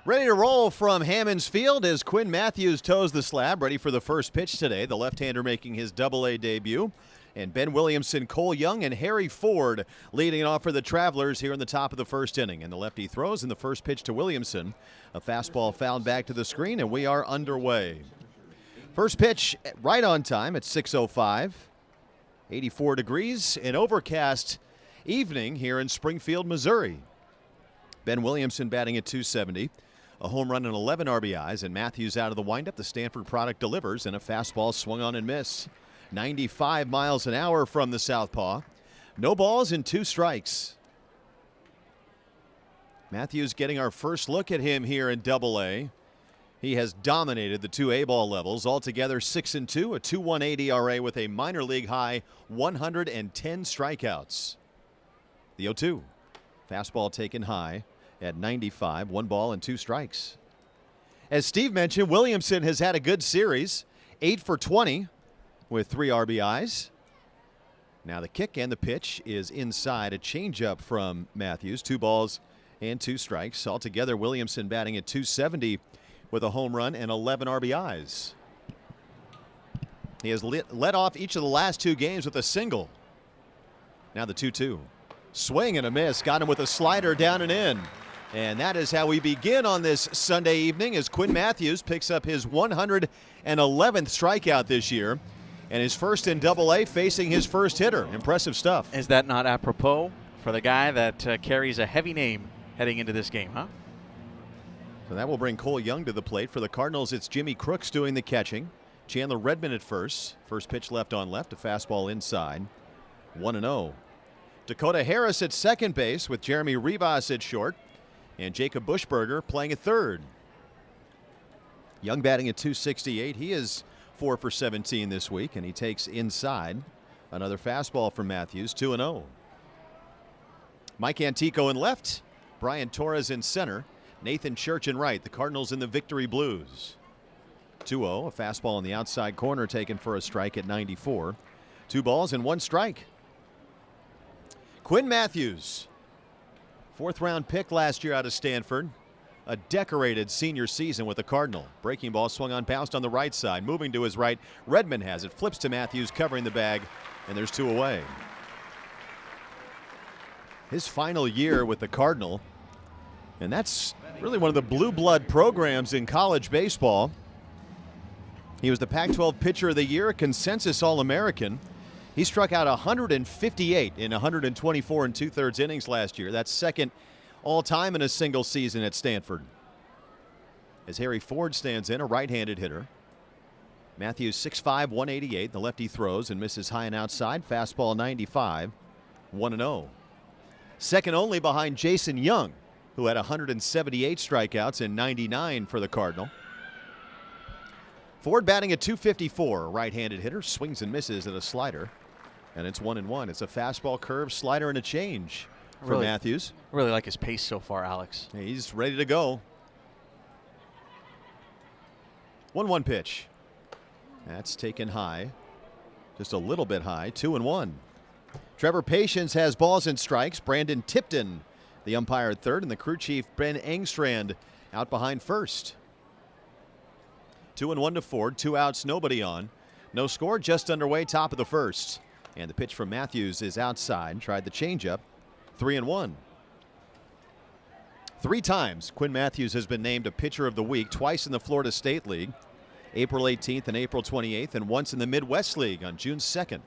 Ready to roll from Hammonds Field as Quinn Mathews toes the slab, ready for the first pitch today. The left-hander making his Double-A debut. And Ben Williamson, Cole Young, and Harry Ford leading it off for the Travelers here in the top of the first inning. And the lefty throws in the first pitch to Williamson. A fastball fouled back to the screen, and we are underway. First pitch right on time at 6:05. 84 degrees, an overcast evening here in Springfield, Missouri. Ben Williamson batting at .270. A home run and 11 RBIs, and Mathews out of the windup. The Stanford product delivers, and a fastball swung on and missed. 95 miles an hour from the southpaw. No balls and 2 strikes. Mathews getting our first look at him here in Double-A. He has dominated the 2A ball levels. Altogether 6-2, a 2.18 ERA with a minor league high 110 strikeouts. The 0-2. Fastball taken high at 95, 1 ball and 2 strikes. As Steve mentioned, Williamson has had a good series, 8 for 20 with 3 RBIs. Now the kick and the pitch is inside, a changeup from Mathews, 2 balls and 2 strikes. Altogether, Williamson batting at .270 with a home run and 11 RBIs. He has led off each of the last 2 games with a single. Now the 2-2. Swing and a miss, got him with a slider down and in. And that is how we begin on this Sunday evening as Quinn Mathews picks up his 111th strikeout this year and his first in Double-A, facing his first hitter. Impressive stuff. Is that not apropos for the guy that carries a heavy name heading into this game, huh? So that will bring Cole Young to the plate. For the Cardinals, it's Jimmy Crooks doing the catching. Chandler Redmond at first. First pitch left on left, a fastball inside. 1-0. Dakota Harris at second base with Jeremy Rivas at short. And Jacob Buschberger playing at third. Young batting at .268. He is 4 for 17 this week, and he takes inside. Another fastball from Mathews, 2-0. Mike Antico in left. Brian Torres in center. Nathan Church in right. The Cardinals in the victory blues. 2-0. A fastball in the outside corner taken for a strike at 94. 2 balls and 1 strike. Quinn Mathews. 4th round pick last year out of Stanford. A decorated senior season with the Cardinal. Breaking ball swung on, bounced on the right side. Moving to his right. Redmond has it. Flips to Mathews, covering the bag. And there's 2 away. His final year with the Cardinal. And that's really one of the blue blood programs in college baseball. He was the Pac-12 Pitcher of the Year, a consensus All-American. He struck out 158 in 124 2/3 innings last year. That's second all-time in a single season at Stanford. As Harry Ford stands in, a right-handed hitter. Mathews 6'5", 188. The lefty throws and misses high and outside. Fastball 95, 1-0. Second only behind Jason Young, who had 178 strikeouts and 99 for the Cardinal. Ford batting at .254, a right-handed hitter, swings and misses at a slider, and it's 1-1. It's a fastball, curve, slider, and a change for Mathews. I really like his pace so far, Alex. He's ready to go. 1-1 pitch. That's taken high, just a little bit high, 2-1. Trevor Patience has balls and strikes. Brandon Tipton, the umpire at third, and the crew chief, Ben Engstrand, out behind first. 2-1 to Ford, 2 outs, nobody on. No score, just underway, top of the first. And the pitch from Mathews is outside. Tried the changeup, 3-1. 3 times Quinn Mathews has been named a pitcher of the week, twice in the Florida State League, April 18th and April 28th, and once in the Midwest League on June 2nd.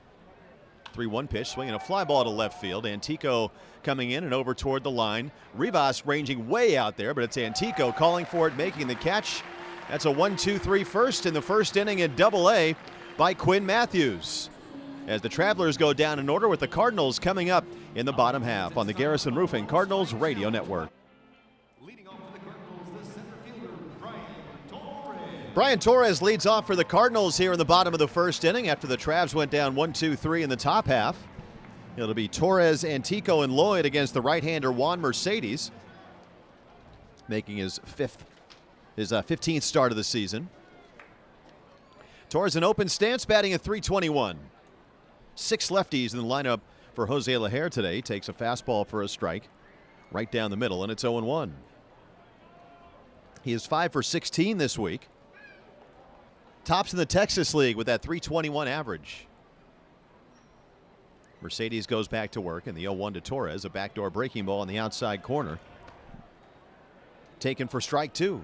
3-1 pitch, swinging a fly ball to left field. Antico coming in and over toward the line. Rivas ranging way out there, but it's Antico calling for it, making the catch. That's a 1-2-3 first in the first inning at Double-A by Quinn Mathews. As the Travelers go down in order with the Cardinals coming up in the bottom half on the Garrison Roofing Cardinals Radio Network. Leading off for the Cardinals, the center fielder, Brian Torres. Brian Torres leads off for the Cardinals here in the bottom of the first inning after the Travs went down 1-2-3 in the top half. It'll be Torres, Antico, and Lloyd against the right-hander Juan Mercedes, making his 15th start of the season. Torres in open stance, batting at .321. 6 lefties in the lineup for Jose Lajer today. He takes a fastball for a strike right down the middle, and it's 0-1. He is 5 for 16 this week. Tops in the Texas League with that .321 average. Mercedes goes back to work, and the 0-1 to Torres, a backdoor breaking ball in the outside corner. Taken for strike 2.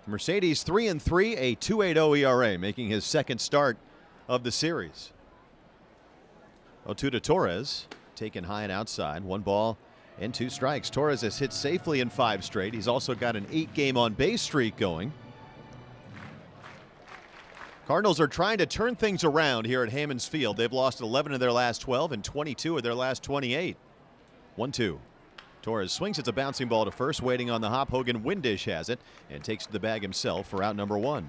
Mercedes 3-3, a 2.80 ERA, making his second start of the series. 0-2 to Torres, taken high and outside. 1 ball and 2 strikes. Torres has hit safely in 5 straight. He's also got an 8-game on-base streak going. Cardinals are trying to turn things around here at Hammonds Field. They've lost 11 of their last 12 and 22 of their last 28. 1-2. Torres swings. It's a bouncing ball to first. Waiting on the hop. Hogan Windish has it and takes the bag himself for out number 1.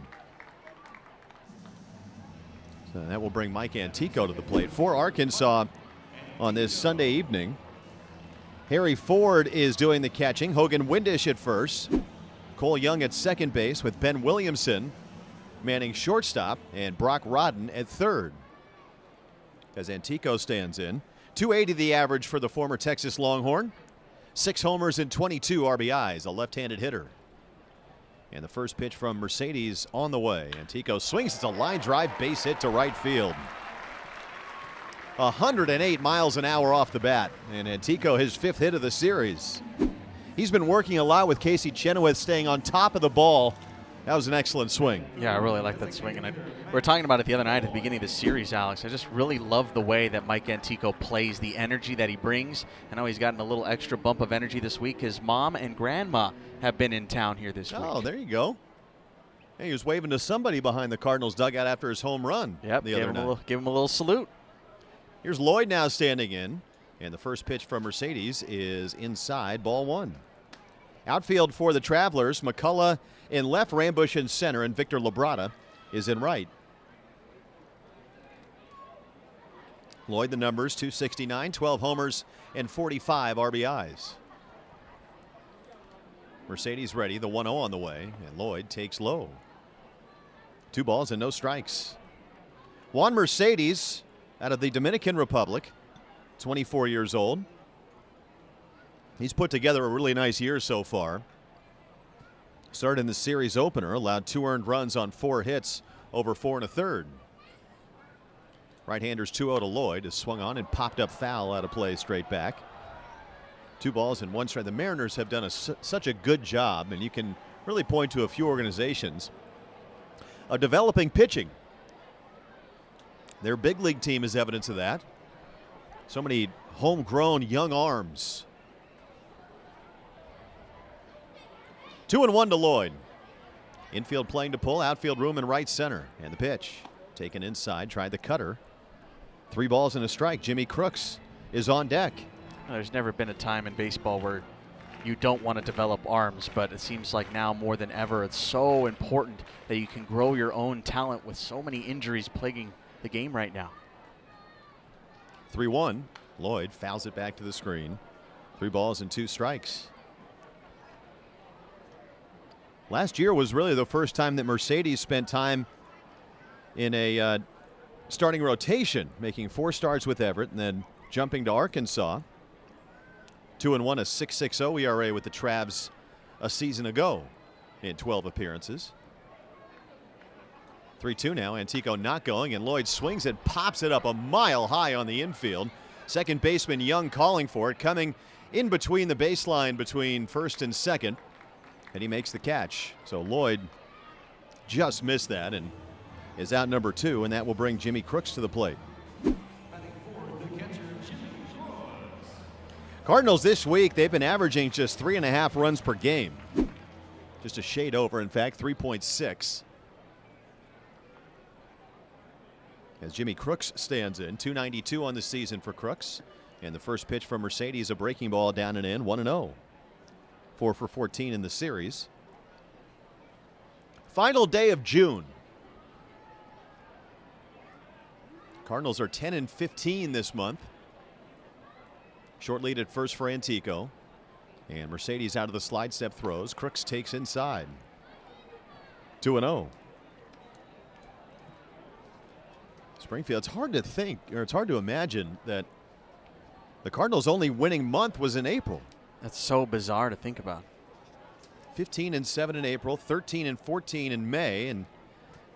So that will bring Mike Antico to the plate for Arkansas on this Sunday evening. Harry Ford is doing the catching. Hogan Windish at first. Cole Young at second base with Ben Williamson manning shortstop and Brock Rodden at third. As Antico stands in. 280 the average for the former Texas Longhorn. 6 homers and 22 RBIs, a left-handed hitter. And the first pitch from Mercedes on the way. Antico swings. It's a line drive base hit to right field. 108 miles an hour off the bat. And Antico, his 5th hit of the series. He's been working a lot with Casey Chenoweth, staying on top of the ball. That was an excellent swing. Yeah, I really like that swing. And we were talking about it the other night at the beginning of the series, Alex. I just really love the way that Mike Antico plays, the energy that he brings. I know he's gotten a little extra bump of energy this week. His mom and grandma have been in town here this week. Oh, there you go. Hey, he was waving to somebody behind the Cardinals dugout after his home run the other night. Give him a little salute. Here's Lloyd now standing in. And the first pitch from Mercedes is inside, ball 1. Outfield for the Travelers, McCullough in left, Rambush in center, and Victor Labrada is in right. Lloyd, the numbers, 269, 12 homers, and 45 RBIs. Mercedes ready, the 1-0 on the way, and Lloyd takes low. 2 balls and no strikes. Juan Mercedes out of the Dominican Republic, 24 years old. He's put together a really nice year so far. Started in the series opener, allowed 2 earned runs on 4 hits over 4 1/3. Right-handers 2-0 to Lloyd is swung on and popped up foul out of play straight back. 2 balls and 1 strike. The Mariners have done such a good job, and you can really point to a few organizations of developing pitching. Their big league team is evidence of that. So many homegrown young arms. 2-1 to Lloyd. Infield playing to pull, outfield room in right center. And the pitch taken inside, tried the cutter. 3 balls and a strike. Jimmy Crooks is on deck. There's never been a time in baseball where you don't want to develop arms, but it seems like now more than ever it's so important that you can grow your own talent with so many injuries plaguing the game right now. 3-1. Lloyd fouls it back to the screen. 3 balls and 2 strikes. Last year was really the first time that Mercedes spent time in a starting rotation, making 4 starts with Everett and then jumping to Arkansas. 2-1, a 6.60 ERA with the Travs a season ago in 12 appearances. 3-2 now. Antico not going, and Lloyd swings it, pops it up a mile high on the infield. Second baseman Young calling for it, coming in between the baseline between first and second. And he makes the catch. So Lloyd just missed that and is out number 2, and that will bring Jimmy Crooks to the plate. Cardinals this week, they've been averaging just 3.5 runs per game. Just a shade over, in fact, 3.6. As Jimmy Crooks stands in, 292 on the season for Crooks. And the first pitch from Mercedes, a breaking ball down and in, 1-0. 4 for 14 in the series. Final day of June. Cardinals are 10-15 this month. Short lead at first for Antico. And Mercedes out of the slide step throws. Crooks takes inside. 2-0. Springfield, it's hard to think, or it's hard to imagine that the Cardinals' only winning month was in April. That's so bizarre to think about. 15-7 in April, 13-14 in May, and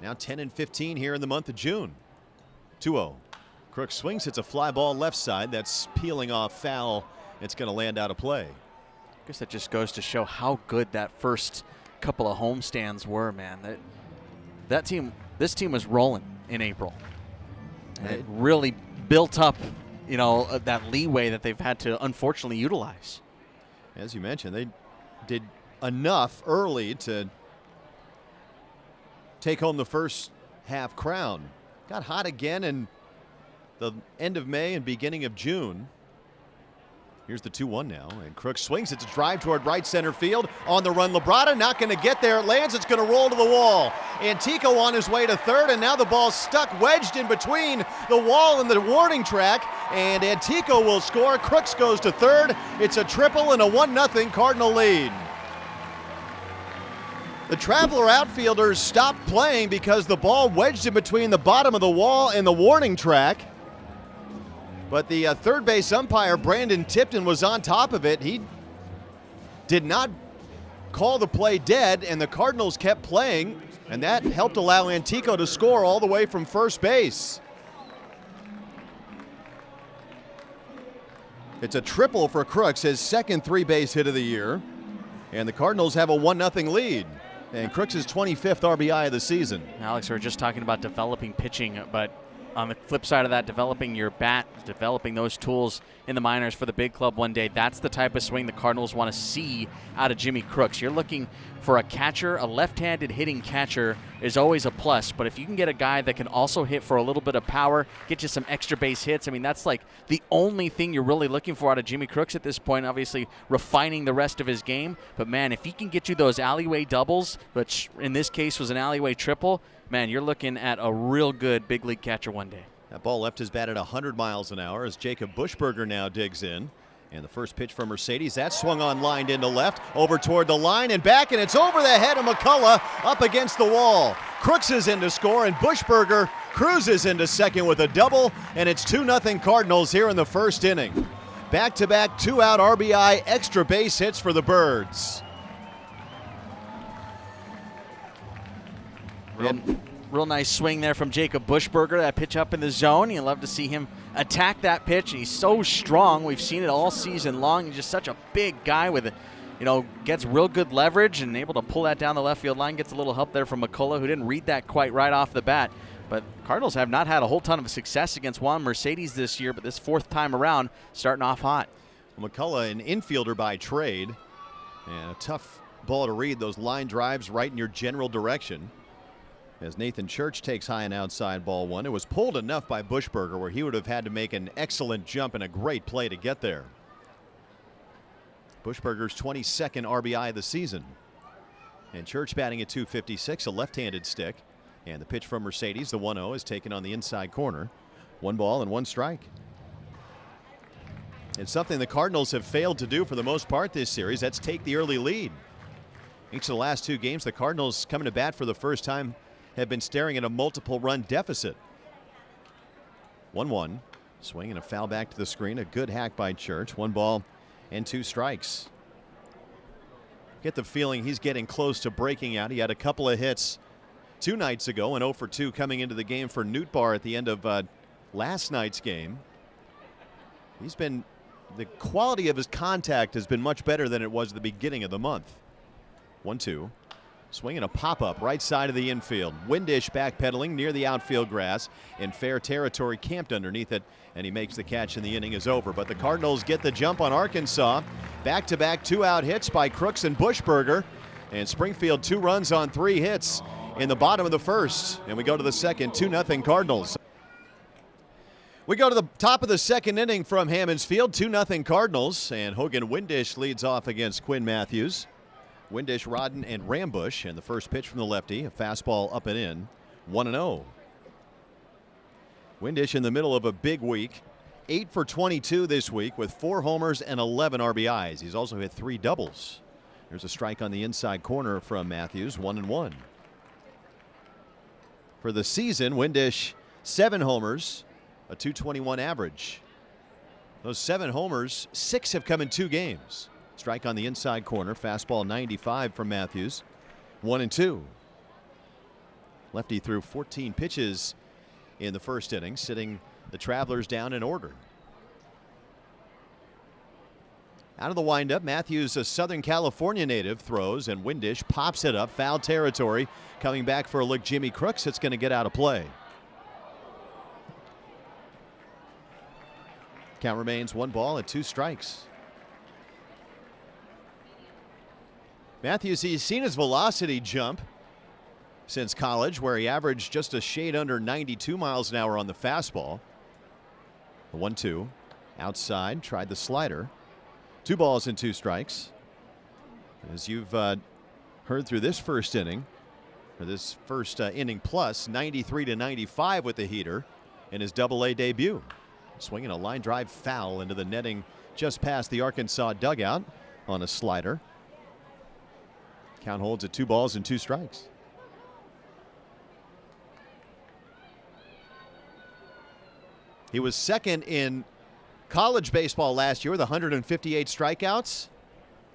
now 10-15 here in the month of June. 2-0. Crooks swings, hits a fly ball left side. That's peeling off foul. It's going to land out of play. I guess that just goes to show how good that first couple of homestands were, man. This team was rolling in April. And it really built up, that leeway that they've had to unfortunately utilize. As you mentioned, they did enough early to take home the first half crown. Got hot again in the end of May and beginning of June. Here's the 2-1 now, and Crooks swings. It's a drive toward right center field. On the run, Labrada not going to get there. It lands. It's going to roll to the wall. Antico on his way to third, and now the ball's stuck wedged in between the wall and the warning track, and Antico will score. Crooks goes to third. It's a triple and a 1-0 Cardinal lead. The Traveler outfielders stopped playing because the ball wedged in between the bottom of the wall and the warning track. But the third base umpire, Brandon Tipton, was on top of it. He did not call the play dead, and the Cardinals kept playing, and that helped allow Antico to score all the way from first base. It's a triple for Crooks, his second three-base hit of the year, and the Cardinals have a 1-0 lead. And Crooks' 25th RBI of the season. Alex, we were just talking about developing pitching, but on the flip side of that, developing your bat, developing those tools in the minors for the big club one day, that's the type of swing the Cardinals want to see out of Jimmy Crooks. You're looking for a catcher, a left-handed hitting catcher is always a plus, but if you can get a guy that can also hit for a little bit of power, get you some extra base hits, I mean, that's like the only thing you're really looking for out of Jimmy Crooks at this point, obviously refining the rest of his game. But, man, if he can get you those alleyway doubles, which in this case was an alleyway triple, man, you're looking at a real good big league catcher one day. That ball left his bat at 100 miles an hour as Jacob Buschberger now digs in. And the first pitch from Mercedes, that swung on lined into left, over toward the line and back, and it's over the head of McCullough up against the wall. Crooks is in to score, and Buschberger cruises into second with a double, and it's 2-0 Cardinals here in the first inning. Back-to-back two-out RBI extra base hits for the Birds. Real nice swing there from Jacob Buschberger. That pitch up in the zone. You love to see him attack that pitch. He's so strong. We've seen it all season long. He's just such a big guy with it. Gets real good leverage and able to pull that down the left field line. Gets a little help there from McCullough, who didn't read that quite right off the bat. But Cardinals have not had a whole ton of success against Juan Mercedes this year, but this fourth time around, starting off hot. McCullough, an infielder by trade, and a tough ball to read. Those line drives right in your general direction. As Nathan Church takes high and outside ball one. It was pulled enough by Buschberger where he would have had to make an excellent jump and a great play to get there. Buschberger's 22nd RBI of the season. And Church batting at .256, a left-handed stick. And the pitch from Mercedes, the 1-0, is taken on the inside corner. 1 ball and 1 strike. It's something the Cardinals have failed to do for the most part this series. That's take the early lead. Each of the last 2 games, the Cardinals coming to bat for the first time have been staring at a multiple run deficit. 1-1. Swing and a foul back to the screen. A good hack by Church. 1 ball and 2 strikes. Get the feeling he's getting close to breaking out. He had a couple of hits 2 nights ago and 0 for 2 coming into the game for Nootbaar at the end of last night's game. The quality of his contact has been much better than it was at the beginning of the month. 1-2. Swing and a pop-up right side of the infield. Windish backpedaling near the outfield grass in fair territory, camped underneath it, and he makes the catch, and the inning is over. But the Cardinals get the jump on Arkansas. Back-to-back 2-out hits by Crooks and Buschberger, and Springfield 2 runs on 3 hits in the bottom of the first. And we go to the second, 2-0 Cardinals. We go to the top of the second inning from Hammonds Field, 2-0 Cardinals, and Hogan Windish leads off against Quinn Mathews. Windish, Rodden, and Rambush, and the first pitch from the lefty, a fastball up and in, 1-0. Windish in the middle of a big week, 8 for 22 this week with 4 homers and 11 RBIs. He's also hit 3 doubles. There's a strike on the inside corner from Mathews, 1-1. For the season, Windish 7 homers, a .221 average. Those 7 homers, 6 have come in 2 games. Strike on the inside corner. Fastball 95 from Mathews. 1-2. Lefty threw 14 pitches in the first inning, sitting the Travelers down in order. Out of the windup, Mathews, a Southern California native, throws, and Windish pops it up. Foul territory. Coming back for a look, Jimmy Crooks. It's going to get out of play. Count remains 1 ball and 2 strikes. Mathews, he's seen his velocity jump since college, where he averaged just a shade under 92 miles an hour on the fastball. The 1-2. Outside, tried the slider. 2 balls and 2 strikes. As you've heard through this first inning, or this first inning plus, 93-95 with the heater in his Double-A debut. Swinging a line drive foul into the netting just past the Arkansas dugout on a slider. Count holds at 2 balls and 2 strikes. He was second in college baseball last year with 158 strikeouts.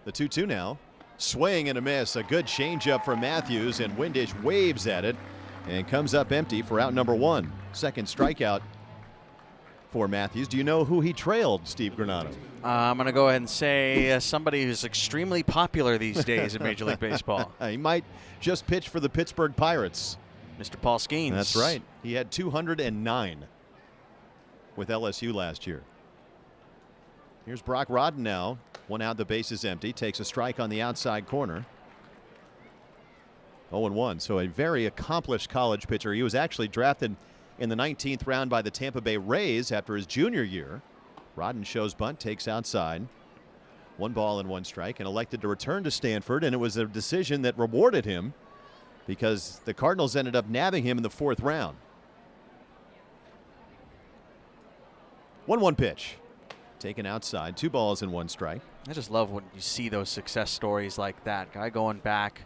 The 2-2 now. Swing and a miss. A good changeup from Mathews, and Windish waves at it and comes up empty for out number 1. Second strikeout for Mathews. Do you know who he trailed, Steve Granado? I'm going to go ahead and say somebody who's extremely popular these days in Major League Baseball. He might just pitch for the Pittsburgh Pirates. Mr. Paul Skeens. That's right. He had 209 with LSU last year. Here's Brock Rodden now. 1 out, the base is empty. Takes a strike on the outside corner. 0-1. So a very accomplished college pitcher. He was actually drafted in the 19th round by the Tampa Bay Rays after his junior year. Rodden shows bunt, takes outside. 1 ball and 1 strike, and elected to return to Stanford, and it was a decision that rewarded him because the Cardinals ended up nabbing him in the 4th round. 1-1 pitch. Taken outside, 2 balls and 1 strike. I just love when you see those success stories like that. Guy going back,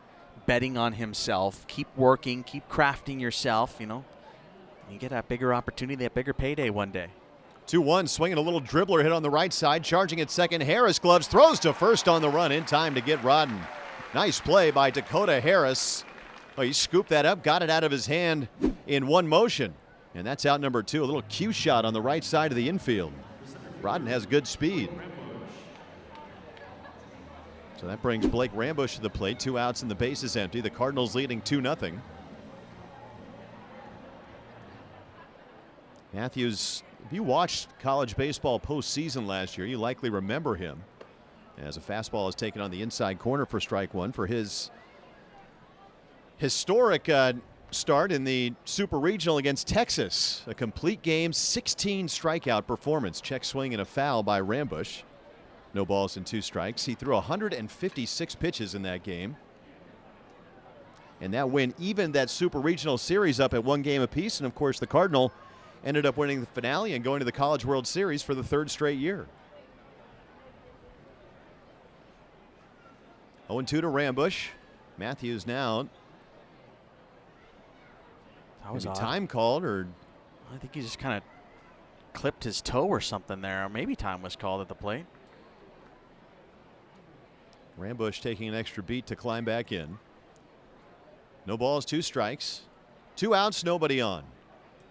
betting on himself, keep working, keep crafting yourself, you know. You get that bigger opportunity, that bigger payday one day. 2-1, swinging a little dribbler hit on the right side, charging at second. Harris gloves, throws to first on the run in time to get Rodden. Nice play by Dakota Harris. Oh, he scooped that up, got it out of his hand in one motion. And that's out number 2, a little cue shot on the right side of the infield. Rodden has good speed. So that brings Blake Rambush to the plate. 2 outs and the base is empty. The Cardinals leading 2-0. Mathews, if you watched college baseball postseason last year, you likely remember him as a fastball is taken on the inside corner for strike 1 for his historic start in the Super Regional against Texas. A complete game, 16 strikeout performance. Check swing and a foul by Rambush. No balls and 2 strikes. He threw 156 pitches in that game. And that win evened that Super Regional series up at 1 game apiece. And of course, the Cardinal ended up winning the finale and going to the College World Series for the 3rd straight year. 0-2 to Rambush. Mathews now. That was time called, or I think he just kind of clipped his toe or something there. Or maybe time was called at the plate. Rambush taking an extra beat to climb back in. No balls, 2 strikes. 2 outs, nobody on.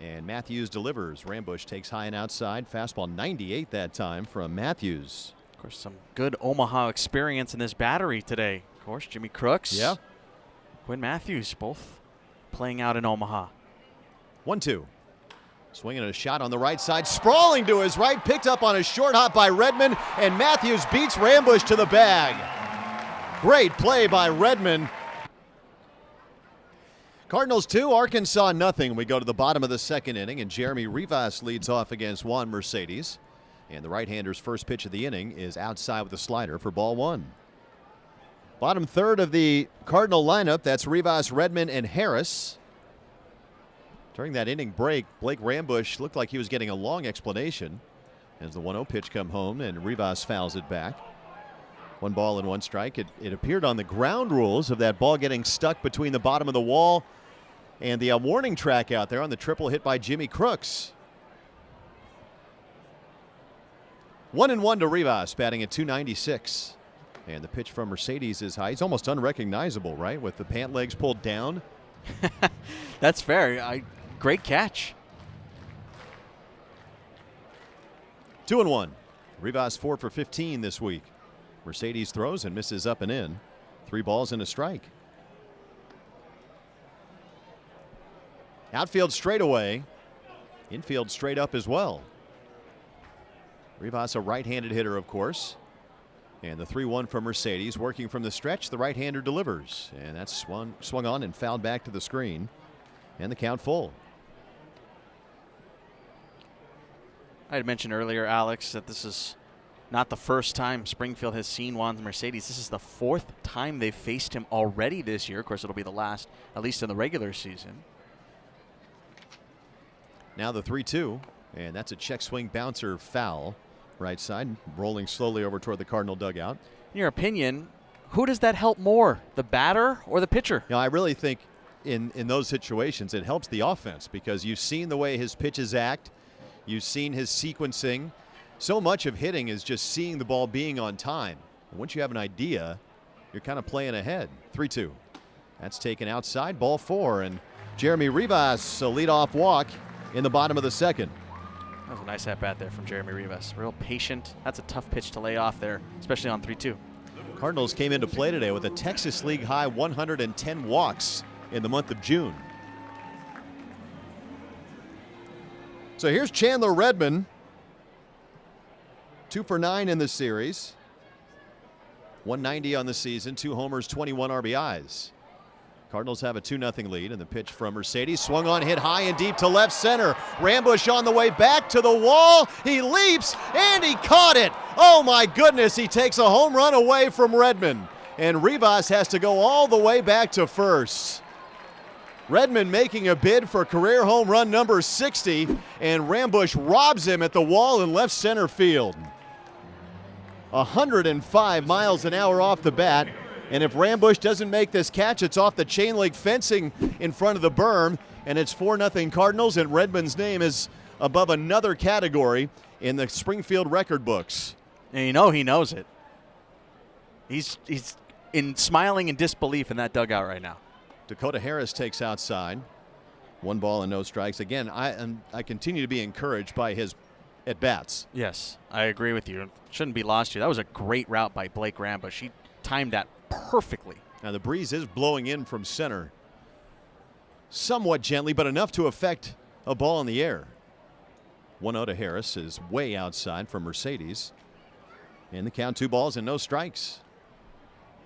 And Mathews delivers. Rambush takes high and outside. Fastball 98 that time from Mathews. Of course, some good Omaha experience in this battery today. Of course, Jimmy Crooks. Yeah. Quinn Mathews, both playing out in Omaha. 1-2. Swinging a shot on the right side. Sprawling to his right. Picked up on a short hop by Redmond. And Mathews beats Rambush to the bag. Great play by Redmond. Cardinals 2, Arkansas nothing. We go to the bottom of the 2nd inning, and Jeremy Rivas leads off against Juan Mercedes. And the right-hander's first pitch of the inning is outside with a slider for ball 1. Bottom 3rd of the Cardinal lineup, that's Rivas, Redmond, and Harris. During that inning break, Blake Rambush looked like he was getting a long explanation as the 1-0 pitch come home, and Rivas fouls it back. 1 ball and 1 strike. It appeared on the ground rules of that ball getting stuck between the bottom of the wall and the warning track out there on the triple hit by Jimmy Crooks. 1-1 to Rivas, batting at .296. And the pitch from Mercedes is high. He's almost unrecognizable, right? With the pant legs pulled down. That's fair. Great catch. 2-1. Rivas 4 for 15 this week. Mercedes throws and misses up and in. 3 balls and a strike. Outfield straightaway. Infield straight up as well. Rivas a right-handed hitter, of course. And the 3-1 from Mercedes. Working from the stretch, the right-hander delivers. And that's swung on and fouled back to the screen. And the count full. I had mentioned earlier, Alex, that this is not the first time Springfield has seen Juan Mercedes. This is the 4th time they've faced him already this year. Of course, it'll be the last, at least in the regular season. Now the 3-2, and that's a check swing bouncer foul. Right side, rolling slowly over toward the Cardinal dugout. In your opinion, who does that help more, the batter or the pitcher? I really think in those situations it helps the offense because you've seen the way his pitches act. You've seen his sequencing. So much of hitting is just seeing the ball being on time. And once you have an idea, you're kind of playing ahead. 3-2. That's taken outside, ball 4, and Jeremy Rivas, a leadoff walk in the bottom of the second. That was a nice at-bat there from Jeremy Rivas. Real patient. That's a tough pitch to lay off there, especially on 3-2. Cardinals came into play today with a Texas League high 110 walks in the month of June. So here's Chandler Redmond, 2 for 9 in the series, 190 on the season, 2 homers, 21 RBIs. Cardinals have a 2-0 lead, and the pitch from Mercedes swung on, hit high and deep to left center. Rambush on the way back to the wall. He leaps, and he caught it. Oh, my goodness. He takes a home run away from Redmond, and Rivas has to go all the way back to first. Redmond making a bid for career home run number 60, and Rambush robs him at the wall in left center field. 105 miles an hour off the bat. And if Rambush doesn't make this catch, it's off the chain link fencing in front of the berm, and it's 4-0 Cardinals, and Redmond's name is above another category in the Springfield record books. And you know he knows it. He's smiling in disbelief in that dugout right now. Dakota Harris takes outside. 1 ball and no strikes. Again, I continue to be encouraged by his at-bats. Yes, I agree with you. It shouldn't be lost here. That was a great route by Blake Rambush. He timed that perfectly. Now the breeze is blowing in from center somewhat gently, but enough to affect a ball in the air. 1-0 to Harris is way outside from Mercedes. And the count 2 balls and no strikes.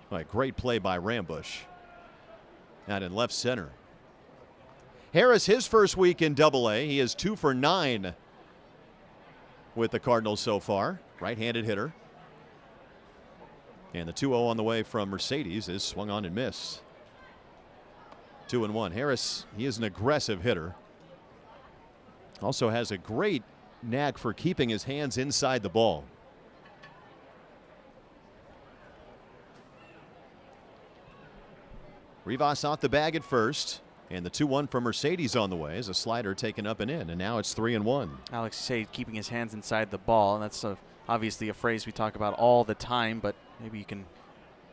All right, great play by Rambush. Out in left center. Harris, his first week in Double-A. He is 2 for 9 with the Cardinals so far. Right-handed hitter. And the 2-0 on the way from Mercedes is swung on and missed. 2-1. Harris, he is an aggressive hitter. Also has a great knack for keeping his hands inside the ball. Rivas off the bag at first. And the 2-1 from Mercedes on the way is a slider taken up and in. And now it's 3-1. Alex say keeping his hands inside the ball. And that's obviously a phrase we talk about all the time, but maybe you can,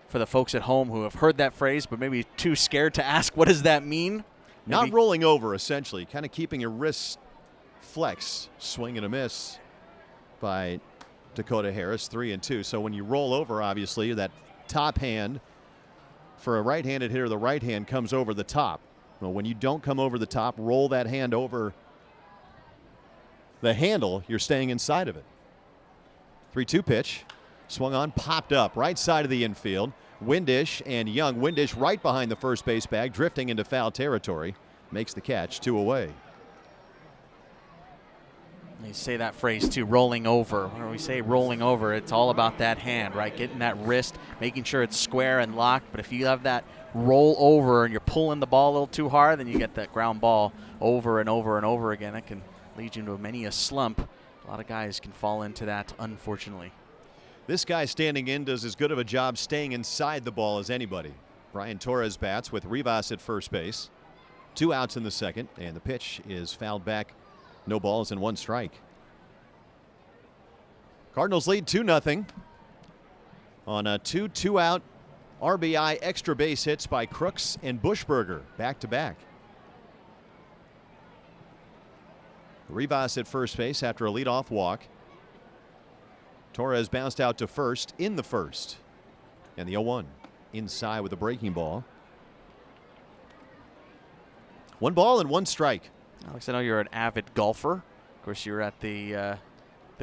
for the folks at home who have heard that phrase but maybe too scared to ask, what does that mean? Not rolling over, essentially, kind of keeping your wrists flex. Swing and a miss by Dakota Harris, 3-2. So when you roll over, obviously, that top hand, for a right-handed hitter, the right hand comes over the top. Well, when you don't come over the top, roll that hand over the handle, you're staying inside of it. 3-2 pitch. Swung on, popped up, right side of the infield. Windish and Young. Windish right behind the first base bag, drifting into foul territory. Makes the catch, 2 away. They say that phrase too, rolling over. When we say rolling over, it's all about that hand, right? Getting that wrist, making sure it's square and locked. But if you have that roll over and you're pulling the ball a little too hard, then you get that ground ball over and over and over again. That can lead you into many a slump. A lot of guys can fall into that, unfortunately. This guy standing in does as good of a job staying inside the ball as anybody. Brian Torres bats with Rivas at first base. 2 outs in the second, and the pitch is fouled back. No balls and 1 strike. Cardinals lead 2-0. on two two-out RBI extra base hits by Crooks and Buschberger back-to-back. Rivas at first base after a leadoff walk. Torres bounced out to first in the first. And the 0-1 inside with a breaking ball. 1 ball and 1 strike. Alex, I know you're an avid golfer. Of course, you were at the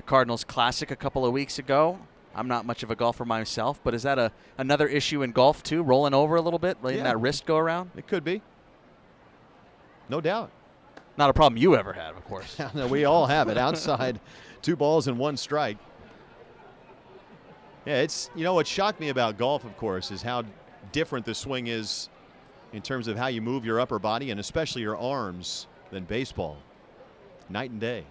Cardinals Classic a couple of weeks ago. I'm not much of a golfer myself, but is that another issue in golf too? Rolling over a little bit, letting that wrist go around? It could be. No doubt. Not a problem you ever had, of course. We all have it. Outside, 2 balls and 1 strike. Yeah, it's, what shocked me about golf, of course, is how different the swing is in terms of how you move your upper body and especially your arms than baseball. Night and day.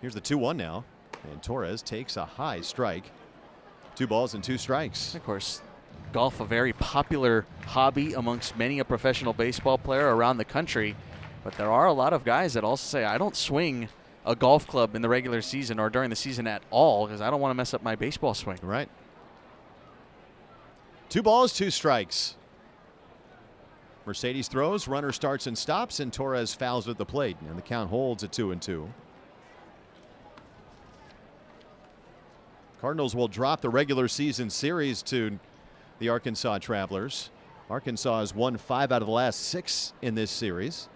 Here's the 2-1 now, and Torres takes a high strike. 2 balls and 2 strikes. Of course, golf a very popular hobby amongst many a professional baseball player around the country, but there are a lot of guys that also say, I don't swing a golf club in the regular season or during the season at all because I don't want to mess up my baseball swing. Right. 2 balls, 2 strikes. Mercedes throws, runner starts and stops, and Torres fouls at the plate, and the count holds at 2-2. Cardinals will drop the regular season series to the Arkansas Travelers. Arkansas has won 5 out of the last 6 in this series.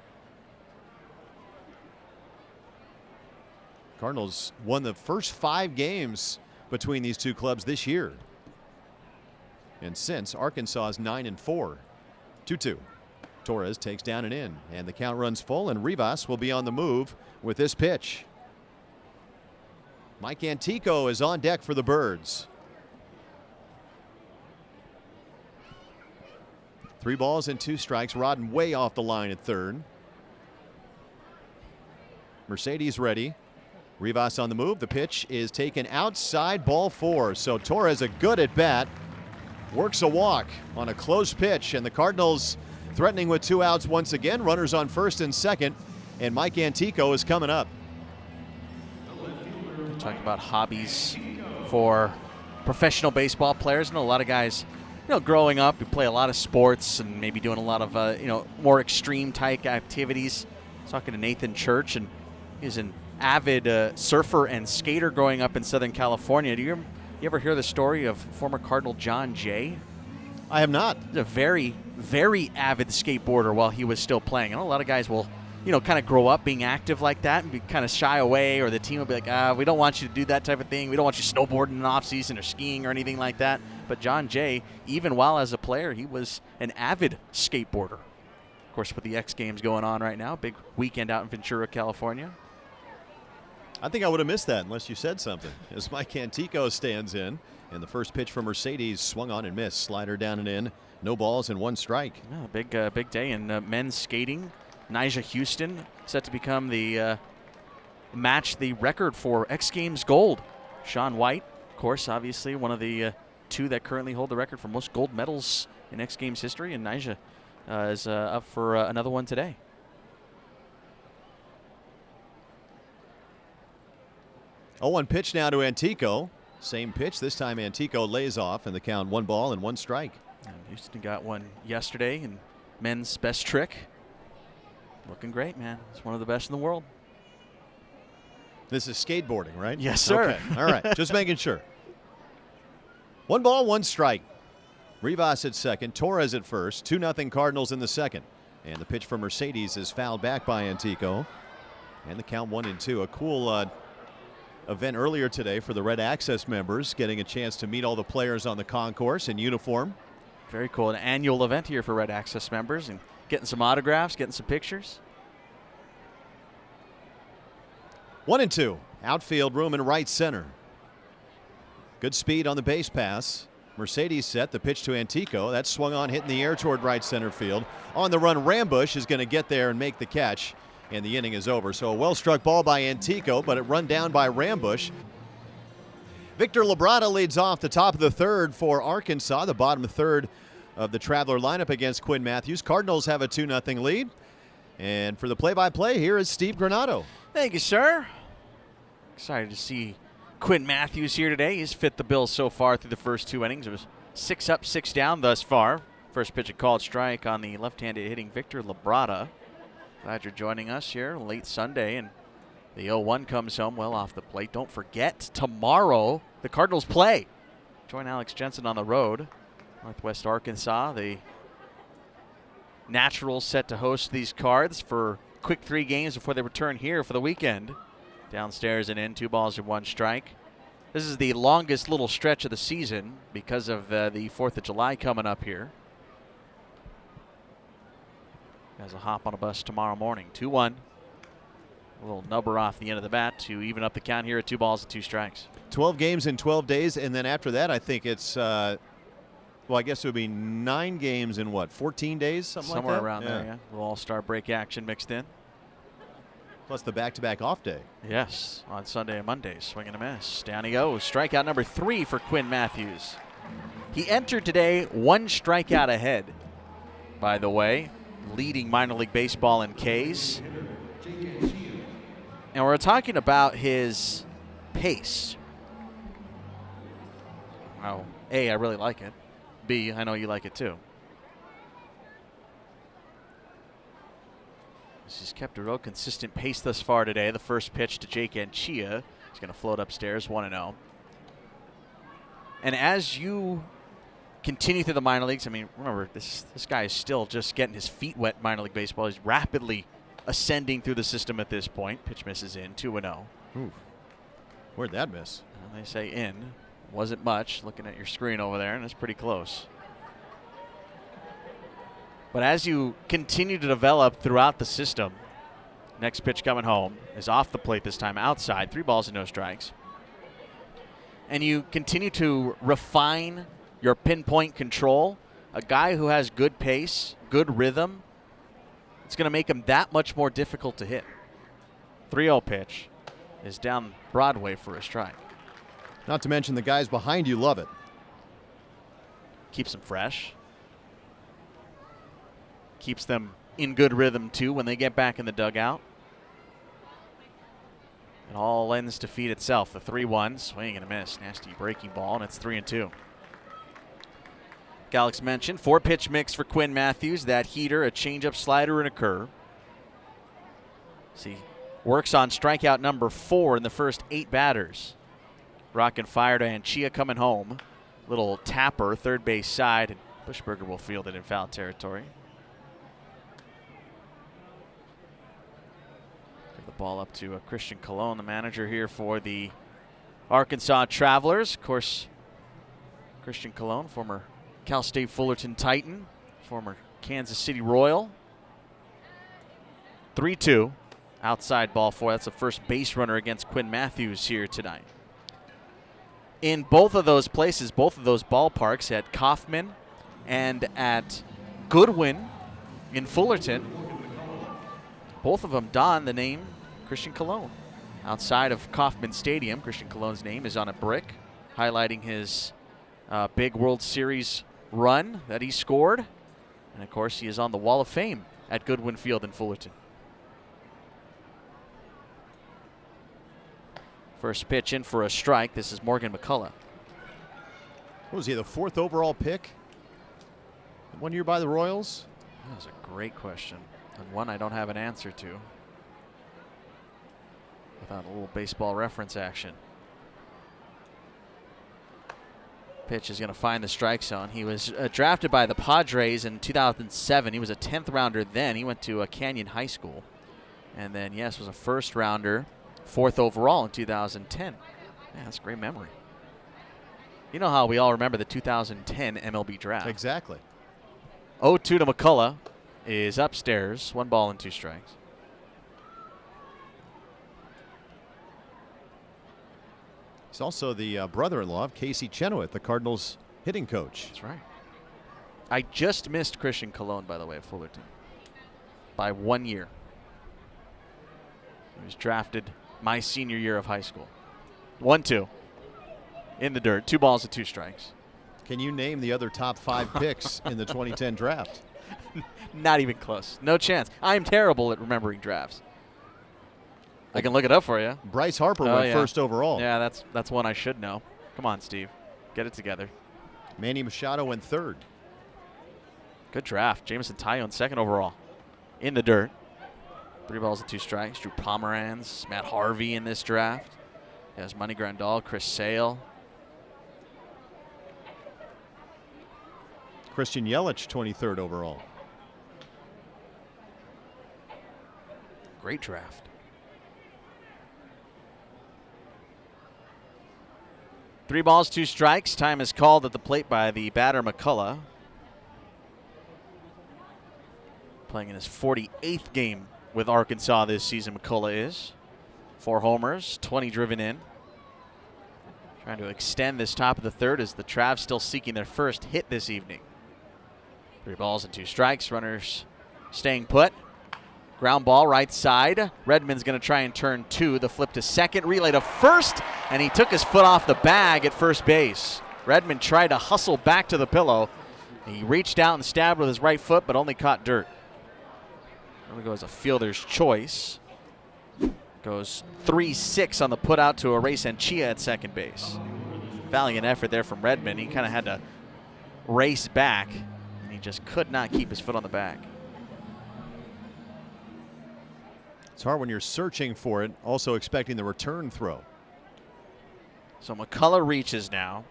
Cardinals won the first 5 games between these 2 clubs this year. And since, Arkansas is 9-4. 2-2. Torres takes down and in, and the count runs full, and Rivas will be on the move with this pitch. Mike Antico is on deck for the Birds. 3 balls and 2 strikes. Rodden way off the line at third. Mercedes ready. Rivas on the move. The pitch is taken outside, ball 4. So Torres a good at bat. Works a walk on a close pitch, and the Cardinals threatening with 2 outs once again. Runners on first and second, and Mike Antico is coming up. Talking about hobbies for professional baseball players. I know a lot of guys, growing up, who play a lot of sports and maybe doing a lot of, more extreme type activities. I was talking to Nathan Church, and he's an avid surfer and skater growing up in Southern California. Do you ever hear the story of former Cardinal John Jay? I have not. He's a very, very avid skateboarder while he was still playing. I know a lot of guys will kind of grow up being active like that and be kind of shy away, or the team will be like, we don't want you to do that type of thing. We don't want you snowboarding in the off season or skiing or anything like that. But John Jay, even while as a player, he was an avid skateboarder. Of course, with the X Games going on right now, big weekend out in Ventura, California. I think I would have missed that unless you said something. As Mike Antico stands in, and the first pitch from Mercedes swung on and missed. Slider down and in. No balls and 1 strike. Yeah, big day in men's skating. Nyjah Houston set to become the match the record for X Games gold. Shaun White, of course, obviously one of the 2 that currently hold the record for most gold medals in X Games history, and Nyjah is up for another one today. Oh, 1 pitch now to Antico. Same pitch. This time Antico lays off, and the count 1 ball and 1 strike. And Houston got one yesterday in men's best trick. Looking great, man. It's one of the best in the world. This is skateboarding, right? Yes, sir. Okay. All right. Just making sure. 1 ball, 1 strike. Rivas at second. Torres at first. 2-0 Cardinals in the second. And the pitch from Mercedes is fouled back by Antico. And the count 1-2. A cool event earlier today for the Red Access members, getting a chance to meet all the players on the concourse in uniform. Very cool. An annual event here for Red Access members, and getting some autographs, getting some pictures. 1-2. Outfield room in right center. Good speed on the base pass. Mercedes set. The pitch to Antico. That's swung on, hitting the air toward right center field. On the run, Rambush is going to get there and make the catch, and the inning is over. So a well-struck ball by Antico, but it run down by Rambush. Victor Labrada leads off the top of the third for Arkansas, the bottom third of the Traveler lineup against Quinn Mathews. Cardinals have a 2-0 lead. And for the play-by-play, here is Steve Granado. Thank you, sir. Excited to see Quinn Mathews here today. He's fit the bill so far through the first 2 innings. It was 6 up, 6 down thus far. First pitch a called strike on the left-handed hitting Victor Labrada. Glad you're joining us here late Sunday, and the 0-1 comes home well off the plate. Don't forget, tomorrow the Cardinals play. Join Alex Jensen on the road. Northwest Arkansas, the Naturals set to host these Cards for quick 3 games before they return here for the weekend. Downstairs and in, 2 balls and 1 strike. This is the longest little stretch of the season because of the 4th of July coming up here. Guys will hop on a bus tomorrow morning. 2-1. A little nubber off the end of the bat to even up the count here at 2 balls and 2 strikes. 12 games in 12 days, and then after that, I think it's, well, I guess it would be 9 games in what, 14 days, something like that? Somewhere around there, yeah. A little all-star break action mixed in. Plus the back-to-back off day. Yes, on Sunday and Monday. Swing and a miss. Down he goes. Strikeout number 3 for Quinn Mathews. He entered today 1 strikeout ahead, by the way, leading minor league baseball in Ks. And we're talking about his pace. Oh, A, I really like it. B, I know you like it too. He's kept a real consistent pace thus far today. The first pitch to Jake Anchia. He's going to float upstairs, 1-0. And as you continue through the minor leagues, I mean, remember, this guy is still just getting his feet wet in minor league baseball. He's rapidly ascending through the system at this point. Pitch misses in, 2-0. Ooh. Where'd that miss? Well, they say in. Wasn't much. Looking at your screen over there, and it's pretty close. But as you continue to develop throughout the system, next pitch coming home is off the plate this time, outside, 3 balls and no strikes. And you continue to refine your pinpoint control. A guy who has good pace, good rhythm, it's going to make him that much more difficult to hit. 3-0 pitch is down Broadway for a strike. Not to mention the guys behind you love it. Keeps them fresh. Keeps them in good rhythm, too, when they get back in the dugout. It all lends to feed itself. The 3-1, swing and a miss. Nasty breaking ball, and it's 3-2. Alex mentioned 4-pitch mix for Quinn Mathews. That heater, a changeup, slider, and a curve. See, works on strikeout number 4 in the first 8 batters. Rockin' fire to Anchia coming home. Little tapper, third base side, and Bushberger will field it in foul territory. Give the ball up to Christian Colon, the manager here for the Arkansas Travelers. Of course, Christian Colon, former Cal State Fullerton Titan, former Kansas City Royal. 3-2, outside ball 4. That's the first base runner against Quinn Mathews here tonight. In both of those places, both of those ballparks, at Kauffman and at Goodwin in Fullerton, both of them don the name Christian Colon. Outside of Kauffman Stadium, Christian Colon's name is on a brick, highlighting his big World Series run that he scored. And, of course, he is on the Wall of Fame at Goodwin Field in Fullerton. First pitch in for a strike. This is Morgan McCullough. What was he, the 4th overall pick 1 year by the Royals? That was a great question, and one I don't have an answer to without a little baseball reference action. Pitch is going to find the strike zone. He was drafted by the Padres in 2007. He was a 10th rounder then. He went to Canyon High School. And then, yes, was a first rounder, 4th overall in 2010. Yeah, that's a great memory. You know how we all remember the 2010 MLB draft. Exactly. 0-2 to McCullough is upstairs. 1 ball and 2 strikes. He's also the brother-in-law of Casey Chenoweth, the Cardinals hitting coach. That's right. I just missed Christian Colon, by the way, at Fullerton by 1 year. He was drafted my senior year of high school. 1-2 in the dirt. 2 balls and 2 strikes. Can you name the other top 5 picks in the 2010 draft? Not even close. No chance. I am terrible at remembering drafts. I can look it up for you. Bryce Harper went first overall. Yeah, that's one I should know. Come on, Steve. Get it together. Manny Machado went third. Good draft. Jameson Taillon second overall. In the dirt. 3 balls and 2 strikes. Drew Pomeranz, Matt Harvey in this draft. Yes, Money Grandal, Chris Sale. Christian Yelich, 23rd overall. Great draft. 3 balls, 2 strikes. Time is called at the plate by the batter McCullough. Playing in his 48th game with Arkansas this season, McCullough is. 4 homers, 20 driven in. Trying to extend this top of the third as the Travs still seeking their first hit this evening. 3 balls and 2 strikes. Runners staying put. Ground ball right side. Redmond's going to try and turn 2. The flip to second. Relay to first. And he took his foot off the bag at first base. Redmond tried to hustle back to the pillow. He reached out and stabbed with his right foot, but only caught dirt. There we go as a fielder's choice. Goes 3-6 on the put out to erase Anchia at second base. Valiant effort there from Redmond. He kind of had to race back, and he just could not keep his foot on the bag. It's hard when you're searching for it, also expecting the return throw. So McCullough reaches now.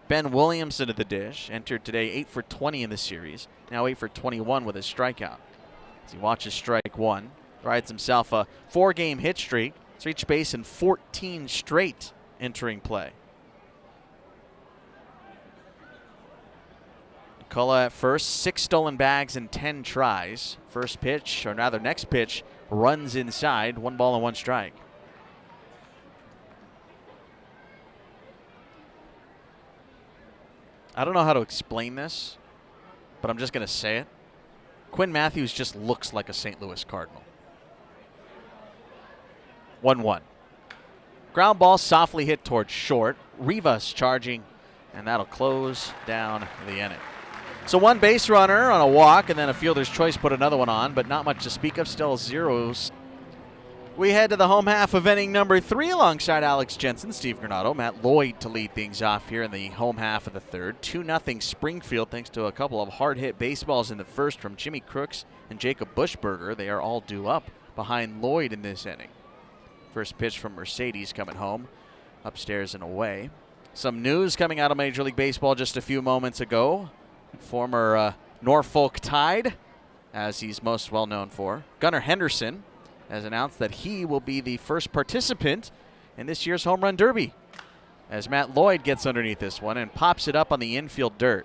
Ben Williamson at the dish. Entered today 8 for 20 in the series. Now 8 for 21 with his strikeout. As he watches strike 1. Rides himself a 4-game hit streak. He's reached base in 14 straight entering play. McCullough at first, 6 stolen bags and 10 tries. First pitch, or rather next pitch, runs inside. 1 ball and 1 strike. I don't know how to explain this, but I'm just going to say it. Quinn Mathews just looks like a St. Louis Cardinal. 1-1. Ground ball softly hit towards short. Rivas charging, and that'll close down the inning. So 1 base runner on a walk, and then a fielder's choice put another one on, but not much to speak of. Still zeros. We head to the home half of inning number 3 alongside Alex Jensen, Steve Granado, Matt Lloyd to lead things off here in the home half of the third. 2-0 Springfield thanks to a couple of hard-hit baseballs in the first from Jimmy Crooks and Jacob Buschberger. They are all due up behind Lloyd in this inning. First pitch from Mercedes coming home, upstairs and away. Some news coming out of Major League Baseball just a few moments ago. Former Norfolk Tide, as he's most well known for, Gunnar Henderson, has announced that he will be the first participant in this year's Home Run Derby. As Matt Lloyd gets underneath this one and pops it up on the infield dirt.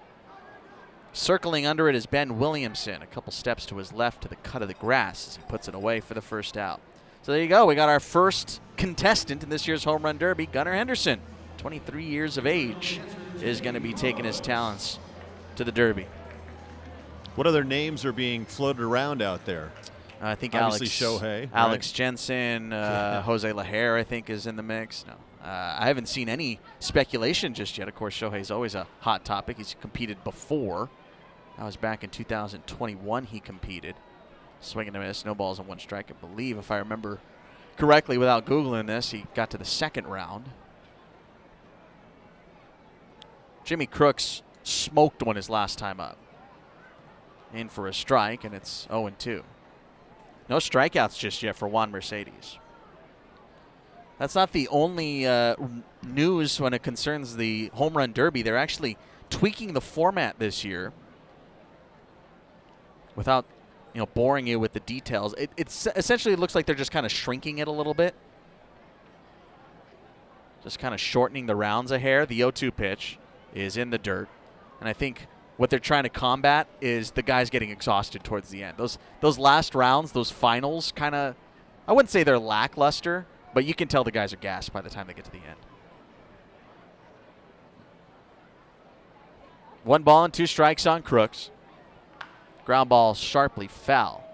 Circling under it is Ben Williamson, a couple steps to his left to the cut of the grass as he puts it away for the first out. So there you go. We got our first contestant in this year's Home Run Derby, Gunnar Henderson, 23 years of age, is going to be taking his talents to the Derby. What other names are being floated around out there? I think obviously Shohei, Alex right? Jensen, Jose Lajer, I think, is in the mix. No, I haven't seen any speculation just yet. Of course, Shohei's always a hot topic. He's competed before. That was back in 2021 he competed. Swing and a miss, no balls and 1 strike, I believe. If I remember correctly without Googling this, he got to the second round. Jimmy Crooks smoked one his last time up. In for a strike, and it's 0-2. No strikeouts just yet for Juan Mercedes. That's not the only news when it concerns the Home Run Derby. They're actually tweaking the format this year. Without boring you with the details, it's essentially it looks like they're just kind of shrinking it a little bit. Just kind of shortening the rounds a hair. The 0-2 pitch is in the dirt. And I think what they're trying to combat is the guys getting exhausted towards the end. Those last rounds, those finals kind of, I wouldn't say they're lackluster, but you can tell the guys are gassed by the time they get to the end. 1 ball and 2 strikes on Crooks. Ground ball sharply foul,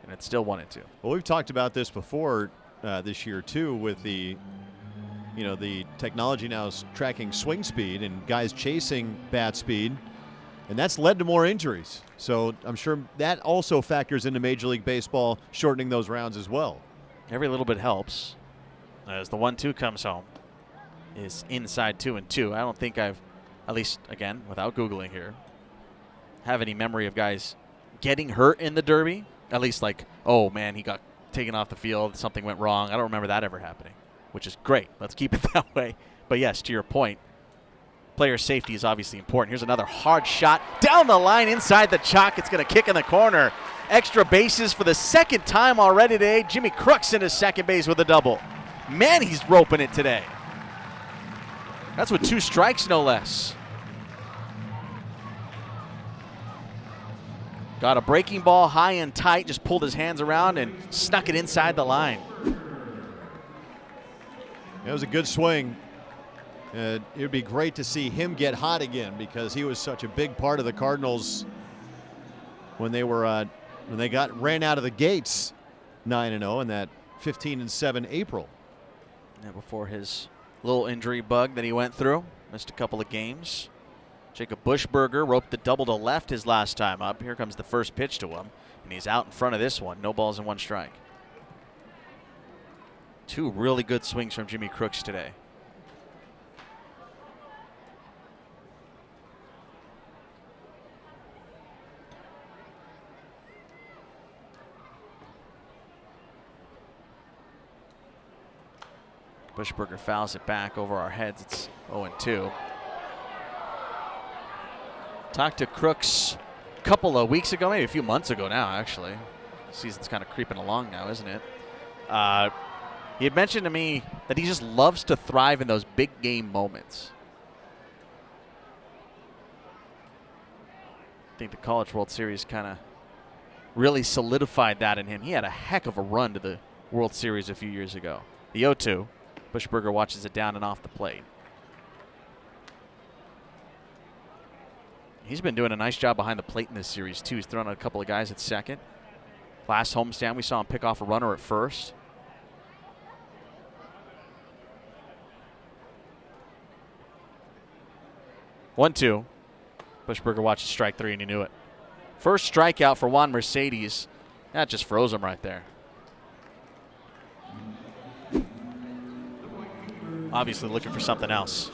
and it's still 1-2. Well, we've talked about this before this year too, with the technology now is tracking swing speed and guys chasing bat speed, and that's led to more injuries. So I'm sure that also factors into Major League Baseball shortening those rounds as well. Every little bit helps. As the 1-2 comes home, is inside 2-2. I don't think I've, at least again without Googling here, have any memory of guys getting hurt in the Derby. At least like, oh man, he got taken off the field, something went wrong. I don't remember that ever happening, which is great. Let's keep it that way. But yes, to your point, player safety is obviously important. Here's another hard shot down the line inside the chalk. It's going to kick in the corner. Extra bases for the second time already today. Jimmy Crooks in his second base with a double. Man, he's roping it today. That's with 2 strikes, no less. Got a breaking ball high and tight, just pulled his hands around and snuck it inside the line. It was a good swing. It would be great to see him get hot again because he was such a big part of the Cardinals when they were ran out of the gates 9-0 in that 15-7 April. Yeah, before his little injury bug that he went through, missed a couple of games. Jacob Buschberger roped the double to left his last time up. Here comes the first pitch to him, and he's out in front of this one. No balls and 1 strike. 2 really good swings from Jimmy Crooks today. Buschberger fouls it back over our heads. It's 0-2. Talked to Crooks a couple of weeks ago, maybe a few months ago now, actually. The season's kind of creeping along now, isn't it? He had mentioned to me that he just loves to thrive in those big game moments. I think the College World Series kind of really solidified that in him. He had a heck of a run to the World Series a few years ago. The 0-2. Buschberger watches it down and off the plate. He's been doing a nice job behind the plate in this series, too. He's thrown out a couple of guys at second. Last homestand, we saw him pick off a runner at first. One, two. Buschberger watches strike 3, and he knew it. First strikeout for Juan Mercedes. That just froze him right there. Obviously looking for something else.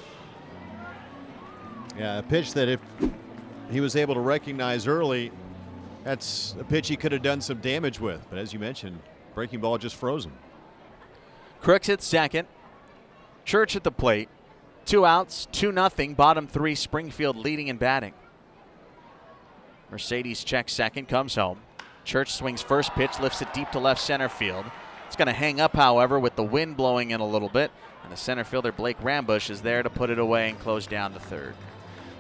Yeah, a pitch that if he was able to recognize early, that's a pitch he could have done some damage with. But as you mentioned, breaking ball just froze him. Crooks hits second. Church at the plate. 2 outs, 2-0, bottom 3, Springfield leading and batting. Mercedes checks second, comes home. Church swings first pitch, lifts it deep to left center field. It's going to hang up, however, with the wind blowing in a little bit. And the center fielder, Blake Rambush, is there to put it away and close down the third.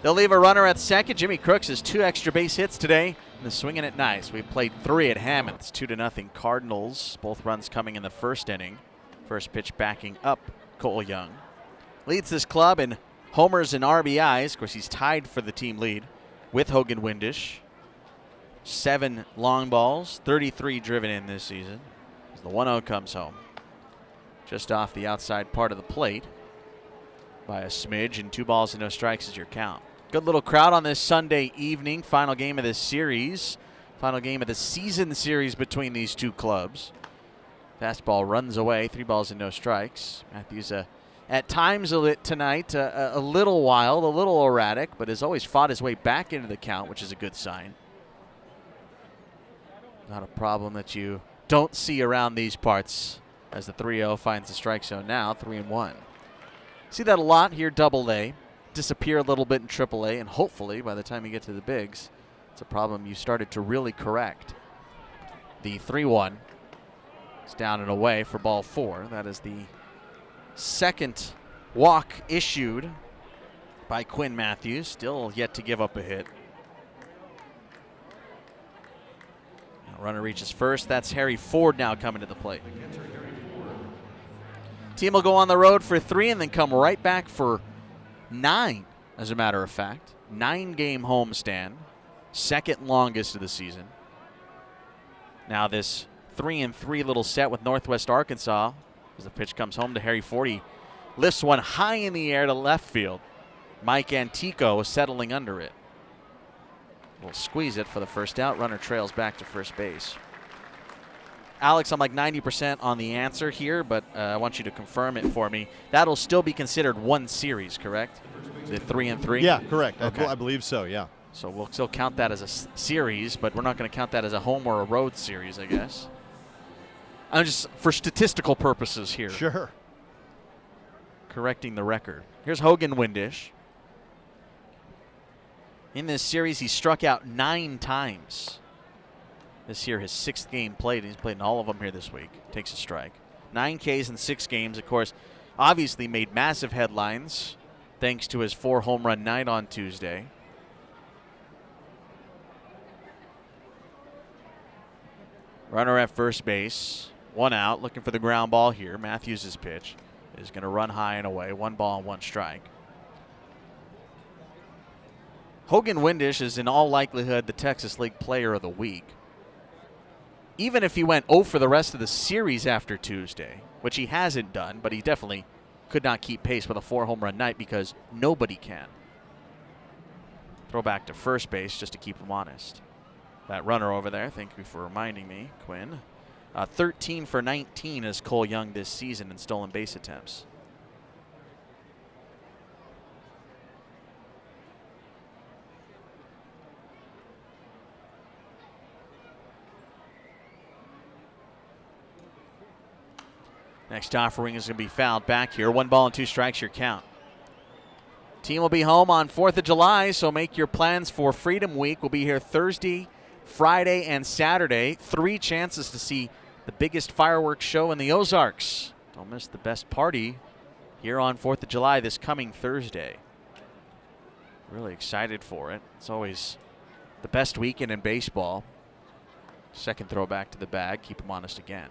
They'll leave a runner at second. Jimmy Crooks has 2 extra base hits today. And is swinging it nice. We played 3 at Hammonds. 2-0 Cardinals. Both runs coming in the first inning. First pitch backing up Cole Young. Leads this club in homers and RBIs. Of course, he's tied for the team lead with Hogan Windish. 7 long balls, 33 driven in this season. As the 1-0 comes home. Just off the outside part of the plate by a smidge, and 2 balls and no strikes is your count. Good little crowd on this Sunday evening. Final game of this series. Final game of the season series between these 2 clubs. Fastball runs away, 3 balls and no strikes. Mathews at times tonight, a little wild, a little erratic, but has always fought his way back into the count, which is a good sign. Not a problem that you don't see around these parts, as the 3-0 finds the strike zone now, 3-1. See that a lot here, Double-A. Disappear a little bit in Triple-A, and hopefully by the time you get to the bigs, it's a problem you started to really correct. The 3-1 is down and away for ball 4. That is the second walk issued by Quinn Mathews, still yet to give up a hit. Runner reaches first. That's Harry Ford now coming to the plate. Team will go on the road for 3 and then come right back for 9, as a matter of fact. 9-game homestand. Second longest of the season. Now this 3-3 little set with Northwest Arkansas. As the pitch comes home to Harry Ford, he lifts one high in the air to left field. Mike Antico settling under it. Will squeeze it for the first out. Runner trails back to first base. Alex, I'm like 90% on the answer here, but I want you to confirm it for me. That'll still be considered one series, correct? Is it 3-3? Yeah, correct. Okay. I believe so, yeah. So we'll still count that as a series, but we're not going to count that as a home or a road series, I guess. I'm just, for statistical purposes here. Sure. Correcting the record. Here's Hogan Windish. In this series, he struck out 9 times. This year, his 6th game played. He's played in all of them here this week. Takes a strike. 9 Ks in 6 games, of course. Obviously made massive headlines thanks to his 4 home run night on Tuesday. Runner at first base. 1 out, looking for the ground ball here. Mathews' pitch is going to run high and away. 1 ball and 1 strike. Hogan Windish is in all likelihood the Texas League Player of the Week. Even if he went 0 for the rest of the series after Tuesday, which he hasn't done, but he definitely could not keep pace with a 4 home run night because nobody can. Throw back to first base just to keep him honest. That runner over there, thank you for reminding me, Quinn. 13 for 19 is Cole Young this season in stolen base attempts. Next offering is going to be fouled back here. 1 ball and 2 strikes your count. Team will be home on 4th of July, so make your plans for Freedom Week. We'll be here Thursday, Friday, and Saturday. 3 chances to see the biggest fireworks show in the Ozarks. Don't miss the best party here on 4th of July this coming Thursday. Really excited for it. It's always the best weekend in baseball. Second throw back to the bag. Keep him honest again.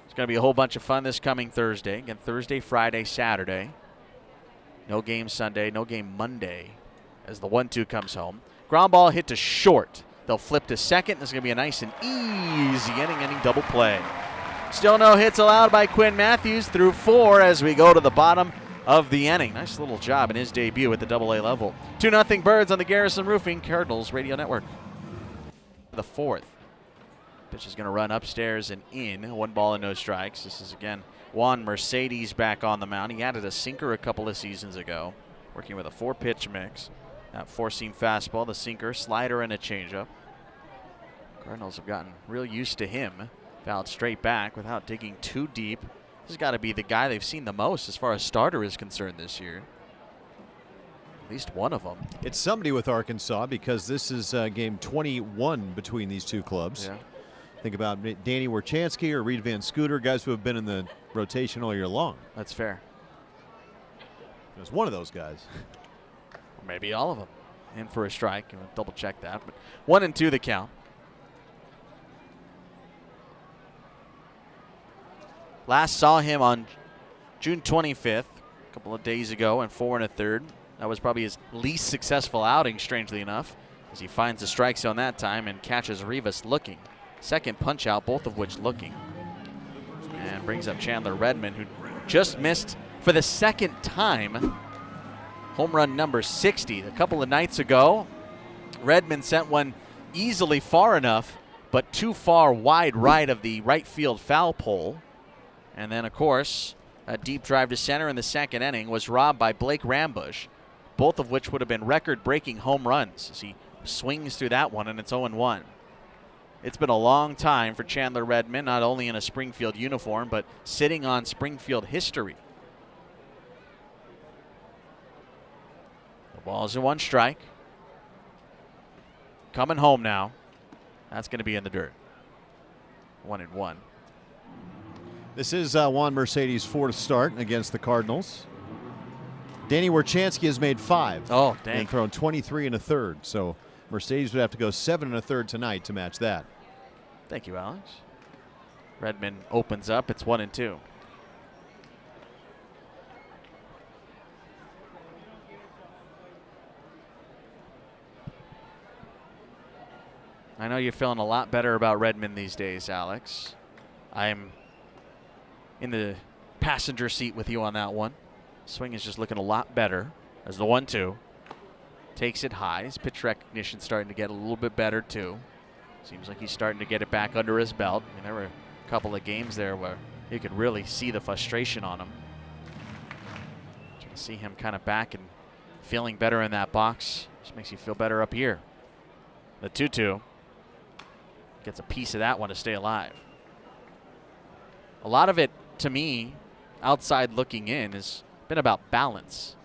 It's going to be a whole bunch of fun this coming Thursday. Again, Thursday, Friday, Saturday. No game Sunday, no game Monday as the 1-2 comes home. Ground ball hit to short. They'll flip to second. This is going to be a nice and easy inning double play. Still no hits allowed by Quinn Mathews through 4 as we go to the bottom of the inning. Nice little job in his debut at the Double-A level. 2-0 Birds on the Garrison Roofing Cardinals Radio Network. The 4th. Pitch is going to run upstairs and in. 1 ball and no strikes. This is, again, Juan Mercedes back on the mound. He added a sinker a couple of seasons ago, working with a 4-pitch mix. That 4-seam fastball, the sinker, slider, and a changeup. Cardinals have gotten real used to him. Fouled straight back without digging too deep. This has got to be the guy they've seen the most as far as starter is concerned this year. At least one of them. It's somebody with Arkansas because this is game 21 between these two clubs. Yeah. Think about Danny Warchansky or Reed Van Scooter, guys who have been in the rotation all year long. That's fair. It was one of those guys. Or maybe all of them. In for a strike. We'll double check that. But 1-2 the count. Last saw him on June 25th, a couple of days ago, and 4 1/3. That was probably his least successful outing, strangely enough, as he finds the strike zone that time and catches Rivas looking. Second punch out, both of which looking. And brings up Chandler Redmond, who just missed for the 2nd time home run number 60. A couple of nights ago, Redmond sent one easily far enough, but too far wide right of the right field foul pole. And then, of course, a deep drive to center in the 2nd inning was robbed by Blake Rambush, both of which would have been record-breaking home runs as he swings through that one, and it's 0-1. It's been a long time for Chandler Redmond, not only in a Springfield uniform, but sitting on Springfield history. The ball's in 1 strike. Coming home now. That's going to be in the dirt. 1-1. This is Juan Mercedes' 4th start against the Cardinals. Danny Warchansky has made 5. Oh, dang. And thrown 23 1/3. So Mercedes would have to go 7 1/3 tonight to match that. Thank you, Alex. Redmond opens up. It's 1-2. I know you're feeling a lot better about Redmond these days, Alex. I'm in the passenger seat with you on that one. Swing is just looking a lot better as the 1-2 takes it high. His pitch recognition starting to get a little bit better too. Seems like he's starting to get it back under his belt. I mean, there were a couple of games there where you could really see the frustration on him. To see him kind of back and feeling better in that box just makes you feel better up here. The 2-2 gets a piece of that one to stay alive. A lot of it, to me, outside looking in, has been about balance.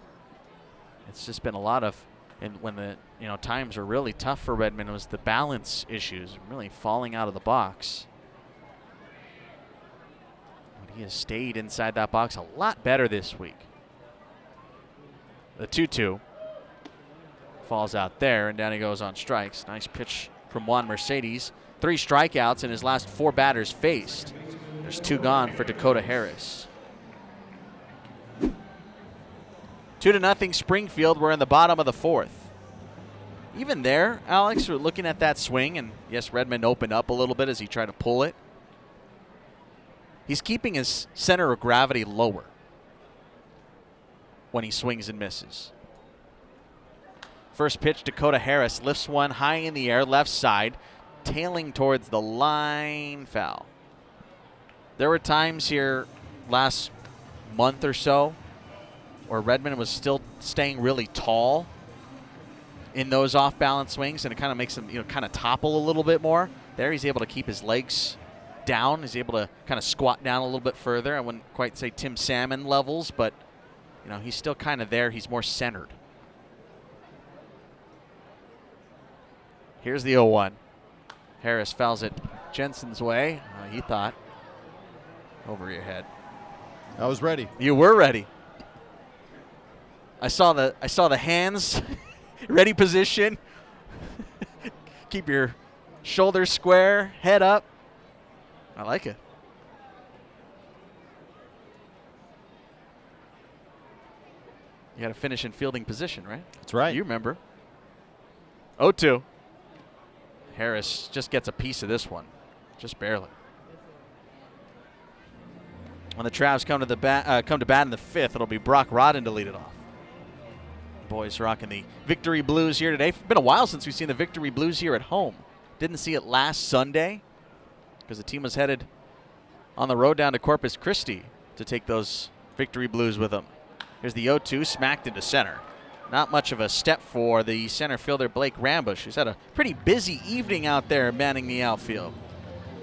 It's just been a lot of, and when the times were really tough for Redmond, it was the balance issues, really falling out of the box. But he has stayed inside that box a lot better this week. The 2-2 falls out there, and down he goes on strikes. Nice pitch from Juan Mercedes. 3 strikeouts in his last 4 batters faced. There's 2 gone for Dakota Harris. 2-0 Springfield. We're in the bottom of the 4th. Even there, Alex, we're looking at that swing, and yes, Redmond opened up a little bit as he tried to pull it. He's keeping his center of gravity lower when he swings and misses. First pitch, Dakota Harris lifts one high in the air, left side, tailing towards the line, foul. There were times here last month or so where Redmond was still staying really tall in those off-balance swings, and it kind of makes him kind of topple a little bit more. There he's able to keep his legs down. He's able to kind of squat down a little bit further. I wouldn't quite say Tim Salmon levels, but he's still kind of there. He's more centered. Here's the 0-1. Harris fouls it Jensen's way. He thought over your head. I was ready. You were ready. I saw the hands, ready position. Keep your shoulders square, head up. I like it. You got to finish in fielding position, right? That's right. You remember. 0-2. Harris just gets a piece of this one, just barely. When the Travs come to bat in the 5th, it'll be Brock Rodden to lead it off. Boys rocking the Victory Blues here today. It's been a while since we've seen the Victory Blues here at home. Didn't see it last Sunday because the team was headed on the road down to Corpus Christi to take those Victory Blues with them. Here's the 0-2, smacked into center. Not much of a step for the center fielder, Blake Rambush, who's had a pretty busy evening out there manning the outfield.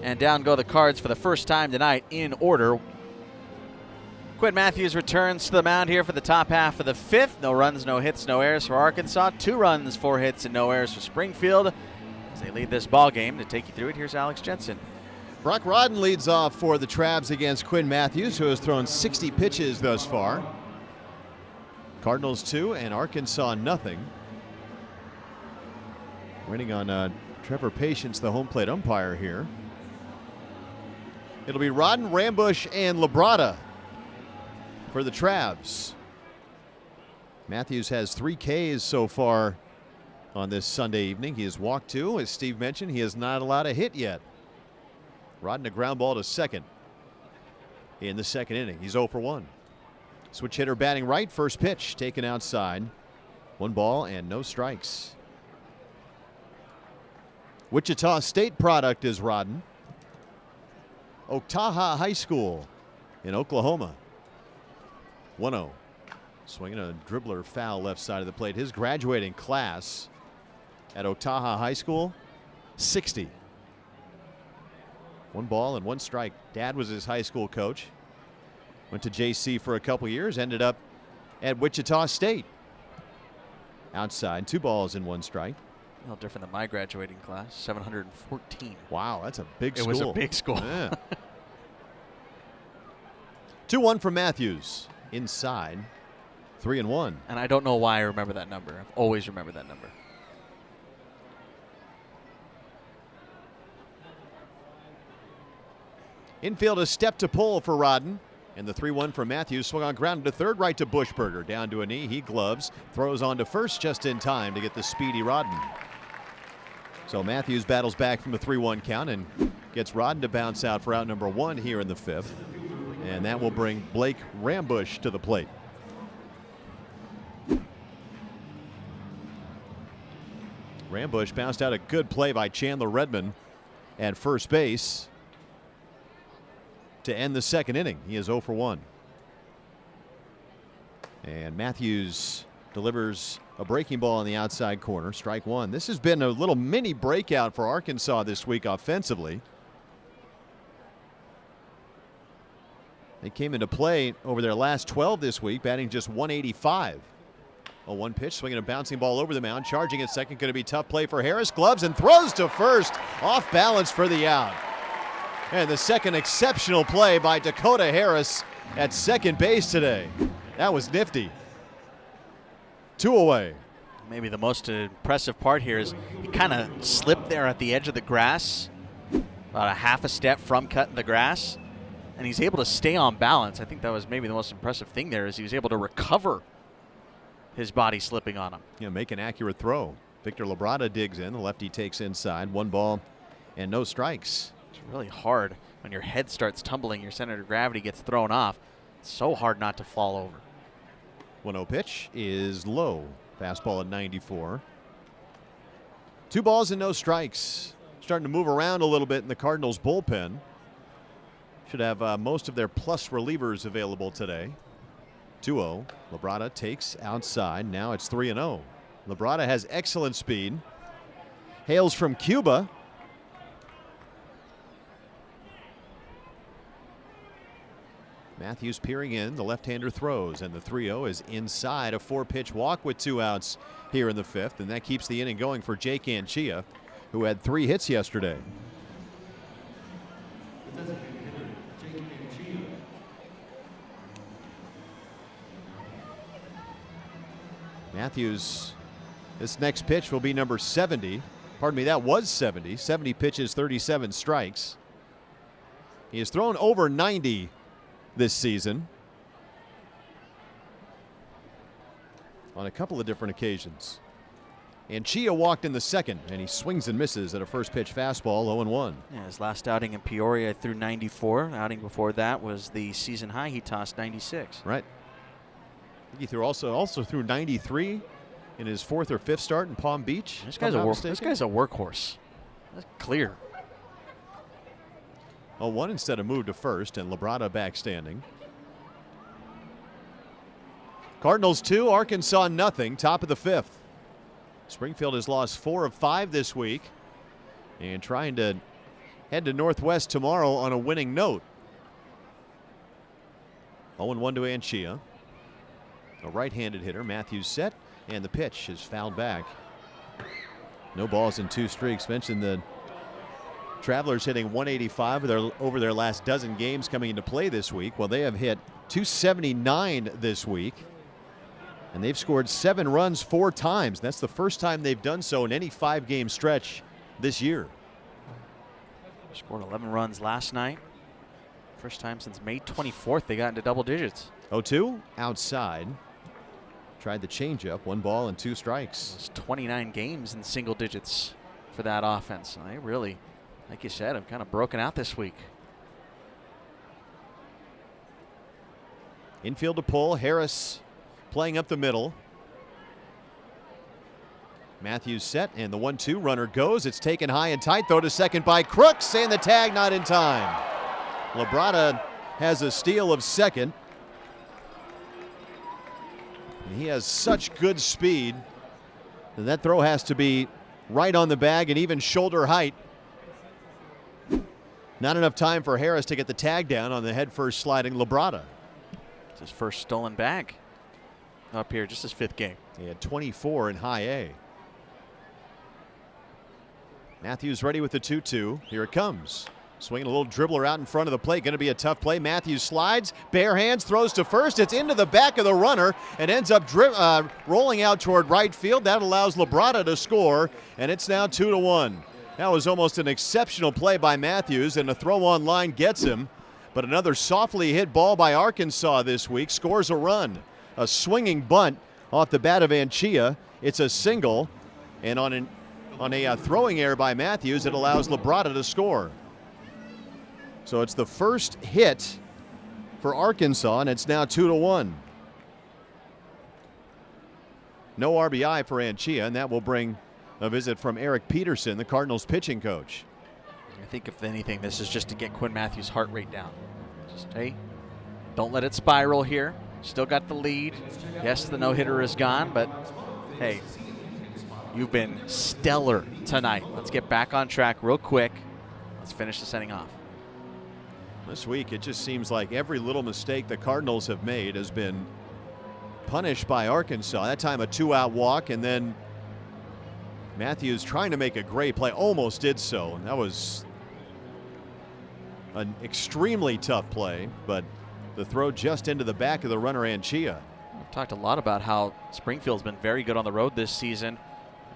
And down go the Cards for the first time tonight in order. Quinn Mathews returns to the mound here for the top half of the 5th. No runs, no hits, no errors for Arkansas. 2 runs, 4 hits, and no errors for Springfield. As they lead this ball game, to take you through it, here's Alex Jensen. Brock Rodden leads off for the Travs against Quinn Mathews, who has thrown 60 pitches thus far. Cardinals 2 and Arkansas nothing. Waiting on Trevor Patience, the home plate umpire here. It'll be Rodden, Rambush, and Labrada for the Travs. Mathews has 3 Ks so far on this Sunday evening. He has walked 2. As Steve mentioned, he has not allowed a hit yet. Rodden a ground ball to second in the 2nd inning. He's 0 for 1. Switch hitter batting right. First pitch taken outside. 1 ball and no strikes. Wichita State product is Rodden. Oktaha High School in Oklahoma. 1-0. Swinging a dribbler foul left side of the plate. His graduating class at Oktaha High School, 60. 1 ball and 1 strike. Dad was his high school coach. Went to JC for a couple years, ended up at Wichita State. Outside, 2 balls and 1 strike. A little different than my graduating class, 714. Wow, that's a big school. It was a big school. Yeah. 2-1 from Mathews. Inside, 3-1. And I don't know why I remember that number. I've always remembered that number. Infield a step to pull for Rodden. And the 3-1 from Mathews. Swung on ground to third, right to Bushberger. Down to a knee, he gloves. Throws on to first just in time to get the speedy Rodden. So Mathews battles back from the 3-1 count and gets Rodden to bounce out for out number 1 here in the 5th. And that will bring Blake Rambush to the plate. Rambush bounced out a good play by Chandler Redmond. at first base to end the second inning. He is 0 for 1. And Mathews delivers a breaking ball on the outside corner. Strike one. This has been a little mini breakout for Arkansas this week offensively. They came into play over their last 12 this week, batting just 185. A 1 pitch, swinging a bouncing ball over the mound. Charging at second, going to be tough play for Harris. Gloves and throws to first. Off balance for the out. And the second exceptional play by Dakota Harris at second base today. That was nifty. 2 away. Maybe the most impressive part here is he kind of slipped there at the edge of the grass, about a half a step from cutting the grass, and he's able to stay on balance. I think that was maybe the most impressive thing there, is he was able to recover his body slipping on him. Yeah, make an accurate throw. Victor Labrada digs in. The lefty takes inside. 1 ball and no strikes. It's really hard when your head starts tumbling, your center of gravity gets thrown off. It's so hard not to fall over. 1-0 pitch is low. Fastball at 94. 2 balls and no strikes. Starting to move around a little bit in the Cardinals bullpen. Should have most of their plus relievers available today. 2-0. Labrada takes outside. Now it's 3-0. Labrada has excellent speed. Hails from Cuba. Mathews peering in. The left-hander throws, and the 3-0 is inside. A 4-pitch walk with 2 outs here in the 5th, and that keeps the inning going for Jake Anchia, who had 3 hits yesterday. Mathews, this next pitch will be number 70. Pardon me, that was 70. 70 pitches, 37 strikes. He has thrown over 90 this season on a couple of different occasions. And Chia walked in the second, and he swings and misses at a first pitch fastball, 0-1. Yeah, his last outing in Peoria threw 94. Outing before that was the season high. He tossed 96. Right. I think he threw also threw 93 in his 4th or 5th start in Palm Beach. This guy's a workhorse. That's clear. 0-1 instead of move to first, and Labrada back standing. Cardinals 2, Arkansas nothing. Top of the 5th. Springfield has lost 4 of 5 this week and trying to head to Northwest tomorrow on a winning note. 0-1 to Anchia. A right-handed hitter. Mathews set, and the pitch is fouled back. No balls in 2 streaks. Mentioned the Travelers hitting 185 over their last dozen games coming into play this week. Well, they have hit 279 this week, and they've scored 7 runs 4 times. That's the first time they've done so in any 5-game stretch this year. Scored 11 runs last night. First time since May 24th they got into double digits. 0-2 outside. Tried the changeup. 1 ball and 2 strikes. It was 29 games in single digits for that offense. They really, like you said, have kind of broken out this week. Infield to pull. Harris playing up the middle. Mathews set, and the 1-2 runner goes. It's taken high and tight. Throw to second by Crooks, and the tag not in time. Labrada has a steal of second. And he has such good speed that throw has to be right on the bag and even shoulder height. Not enough time for Harris to get the tag down on the head-first sliding Labrada. It's his first stolen bag up here, just his 5th game. He had 24 in high A. Mathews ready with the 2-2. Here it comes. Swinging a little dribbler out in front of the plate. Going to be a tough play. Mathews slides, bare hands, throws to first. It's into the back of the runner and ends up rolling out toward right field. That allows Labrada to score, and it's now 2-1. That was almost an exceptional play by Mathews, and the throw on line gets him. But another softly hit ball by Arkansas this week scores a run. A swinging bunt off the bat of Anchia. It's a single, and on a throwing error by Mathews, it allows Labrada to score. So it's the first hit for Arkansas, and it's now 2-1. No RBI for Anchia, and that will bring a visit from Eric Peterson, the Cardinals pitching coach. I think if anything, this is just to get Quinn Mathews' heart rate down. Just, hey, don't let it spiral here. Still got the lead. Yes, the no-hitter is gone, but hey, you've been stellar tonight. Let's get back on track real quick. Let's finish the setting off. This week, it just seems like every little mistake the Cardinals have made has been punished by Arkansas. That time a 2-out walk, and then Mathews trying to make a great play, almost did so. And that was an extremely tough play, but the throw just into the back of the runner, Anchia. We've talked a lot about how Springfield's been very good on the road this season.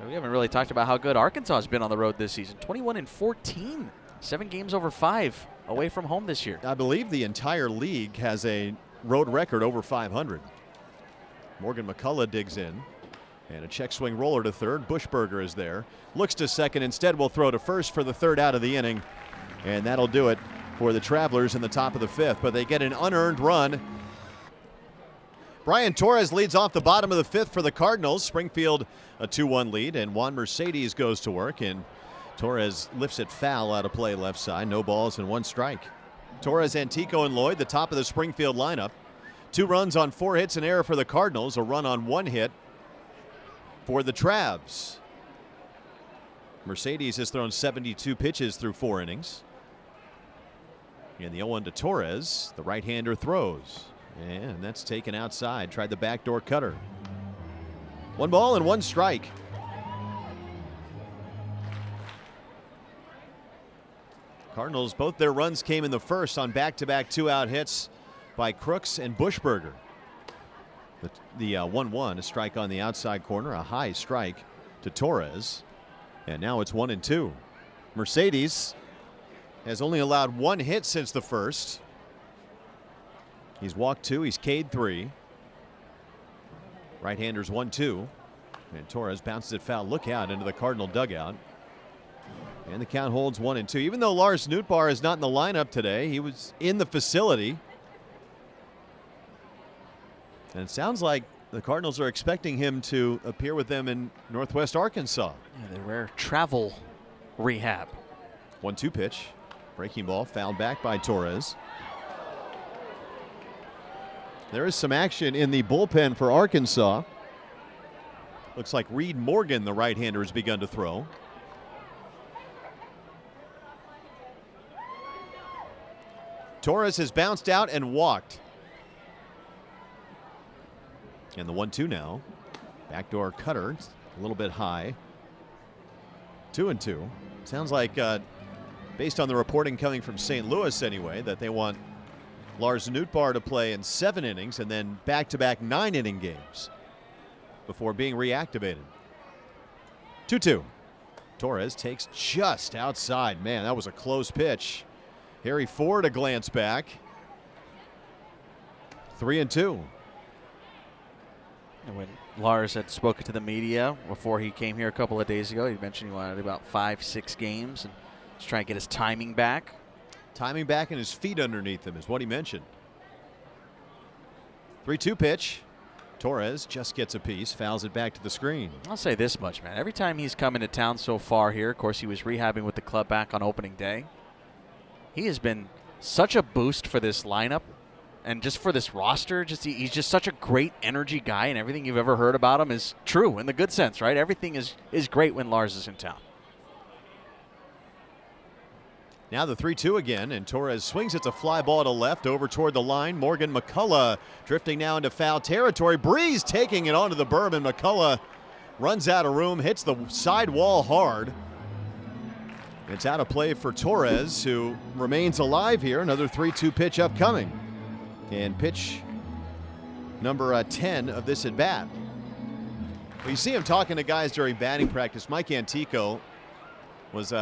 We haven't really talked about how good Arkansas has been on the road this season. 21-14, 7 games over 5 away from home this year. I believe the entire league has a road record over 500. Morgan McCullough digs in. And a check swing roller to third. Bushberger is there. Looks to second. Instead will throw to first for the 3rd out of the inning. And that'll do it for the Travelers in the top of the 5th. But they get an unearned run. Brian Torres leads off the bottom of the 5th for the Cardinals. Springfield a 2-1 lead. And Juan Mercedes goes to work. And Torres lifts it foul out of play left side. No balls and 1 strike. Torres, Antico, and Lloyd, the top of the Springfield lineup. 2 runs on 4 hits, an error for the Cardinals. A run on 1 hit for the Travs. Mercedes has thrown 72 pitches through 4 innings. And the 0-1 to Torres. The right-hander throws. And that's taken outside. Tried the backdoor cutter. 1 ball and 1 strike. Cardinals, both their runs came in the first on back-to-back 2-out hits by Crooks and Bushberger. The 1-1, a strike on the outside corner, a high strike to Torres. And now it's 1-2. Mercedes has only allowed 1 hit since the first. He's walked 2, he's K'd 3. Right-handers 1-2. And Torres bounces it foul. Look out into the Cardinal dugout. And the count holds 1-2. Even though Lars Nootbaar is not in the lineup today, he was in the facility. And it sounds like the Cardinals are expecting him to appear with them in Northwest Arkansas. Yeah, they rare travel rehab. 1-2 pitch. Breaking ball fouled back by Torres. There is some action in the bullpen for Arkansas. Looks like Reed Morgan, the right-hander, has begun to throw. Torres has bounced out and walked. And the 1-2 now. Backdoor cutter, a little bit high. 2-2. Sounds like, based on the reporting coming from St. Louis anyway, that they want Lars Nootbaar to play in 7 innings and then back-to-back 9-inning games before being reactivated. 2-2. Torres takes just outside. Man, that was a close pitch. Harry Ford a glance back. 3-2. And when Lars had spoken to the media before he came here a couple of days ago, he mentioned he wanted about 5-6 games and just trying to get his timing back. Timing back and his feet underneath him is what he mentioned. 3-2 pitch. Torres just gets a piece, fouls it back to the screen. I'll say this much, man. Every time he's come into town so far here, of course, he was rehabbing with the club back on opening day. He has been such a boost for this lineup and just for this roster. He's just such a great energy guy, and everything you've ever heard about him is true in the good sense, right? Everything is great when Lars is in town. Now the 3-2 again, and Torres swings. It's a fly ball to left over toward the line. Morgan McCullough drifting now into foul territory. Breeze taking it onto the berm, and McCullough runs out of room, hits the side wall hard. It's out of play for Torres, who remains alive here. Another 3-2 pitch upcoming. And pitch number 10 of this at bat. Well, you see him talking to guys during batting practice. Mike Antico was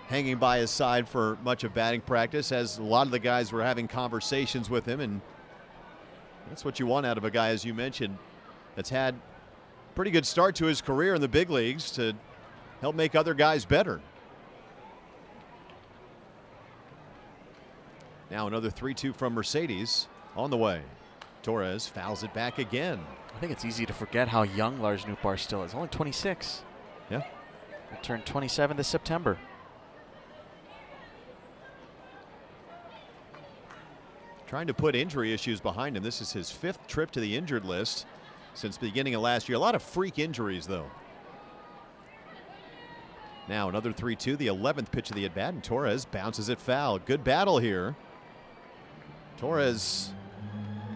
hanging by his side for much of batting practice, as a lot of the guys were having conversations with him, and that's what you want out of a guy, as you mentioned, that's had a pretty good start to his career in the big leagues to help make other guys better. Now another 3-2 from Mercedes on the way. Torres fouls it back again. I think it's easy to forget how young Lars Nootbaar still is. Only 26. Yeah. He turned 27 this September. Trying to put injury issues behind him. This is his 5th trip to the injured list since the beginning of last year. A lot of freak injuries, though. Now another 3-2, the 11th pitch of the at-bat, and Torres bounces it foul. Good battle here. Torres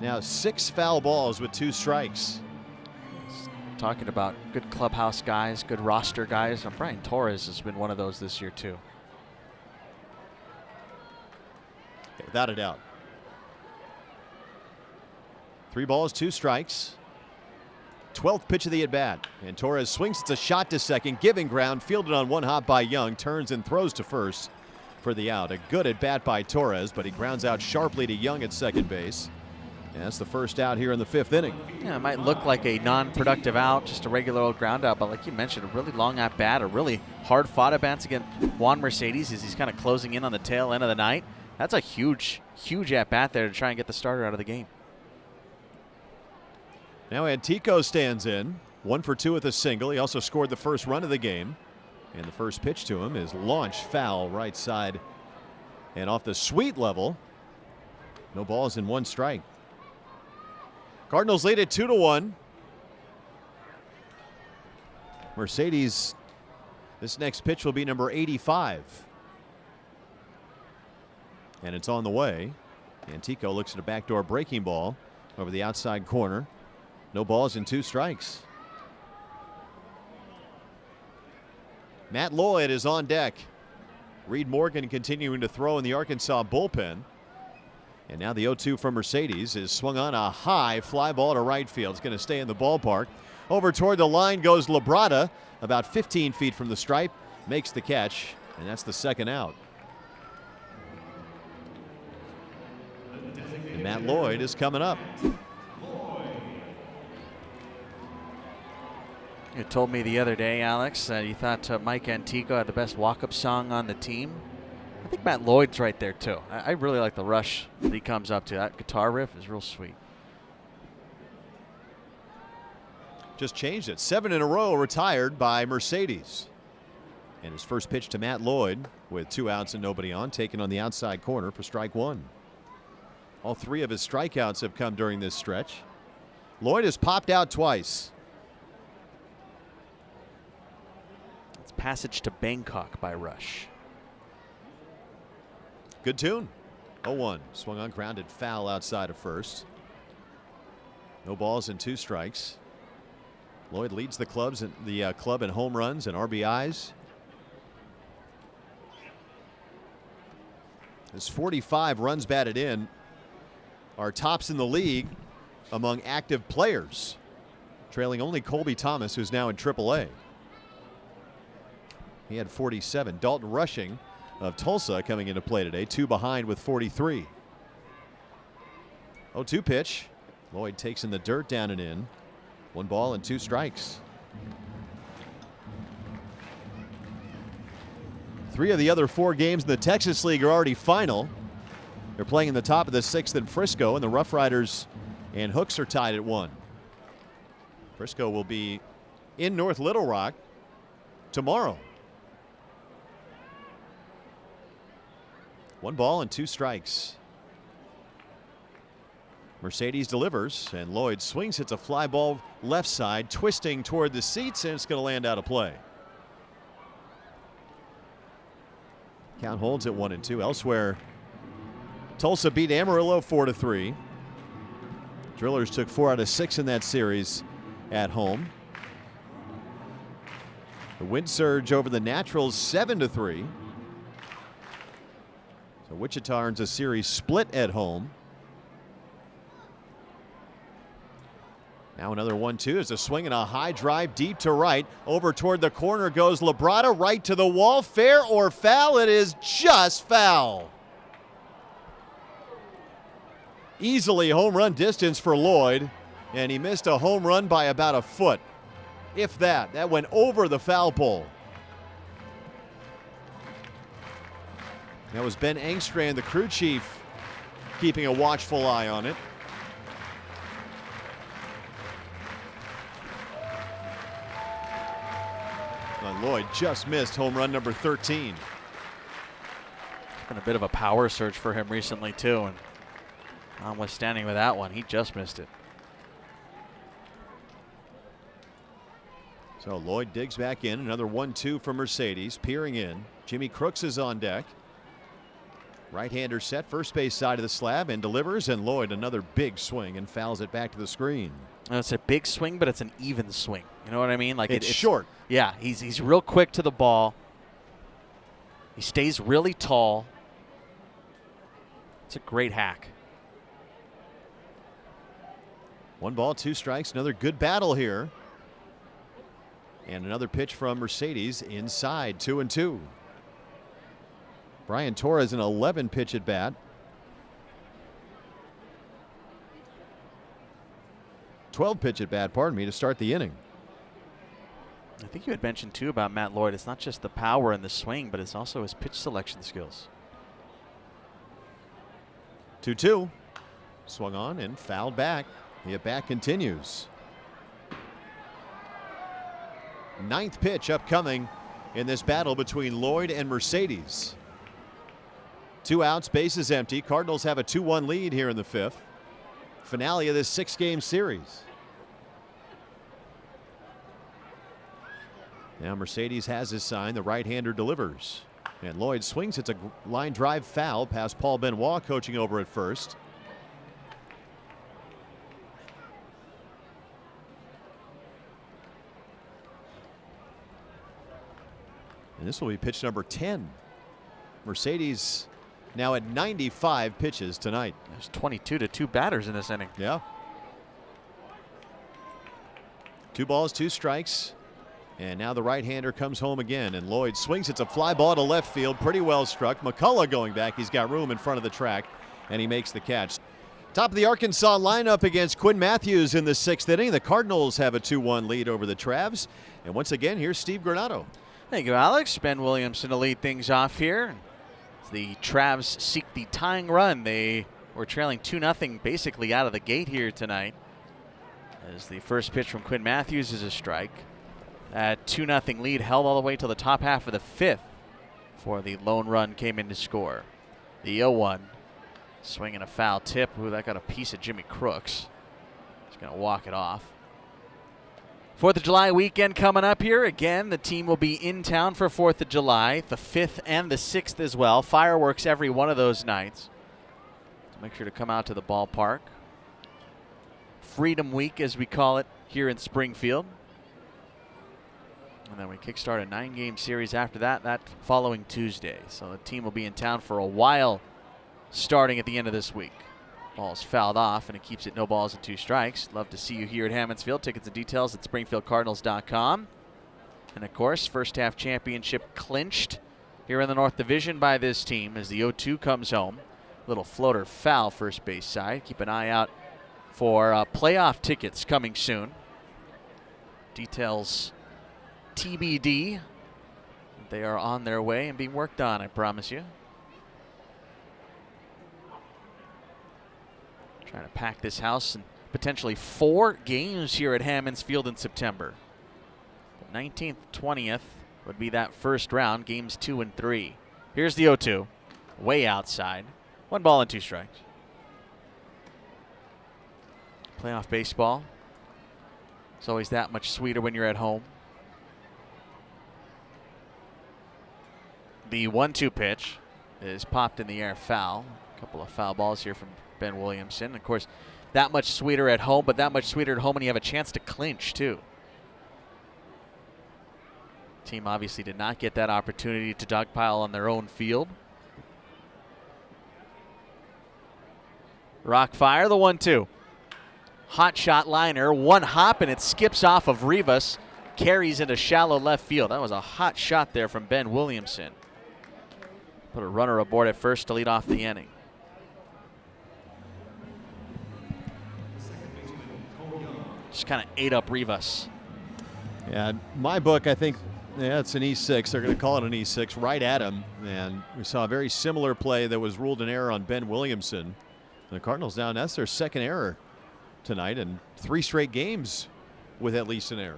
now 6 foul balls with 2 strikes. Talking about good clubhouse guys, good roster guys. Brian Torres has been one of those this year, too. Without a doubt. 3 balls, 2 strikes. 12th pitch of the at-bat. And Torres swings. It's a shot to second, giving ground, fielded on 1 hop by Young, turns and throws to first for the out. A good at-bat by Torres, but he grounds out sharply to Young at second base. And that's the first out here in the 5th inning. Yeah, it might look like a non-productive out, just a regular old ground out, but like you mentioned, a really long at-bat, a really hard-fought at-bats against Juan Mercedes as he's kind of closing in on the tail end of the night. That's a huge, huge at-bat there to try and get the starter out of the game. Now Antico stands in, 1 for 2 with a single. He also scored the first run of the game. And the first pitch to him is launched foul right side and off the sweet level. No balls and 1 strike. Cardinals lead it 2-1. Mercedes, this next pitch will be number 85. And it's on the way. Antico looks at a backdoor breaking ball over the outside corner. No balls and 2 strikes. Matt Lloyd is on deck. Reed Morgan continuing to throw in the Arkansas bullpen. And now the 0-2 from Mercedes is swung on a high fly ball to right field. It's going to stay in the ballpark. Over toward the line goes Labrada, about 15 feet from the stripe. Makes the catch, and that's the second out. And Matt Lloyd is coming up. You told me the other day, Alex, that you thought Mike Antico had the best walk-up song on the team. I think Matt Lloyd's right there, too. I really like the rush that he comes up to. That guitar riff is real sweet. Just changed it. 7 in a row retired by Mercedes. And his first pitch to Matt Lloyd with 2 outs and nobody on, taken on the outside corner for strike 1. All 3 of his strikeouts have come during this stretch. Lloyd has popped out twice. It's Passage to Bangkok by Rush. Good tune. 0-1. Swung on, grounded foul outside of first. No balls and 2 strikes. Lloyd leads the club in home runs and RBIs. His 45 runs batted in are tops in the league among active players, trailing only Colby Thomas, who's now in AAA. He had 47. Dalton Rushing of Tulsa coming into play today, 2 behind with 43. 0-2 pitch. Lloyd takes in the dirt, down and in. 1 ball and 2 strikes. 3 of the other 4 games in the Texas League are already final. They're playing in the top of the 6th in Frisco, and the Rough Riders and Hooks are tied at 1. Frisco will be in North Little Rock tomorrow. 1 ball and 2 strikes. Mercedes delivers, and Lloyd swings. Hits a fly ball left side, twisting toward the seats, and it's going to land out of play. Count holds at 1-2. Elsewhere, Tulsa beat Amarillo 4-3. Drillers took 4 out of 6 in that series at home. The wind surge over the Naturals 7-3. So Wichita earns a series split at home. Now another 1-2 is a swing and a high drive deep to right. Over toward the corner goes Labrada, right to the wall. Fair or foul? It is just foul. Easily home run distance for Lloyd, and he missed a home run by about a foot. If that. That went over the foul pole. That was Ben Engstrand, the crew chief, keeping a watchful eye on it. Lloyd just missed home run number 13. It's been a bit of a power surge for him recently, too. And Notwithstanding with that one, he just missed it. So Lloyd digs back in. Another 1-2 from Mercedes. Peering in. Jimmy Crooks is on deck. Right-hander set first base side of the slab and delivers. And Lloyd another big swing and fouls it back to the screen. It's a big swing, but it's an even swing. You know what I mean? Like it's short. Yeah, he's real quick to the ball. He stays really tall. It's a great hack. 1 ball, 2 strikes. Another good battle here. And another pitch from Mercedes inside, 2-2. Brian Torres, an 11 pitch at bat. 12 pitch at bat, pardon me, to start the inning. I think you had mentioned too about Matt Lloyd. It's not just the power and the swing, but it's also his pitch selection skills. 2-2. Swung on and fouled back. The at bat continues. 9th pitch upcoming in this battle between Lloyd and Mercedes. 2 outs, bases empty. Cardinals have a 2-1 lead here in the 5th. Finale of this 6-game series. Now Mercedes has his sign. The right-hander delivers. And Lloyd swings. It's a line drive foul past Paul Benoit, coaching over at first. And this will be pitch number 10. Mercedes now at 95 pitches tonight. There's 22 to 2 batters in this inning. Yeah. 2 balls, 2 strikes. And now the right-hander comes home again. And Lloyd swings. It's a fly ball to left field. Pretty well struck. McCullough going back. He's got room in front of the track. And he makes the catch. Top of the Arkansas lineup against Quinn Mathews in the 6th inning. The Cardinals have a 2-1 lead over the Travs. And once again, here's Steve Granado. Thank you, Alex. Ben Williamson to lead things off here. As the Travs seek the tying run. They were trailing 2-0 basically out of the gate here tonight. As the first pitch from Quinn Mathews is a strike. That 2-0 lead held all the way till the top half of the 5th before the lone run came in to score. The 0-1. Swinging a foul tip. Ooh, that got a piece of Jimmy Crooks. He's going to walk it off. 4th of July weekend coming up here. Again, the team will be in town for 4th of July, the 5th and the 6th as well. Fireworks every one of those nights. So make sure to come out to the ballpark. Freedom Week, as we call it, here in Springfield. And then we kickstart a 9-game series after that following Tuesday. So the team will be in town for a while starting at the end of this week. Ball's fouled off, and it keeps it no balls and 2 strikes. Love to see you here at Hammonds Field. Tickets and details at SpringfieldCardinals.com. And, of course, first half championship clinched here in the North Division by this team as the 0-2 comes home. Little floater foul first base side. Keep an eye out for playoff tickets coming soon. Details TBD. They are on their way and being worked on, I promise you. Trying to pack this house and potentially 4 games here at Hammonds Field in September. The 19th, 20th would be that first round, games 2 and 3. Here's the 0-2, way outside. 1 ball and 2 strikes. Playoff baseball. It's always that much sweeter when you're at home. The 1-2 pitch is popped in the air foul. A couple of foul balls here from Ben Williamson. Of course, that much sweeter at home, but that much sweeter at home when you have a chance to clinch, too. Team obviously did not get that opportunity to dogpile on their own field. Rockfire, the 1-2. Hot shot liner, 1 hop, and it skips off of Rivas. Carries into shallow left field. That was a hot shot there from Ben Williamson. Put a runner aboard at first to lead off the inning. Just kind of ate up Rivas. Yeah, in my book, I think, yeah, it's an E6. They're going to call it an E6 right at him. And we saw a very similar play that was ruled an error on Ben Williamson. The Cardinals down, that's their 2nd error tonight, and 3 straight games with at least an error.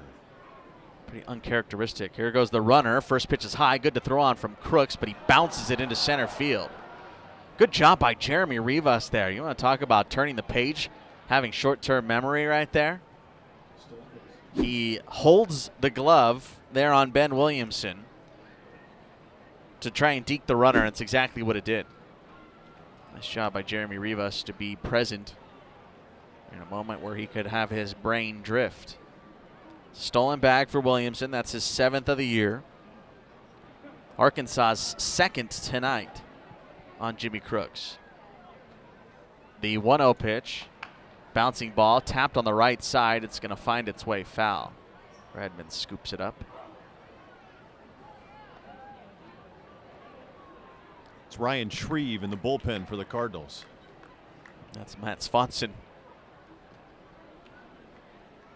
Pretty uncharacteristic. Here goes the runner. First pitch is high, good to throw on from Crooks, but he bounces it into center field. Good job by Jeremy Rivas there. You want to talk about turning the page, having short-term memory right there? He holds the glove there on Ben Williamson to try and deke the runner, and it's exactly what it did. Nice job by Jeremy Rivas to be present in a moment where he could have his brain drift. Stolen bag for Williamson. That's his 7th of the year. Arkansas's 2nd tonight on Jimmy Crooks. The 1-0 pitch. Bouncing ball, tapped on the right side. It's going to find its way foul. Redmond scoops it up. It's Ryan Shreve in the bullpen for the Cardinals. That's Matt Swanson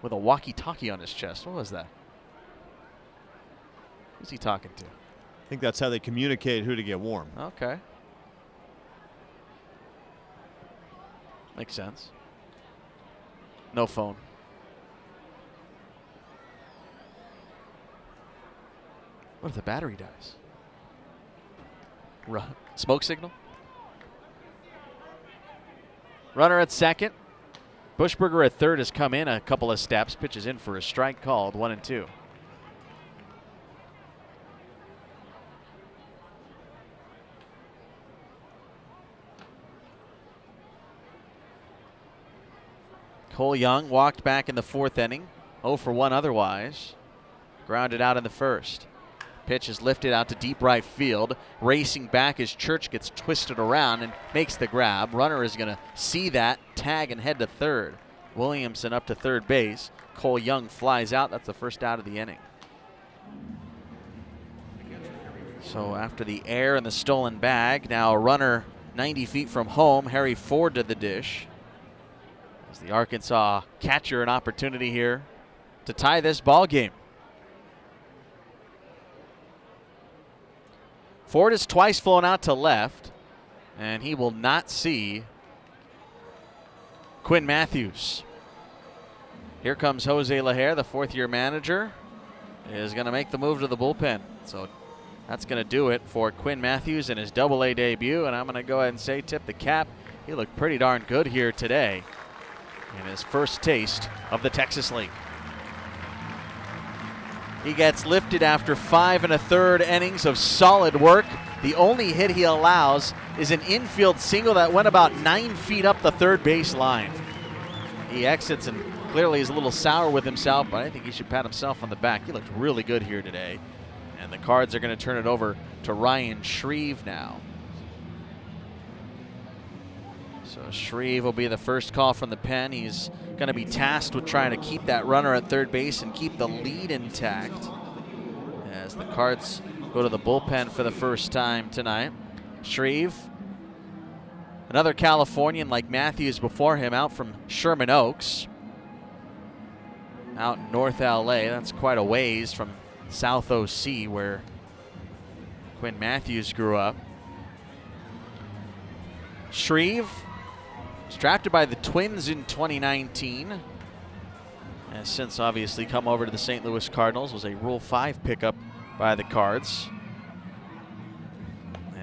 with a walkie-talkie on his chest. What was that? Who's he talking to? I think that's how they communicate who to get warm. Okay. Makes sense. No phone. What if the battery dies? Smoke signal? Runner at second. Bushberger at third has come in a couple of steps. Pitches in for a strike called, 1-2. Cole Young walked back in the 4th inning. 0 for 1 otherwise. Grounded out in the 1st. Pitch is lifted out to deep right field. Racing back as Church gets twisted around and makes the grab. Runner is going to see that, tag, and head to third. Williamson up to third base. Cole Young flies out. That's the first out of the inning. So after the air and the stolen bag, now a runner 90 feet from home. Harry Ford to the dish. As the Arkansas catcher an opportunity here to tie this ball game. Ford has twice flown out to left, and he will not see Quinn Mathews. Here comes Jose Lajer, the 4th-year manager, is going to make the move to the bullpen. So that's going to do it for Quinn Mathews in his Double-A debut, and I'm going to go ahead and say tip the cap. He looked pretty darn good here today in his first taste of the Texas League. He gets lifted after 5 1/3 innings of solid work. The only hit he allows is an infield single that went about 9 feet up the third base line. He exits and clearly is a little sour with himself, but I think he should pat himself on the back. He looked really good here today. And the Cards are going to turn it over to Ryan Shreve now. So Shreve will be the first call from the pen. He's going to be tasked with trying to keep that runner at third base and keep the lead intact as the Cards go to the bullpen for the first time tonight. Shreve, another Californian like Mathews before him, out from Sherman Oaks, out in North LA. That's quite a ways from South OC where Quinn Mathews grew up. Shreve was drafted by the Twins in 2019. Has since obviously come over to the St. Louis Cardinals. Was a Rule 5 pickup by the Cards.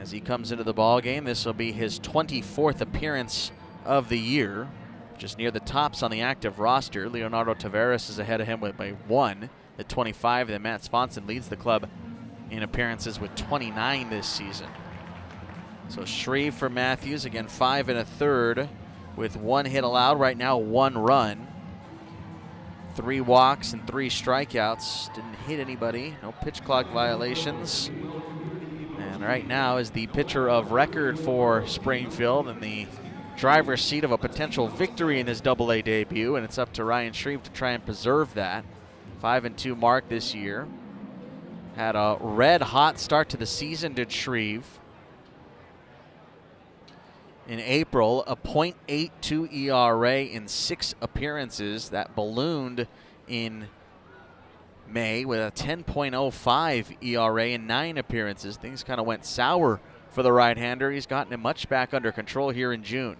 As he comes into the ball game, this will be his 24th appearance of the year. Just near the tops on the active roster. Leonardo Taveras is ahead of him by 1 at 25. Then Matt Swanson leads the club in appearances with 29 this season. So Shreve for Mathews, again 5 1/3 with 1 hit allowed. Right now 1 run. 3 walks and 3 strikeouts. Didn't hit anybody. No pitch clock violations. And right now is the pitcher of record for Springfield in the driver's seat of a potential victory in his Double-A debut. And it's up to Ryan Shreve to try and preserve that 5-2 mark this year. Had a red hot start to the season, did Shreve. In April, a .82 ERA in 6 appearances. That ballooned in May with a 10.05 ERA in 9 appearances. Things kind of went sour for the right-hander. He's gotten it much back under control here in June.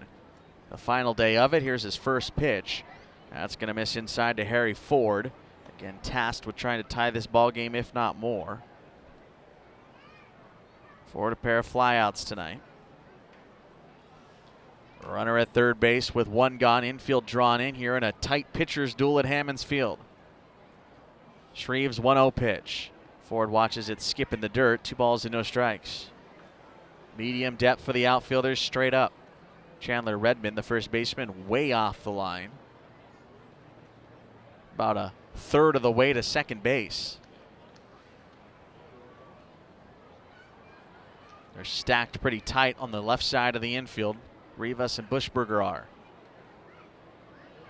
The final day of it, here's his first pitch. That's going to miss inside to Harry Ford. Again, tasked with trying to tie this ball game, if not more. Ford a pair of flyouts tonight. Runner at third base with one gone. Infield drawn in here in a tight pitcher's duel at Hammonds Field. Shreve's 1-0 pitch. Ford watches it skip in the dirt. 2 balls and no strikes. Medium depth for the outfielders straight up. Chandler Redmond, the first baseman, way off the line. About a third of the way to second base. They're stacked pretty tight on the left side of the infield. Rivas and Buschberger are.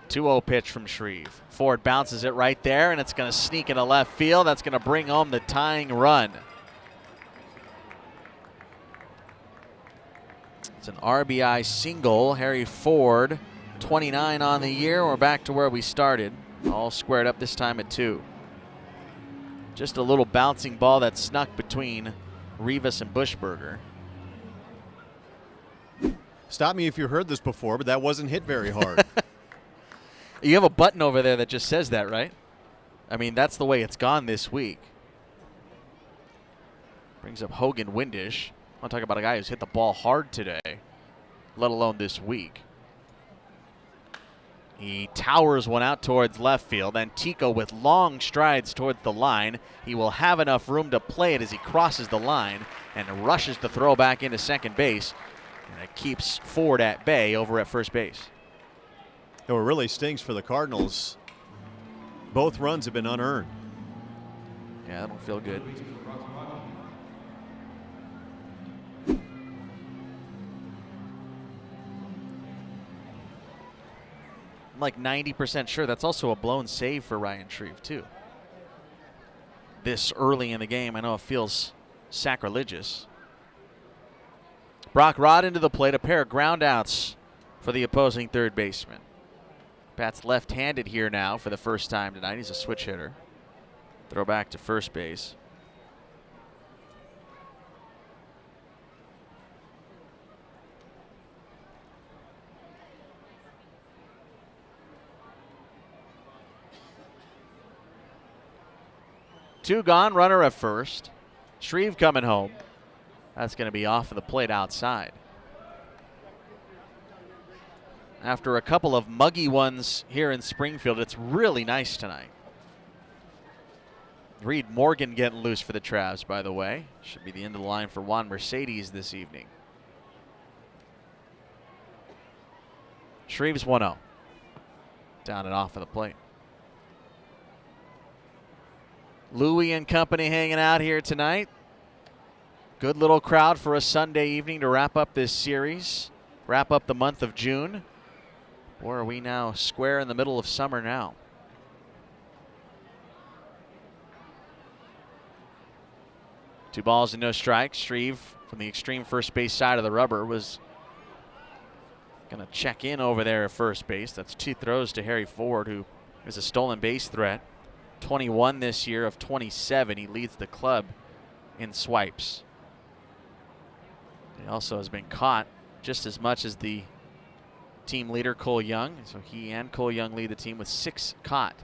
2-0 pitch from Shreve. Ford bounces it right there, and it's going to sneak into left field. That's going to bring home the tying run. It's an RBI single. Harry Ford, 29 on the year. We're back to where we started. All squared up this time at 2. Just a little bouncing ball that snuck between Rivas and Buschberger. Stop me if you heard this before, but that wasn't hit very hard. You have a button over there that just says that, right? I mean, that's the way it's gone this week. Brings up Hogan Windish. I want to talk about a guy who's hit the ball hard today, let alone this week. He towers one out towards left field. Antico with long strides towards the line. He will have enough room to play it as he crosses the line and rushes the throw back into second base. And it keeps Ford at bay over at first base. It really stings for the Cardinals. Both runs have been unearned. Yeah, that don't feel good. I'm like 90% sure that's also a blown save for Ryan Shreve, too. This early in the game, I know it feels sacrilegious. Brock Rod into the plate, a pair of ground outs for the opposing third baseman. Pat's left-handed here now for the first time tonight. He's a switch hitter. Throw back to first base. Two gone, runner at first. Shreve coming home. That's going to be off of the plate outside. After a couple of muggy ones here in Springfield, it's really nice tonight. Reed Morgan getting loose for the Travs, by the way. Should be the end of the line for Juan Mercedes this evening. Shreve's 1-0. Down and off of the plate. Louie and company hanging out here tonight. Good little crowd for a Sunday evening to wrap up this series. Wrap up the month of June. Or are we now square in the middle of summer now? Two balls and no strikes. Shreve from the extreme first base side of the rubber was going to check in over there at first base. That's 2 throws to Harry Ford, who is a stolen base threat. 21 this year of 27. He leads the club in swipes. He also has been caught just as much as the team leader, Cole Young. So he and Cole Young lead the team with 6 caught.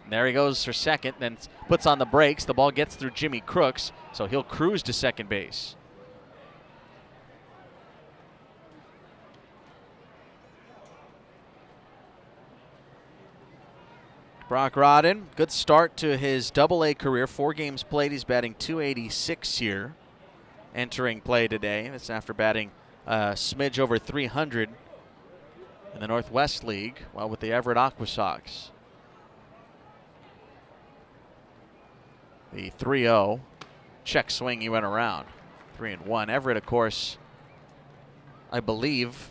And there he goes for second, then puts on the brakes. The ball gets through Jimmy Crooks, so he'll cruise to second base. Brock Rodden, good start to his Double-A career. 4 games played. He's batting .286 here, entering play today. That's after batting a smidge over 300 in the Northwest League while with the Everett Aqua Sox. The 3-0 check swing he went around. 3-1. Everett, of course, I believe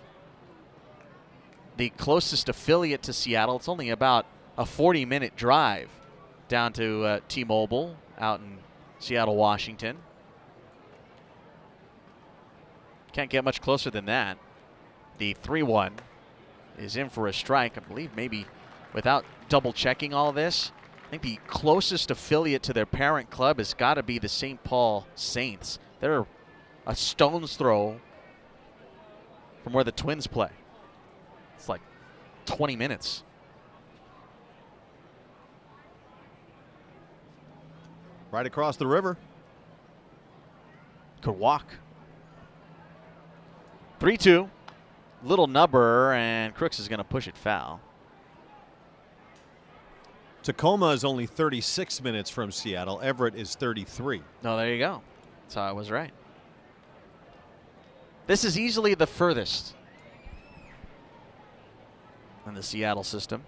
the closest affiliate to Seattle. It's only about a 40-minute drive down to T-Mobile out in Seattle, Washington. Can't get much closer than that. The 3-1 is in for a strike. I believe maybe without double checking all this, I think the closest affiliate to their parent club has got to be the St. Paul Saints. They're a stone's throw from where the Twins play. It's like 20 minutes. Right across the river. Could walk. 3-2. little nubber, and Crooks is going to push it foul. Tacoma is only 36 minutes from Seattle. Everett is 33. No, there you go. So I was right. This is easily the furthest in the Seattle system.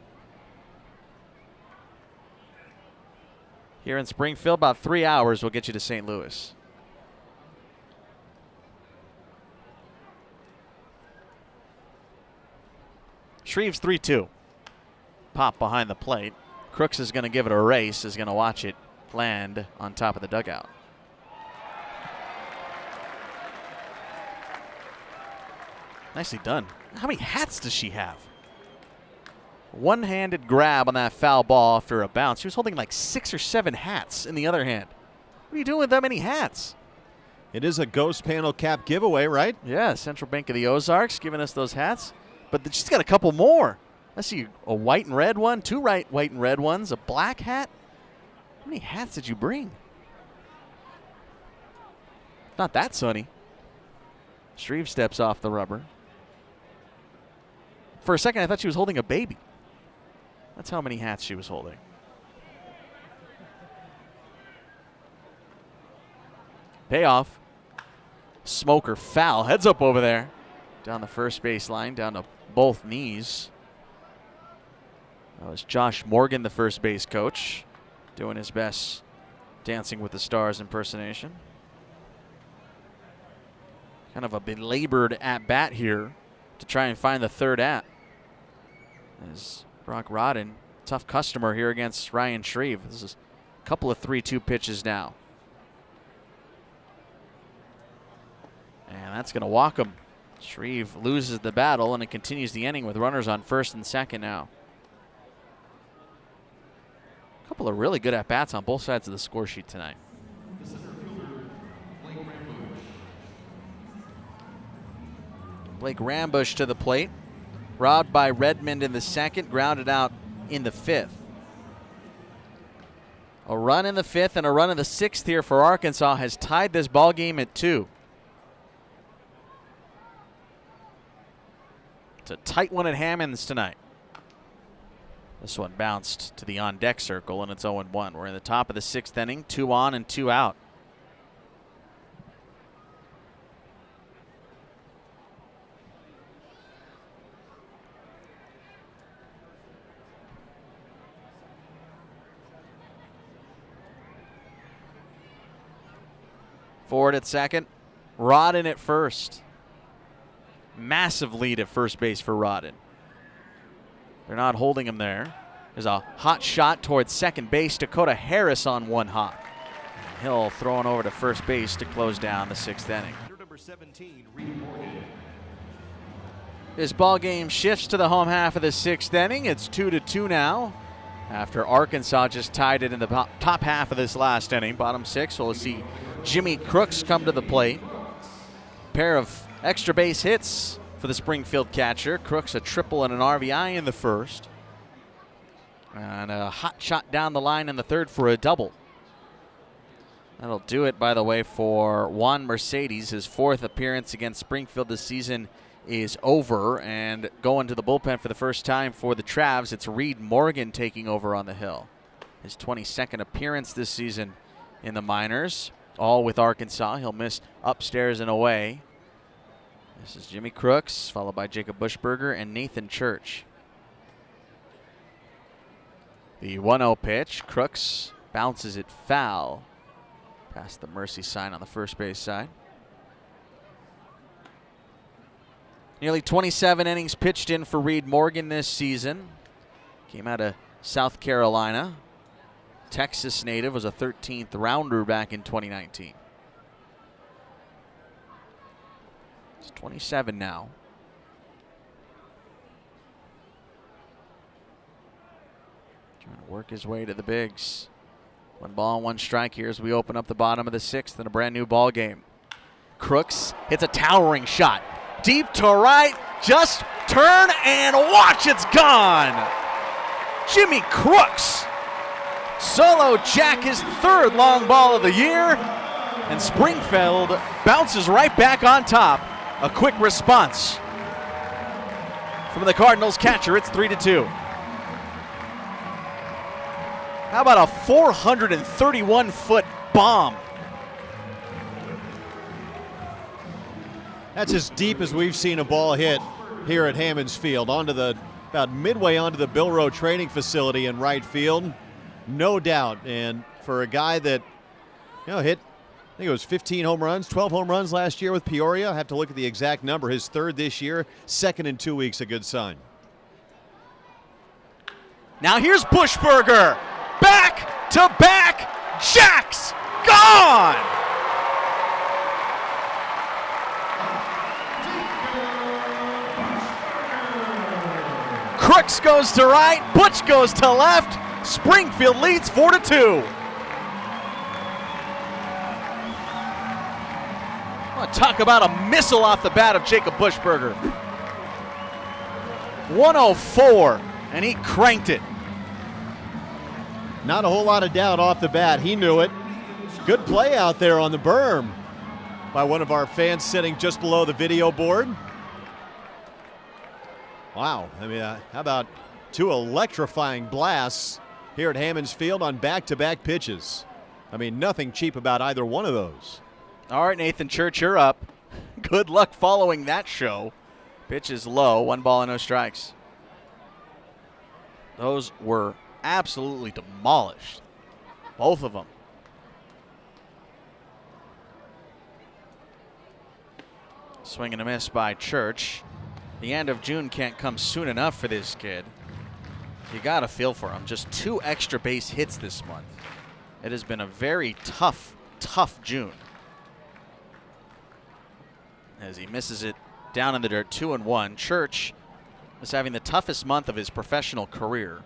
Here in Springfield, about 3 hours will get you to St. Louis. Shreve's 3-2. Pop behind the plate. Crooks is going to give it a race, is going to watch it land on top of the dugout. Nicely done. How many hats does she have? One-handed grab on that foul ball after a bounce. She was holding like 6 or 7 hats in the other hand. What are you doing with that many hats? It is a Ghost Panel cap giveaway, right? Yeah, Central Bank of the Ozarks giving us those hats. But she's got a couple more. I see a white and red one, 2 white and red ones, a black hat. How many hats did you bring? Not that sunny. Shreve steps off the rubber. For a second, I thought she was holding a baby. That's how many hats she was holding. Payoff. Smoker foul. Heads up over there. Down the first base line, down to both knees. That was Josh Morgan, the first base coach, doing his best Dancing with the Stars impersonation. Kind of a belabored at-bat here to try and find the third at. As Brock Rodden, tough customer here against Ryan Shreve. This is a couple of 3-2 pitches now. And that's going to walk him. Shreve loses the battle, and it continues the inning with runners on first and second now. A couple of really good at-bats on both sides of the score sheet tonight. Blake Rambush to the plate. Robbed by Redmond in the second, grounded out in the fifth. A run in the fifth and a run in the sixth here for Arkansas has tied this ball game at 2. It's a tight one at Hammonds tonight. This one bounced to the on-deck circle, and it's 0-1. We're in the top of the 6th inning, 2 on and 2 out. Ford at second, Rodden at first. Massive lead at first base for Rodden. They're not holding him there. There's a hot shot towards second base. Dakota Harris on one hop. Hill throwing over to first base to close down the 6th inning. This ball game shifts to the home half of the 6th inning. It's 2-2 now, after Arkansas just tied it in the top half of this last inning. Bottom 6, we'll see Jimmy Crooks come to the plate. Pair of extra base hits for the Springfield catcher. Crooks a triple and an RBI in the first. And a hot shot down the line in the third for a double. That'll do it, by the way, for Juan Mercedes. His 4th appearance against Springfield this season is over. And going to the bullpen for the first time for the Travs, it's Reed Morgan taking over on the hill. His 22nd appearance this season in the minors. All with Arkansas. He'll miss upstairs and away. This is Jimmy Crooks, followed by Jacob Bushberger and Nathan Church. The 1-0 pitch. Crooks bounces it foul past the mercy sign on the first base side. Nearly 27 innings pitched in for Reed Morgan this season. Came out of South Carolina. Texas native, was a 13th rounder back in 2019. He's 27 now. Trying to work his way to the bigs. 1 ball and 1 strike here as we open up the bottom of the 6th in a brand new ball game. Crooks hits a towering shot. Deep to right, just turn and watch, it's gone. Jimmy Crooks. Solo jack, his 3rd long ball of the year, and Springfield bounces right back on top. A quick response from the Cardinals catcher. It's 3-2. How about a 431-foot bomb? That's as deep as we've seen a ball hit here at Hammonds Field, about midway onto the Bill Rowe training facility in right field. No doubt. And for a guy that hit, I think it was 15 home runs, 12 home runs last year with Peoria. I have to look at the exact number. His third this year, second in 2 weeks, a good sign. Now here's Buschberger. Back-to-back jacks. Gone! Crooks goes to right. Butch goes to left. Springfield leads 4-2. Talk about a missile off the bat of Jacob Buschberger. 104, and he cranked it. Not a whole lot of doubt off the bat. He knew it. Good play out there on the berm by one of our fans sitting just below the video board. Wow. I mean, how about two electrifying blasts here at Hammonds Field on back-to-back pitches? I mean, nothing cheap about either one of those. All right, Nathan Church, you're up. Good luck following that show. Pitch is low, 1 ball and no strikes. Those were absolutely demolished. Both of them. Swing and a miss by Church. The end of June can't come soon enough for this kid. You got to feel for him. Just 2 extra base hits this month. It has been a very tough June. As he misses it down in the dirt, 2-1. Church is having the toughest month of his professional career.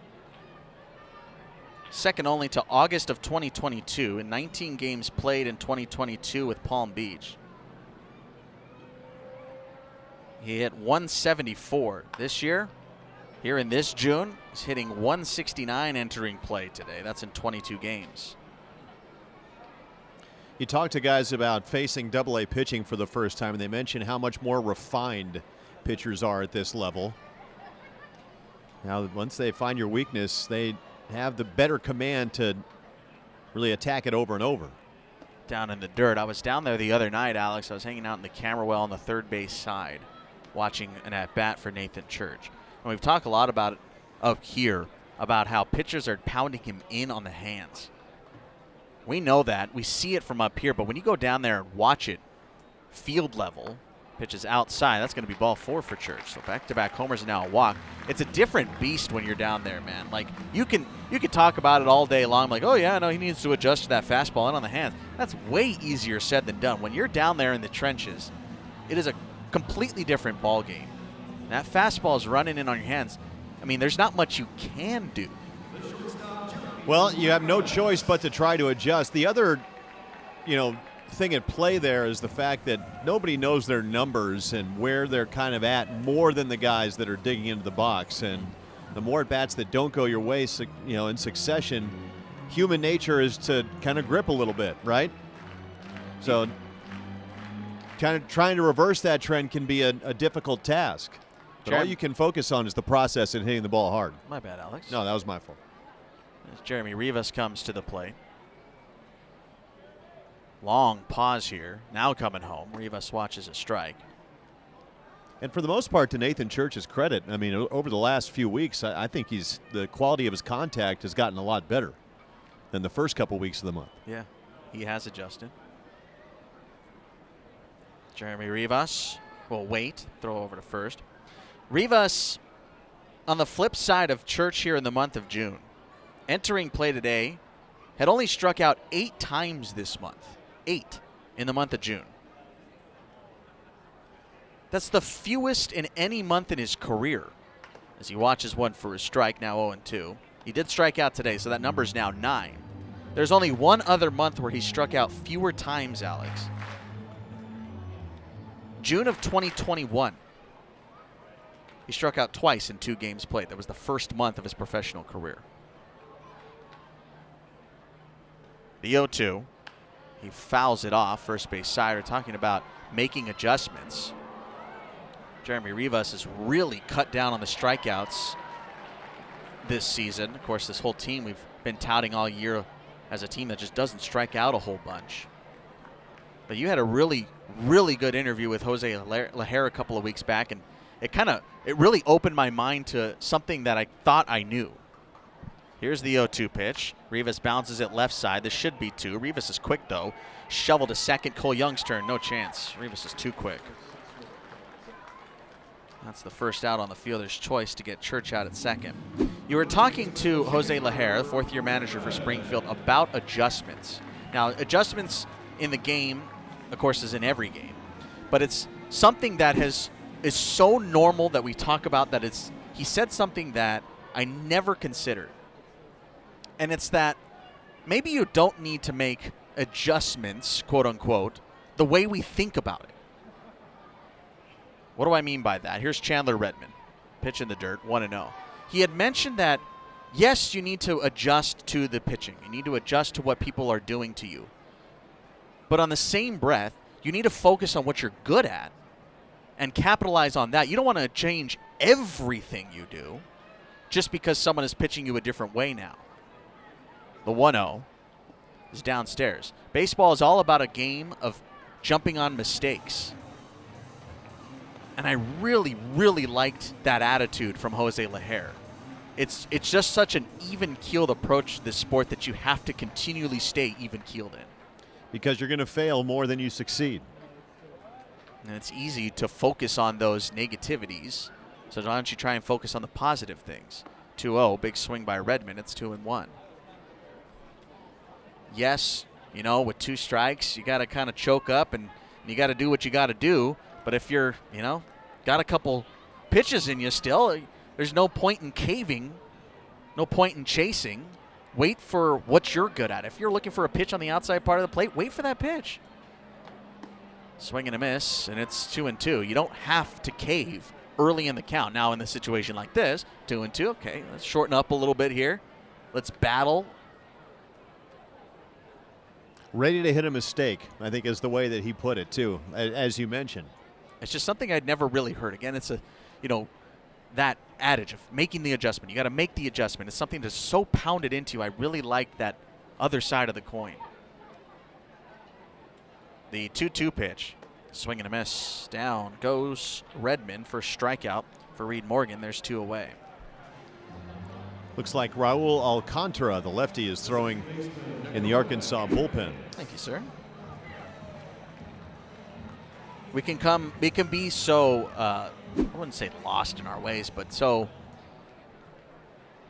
Second only to August of 2022 in 19 games played in 2022 with Palm Beach. He hit 174 this year. Here in this June, he's hitting 169 entering play today. That's in 22 games. You talk to guys about facing Double-A pitching for the first time, and they mention how much more refined pitchers are at this level. Now, once they find your weakness, they have the better command to really attack it over and over. Down in the dirt. I was down there the other night, Alex. I was hanging out in the camera well on the third base side, watching an at-bat for Nathan Church. And we've talked a lot about it up here, about how pitchers are pounding him in on the hands. We know that. We see it from up here, but when you go down there and watch it field level, pitches outside, that's going to be ball 4 for Church. So back-to-back homers and now a walk. It's a different beast when you're down there, man. Like, you can talk about it all day long, like, oh, yeah, no, he needs to adjust to that fastball in on the hands. That's way easier said than done. When you're down there in the trenches, it is a completely different ball game. That fastball is running in on your hands. I mean, there's not much you can do. Well, you have no choice but to try to adjust. The other, thing at play there is the fact that nobody knows their numbers and where they're kind of at more than the guys that are digging into the box. And the more at bats that don't go your way, in succession, human nature is to kind of grip a little bit, right? So kind of trying to reverse that trend can be a difficult task. But all you can focus on is the process and hitting the ball hard. My bad, Alex. No, that was my fault. As Jeremy Rivas comes to the plate. Long pause here. Now coming home. Rivas watches a strike. And for the most part, to Nathan Church's credit, I mean, over the last few weeks, I think the quality of his contact has gotten a lot better than the first couple weeks of the month. Yeah, he has adjusted. Jeremy Rivas will wait. Throw over to first. Rivas, on the flip side of Church here in the month of June, entering play today, had only struck out 8 times this month. 8 in the month of June. That's the fewest in any month in his career. As he watches one for a strike, now 0-2. He did strike out today, so that number is now 9. There's only one other month where he struck out fewer times, Alex. June of 2021. He struck out twice in 2 games played. That was the first month of his professional career. The 0-2. He fouls it off. First base side. We're talking about making adjustments. Jeremy Rivas has really cut down on the strikeouts this season. Of course, this whole team we've been touting all year as a team that just doesn't strike out a whole bunch. But you had a really, really good interview with Jose Lajera a couple of weeks back, and it really opened my mind to something that I thought I knew. Here's the 0-2 pitch. Rivas bounces it left side. This should be 2. Rivas is quick, though. Shovel to second. Cole Young's turn. No chance. Rivas is too quick. That's the first out on the fielder's choice to get Church out at second. You were talking to Jose Lajera, fourth-year manager for Springfield, about adjustments. Now, adjustments in the game, of course, is in every game. But it's something that is so normal that we talk about that he said something that I never considered. And it's that maybe you don't need to make adjustments, quote unquote, the way we think about it. What do I mean by that? Here's Chandler Redmond, pitch in the dirt, 1-0. He had mentioned that, yes, you need to adjust to the pitching. You need to adjust to what people are doing to you. But on the same breath, you need to focus on what you're good at and capitalize on that. You don't want to change everything you do just because someone is pitching you a different way now. The 1-0 is downstairs. Baseball is all about a game of jumping on mistakes. And I really, really liked that attitude from Jose Lajera. It's just such an even-keeled approach to this sport that you have to continually stay even-keeled in. Because you're going to fail more than you succeed. And it's easy to focus on those negativities. So why don't you try and focus on the positive things? 2-0, big swing by Redmond. It's 2-1. Yes, with 2 strikes, you got to kind of choke up and you got to do what you got to do. But if you're, got a couple pitches in you still, there's no point in caving, no point in chasing. Wait for what you're good at. If you're looking for a pitch on the outside part of the plate, wait for that pitch. Swing and a miss, and it's 2-2. You don't have to cave early in the count. Now, in a situation like this, 2-2, okay, let's shorten up a little bit here. Let's battle. Ready to hit a mistake, I think is the way that he put it, too, as you mentioned. It's just something I'd never really heard. Again, it's that adage of making the adjustment. You got to make the adjustment. It's something that's so pounded into you. I really like that other side of the coin. The 2-2 pitch. Swing and a miss. Down goes Redmond for strikeout for Reed Morgan. There's 2 away. Looks like Raul Alcantara, the lefty, is throwing in the Arkansas bullpen. Thank you, sir. We can be so, I wouldn't say lost in our ways, but so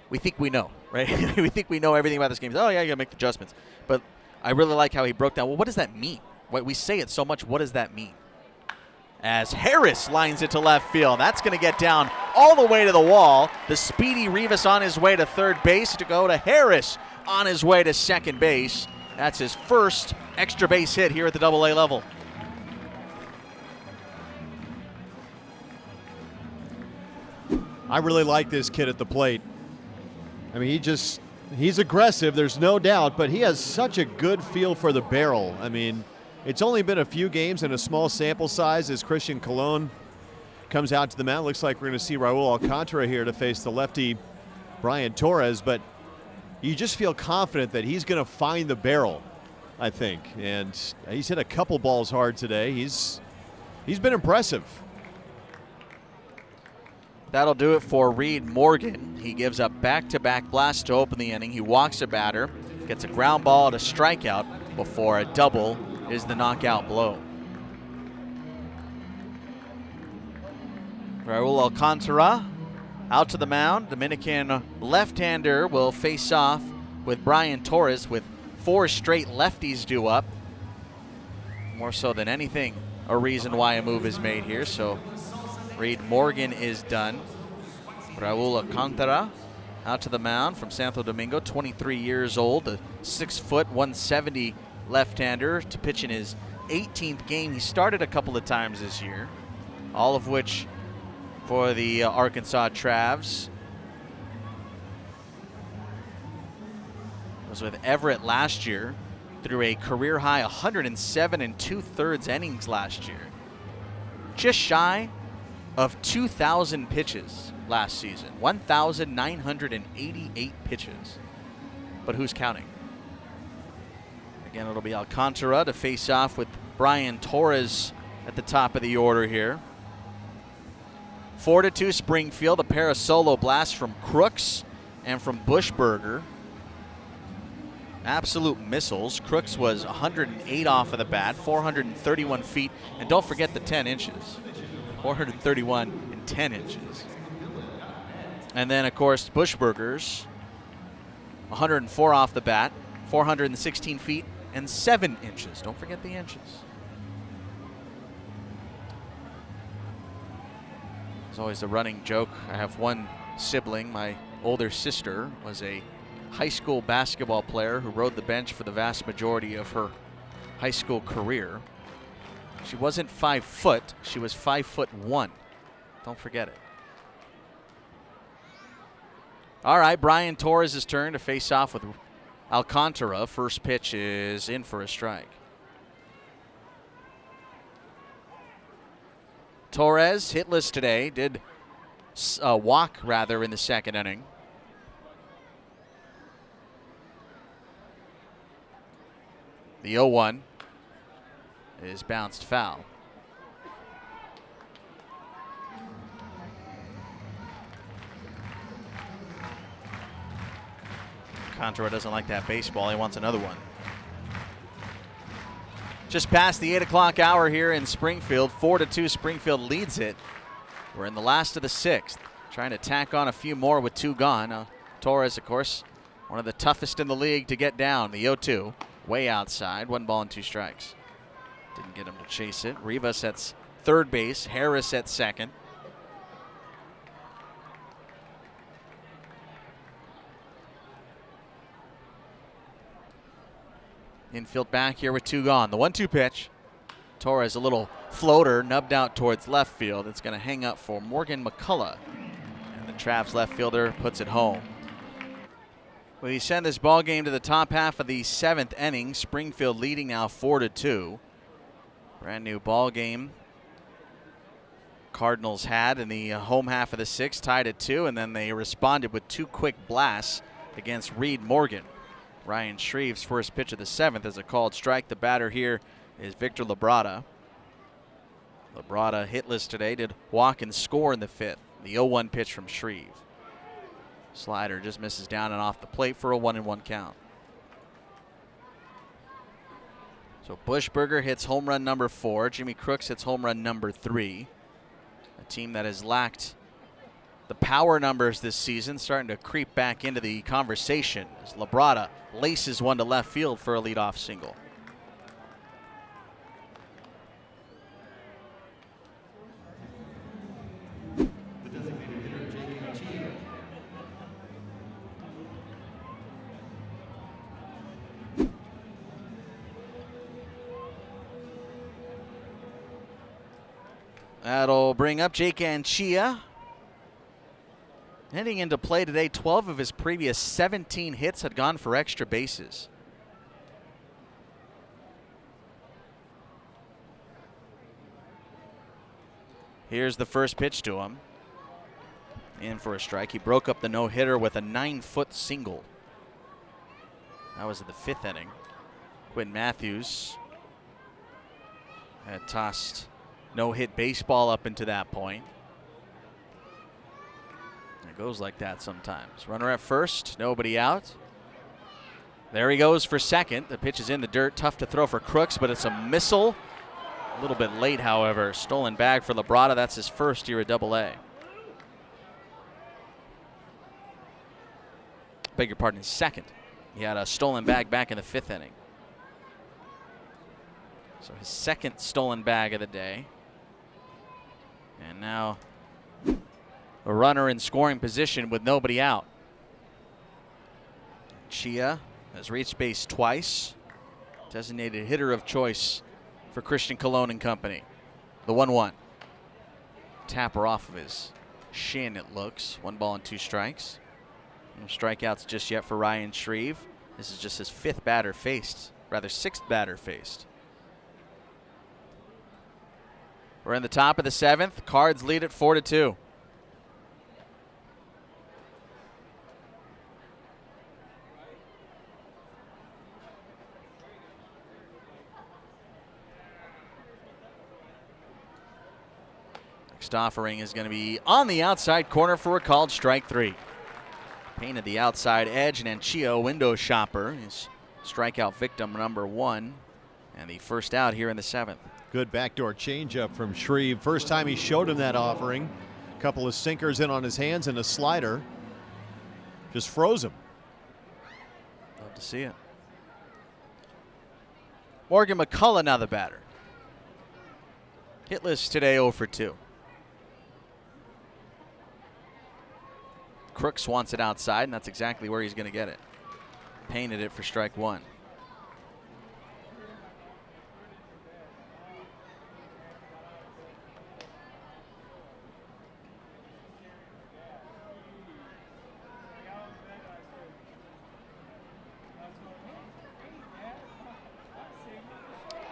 we think we know, right? We think we know everything about this game. Oh, yeah, you got to make the adjustments. But I really like how he broke down, well, what does that mean? We say it so much, what does that mean? As Harris lines it to left field. That's going to get down all the way to the wall. The speedy Rivas on his way to third base to go to Harris on his way to second base. That's his first extra base hit here at the AA level. I really like this kid at the plate. I mean, he's aggressive, there's no doubt, but he has such a good feel for the barrel. I mean, it's only been a few games and a small sample size as Christian Colon comes out to the mound. Looks like we're going to see Raul Alcantara here to face the lefty Brian Torres, but you just feel confident that he's going to find the barrel, I think. And he's hit a couple balls hard today. He's been impressive. That'll do it for Reed Morgan. He gives up back-to-back blasts to open the inning. He walks a batter, gets a ground ball to strikeout before a double is the knockout blow. Raul Alcantara out to the mound. Dominican left-hander will face off with Brian Torres with 4 straight lefties due up. More so than anything, a reason why a move is made here. So Reed Morgan is done. Raul Alcantara out to the mound from Santo Domingo, 23 years old, a 6 foot, 170 left-hander to pitch in his 18th game. He started a couple of times this year, all of which for the Arkansas Travs. Was with Everett last year, threw a career-high 107 2/3 innings last year. Just shy of 2,000 pitches last season. 1,988 pitches. But who's counting? Again, it'll be Alcantara to face off with Brian Torres at the top of the order here. 4-2 Springfield, a pair of solo blasts from Crooks and from Buschberger. Absolute missiles. Crooks was 108 off of the bat, 431 feet, and don't forget the 10 inches. 431 and 10 inches. And then, of course, Buschberger's 104 off the bat, 416 feet and 7 inches. Don't forget the inches. There's always a running joke. I have one sibling. My older sister was a high school basketball player who rode the bench for the vast majority of her high school career. She wasn't 5 foot, she was 5'1". Don't forget it. All right, Brian Torres' turn to face off with Alcantara. First pitch is in for a strike. Torres hitless today, did walk rather in the second inning. The 0-1 is bounced foul. Alcantara doesn't like that baseball. He wants another one. Just past the 8 o'clock hour here in Springfield. 4-2 Springfield leads it. We're in the last of the 6th. Trying to tack on a few more with 2 gone. Torres, of course, one of the toughest in the league to get down. The 0-2. Way outside, 1 ball and 2 strikes. Didn't get him to chase it. Rivas at third base, Harris at second. Infield back here with 2 gone. The 1-2 pitch. Torres, a little floater, nubbed out towards left field. It's going to hang up for Morgan McCullough. And the Travs left fielder puts it home. We send this ball game to the top half of the 7th inning. Springfield leading now 4-2. Brand new ball game. Cardinals had in the home half of the 6th, tied at 2, and then they responded with 2 quick blasts against Reed Morgan. Ryan Shreve's first pitch of the 7th is a called strike. The batter here is Victor Labrada. Labrada hitless today, did walk and score in the 5th. The 0-1 pitch from Shreve. Slider just misses down and off the plate for a 1-1 count. So Buschberger hits home run number 4. Jimmy Crooks hits home run number 3. A team that has lacked the power numbers this season starting to creep back into the conversation as Labrada laces one to left field for a leadoff single. That'll bring up Jake Anchia. Heading into play today, 12 of his previous 17 hits had gone for extra bases. Here's the first pitch to him. In for a strike. He broke up the no-hitter with a 9-foot single. That was in the 5th inning. Quinn Mathews had tossed no-hit baseball up into that point. It goes like that sometimes. Runner at first, nobody out. There he goes for second. The pitch is in the dirt. Tough to throw for Crooks, but it's a missile. A little bit late, however. Stolen bag for Labrada. That's his first year at Double-A. Beg your pardon, his second. He had a stolen bag back in the 5th inning. So his second stolen bag of the day. And now a runner in scoring position with nobody out. Chia has reached base twice. Designated hitter of choice for Christian Colon and company. The 1-1. Tapper off of his shin, it looks. 1 ball and 2 strikes. No strikeouts just yet for Ryan Shreve. This is just his 5th batter faced, rather 6th batter faced. We're in the top of the 7th. Cards lead at 4-2. Next offering is going to be on the outside corner for a called strike 3. Painted the outside edge, and Anchio, window shopper, is strikeout victim number 1, and the first out here in the 7th. Good backdoor changeup from Shreve. First time he showed him that offering. A couple of sinkers in on his hands and a slider. Just froze him. Love to see it. Morgan McCullough now the batter. Hitless today, 0 for 2. Crooks wants it outside, and that's exactly where he's going to get it. Painted it for strike 1.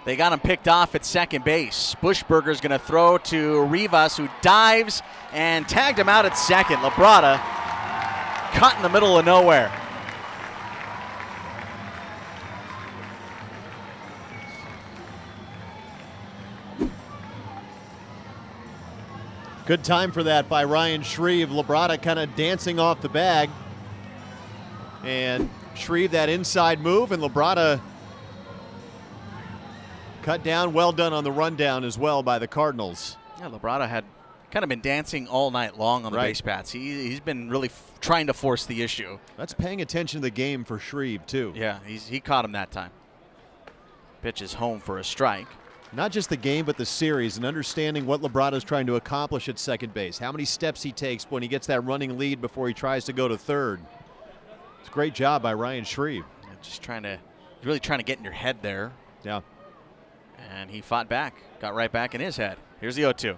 They got him picked off at second base. Bushberger's going to throw to Rivas, who dives and tagged him out at second. Labrada caught in the middle of nowhere. Good time for that by Ryan Shreve. Labrada kind of dancing off the bag. And Shreve that inside move, and Labrada cut down. Well done on the rundown as well by the Cardinals. Yeah, Labrada had kind of been dancing all night long on the base paths. He's been really trying to force the issue. That's paying attention to the game for Shreve, too. Yeah, he caught him that time. Pitch is home for a strike. Not just the game, but the series, and understanding what Labrada's trying to accomplish at second base. How many steps he takes when he gets that running lead before he tries to go to third. It's a great job by Ryan Shreve. Yeah, just really trying to get in your head there. Yeah. And he fought back, got right back in his head. Here's the 0-2.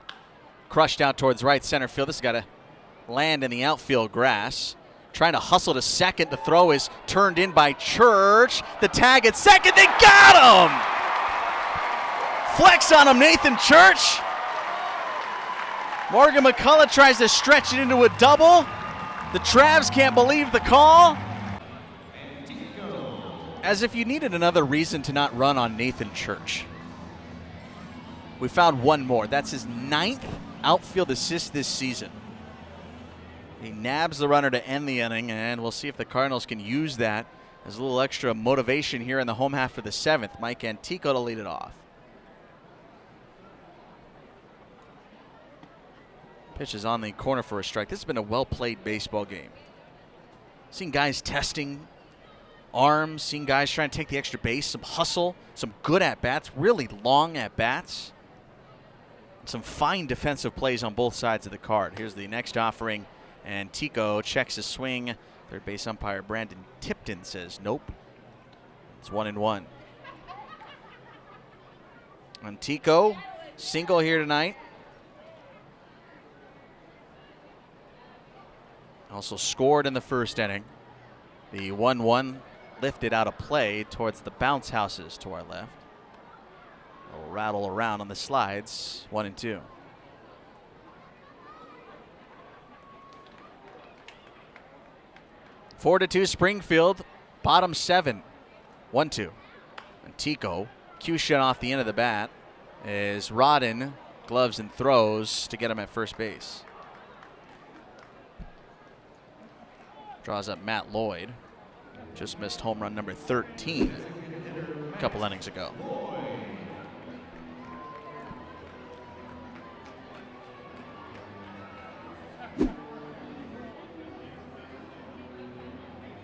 Crushed out towards right center field. This has got to land in the outfield grass. Trying to hustle to second. The throw is turned in by Church. The tag at second. They got him! Flex on him, Nathan Church. Morgan McCullough tries to stretch it into a double. The Travs can't believe the call. As if you needed another reason to not run on Nathan Church. We found one more. That's his 9th outfield assist this season. He nabs the runner to end the inning, and we'll see if the Cardinals can use that as a little extra motivation here in the home half of the 7th. Mike Antico to lead it off. Pitch is on the corner for a strike. This has been a well-played baseball game. Seen guys testing arms, seen guys trying to take the extra base, some hustle, some good at-bats, really long at-bats. Some fine defensive plays on both sides of the card. Here's the next offering, and Tico checks his swing. Third base umpire Brandon Tipton says nope. It's 1-1. And Tico, single here tonight. Also scored in the first inning. The 1-1 lifted out of play towards the bounce houses to our left. Will rattle around on the slides. 1-2. Four to 2 Springfield, bottom 7. 1-2. And Tico, cue shot off the end of the bat, is Rodden, gloves and throws to get him at first base. Draws up Matt Lloyd. Just missed home run number 13 a couple innings ago.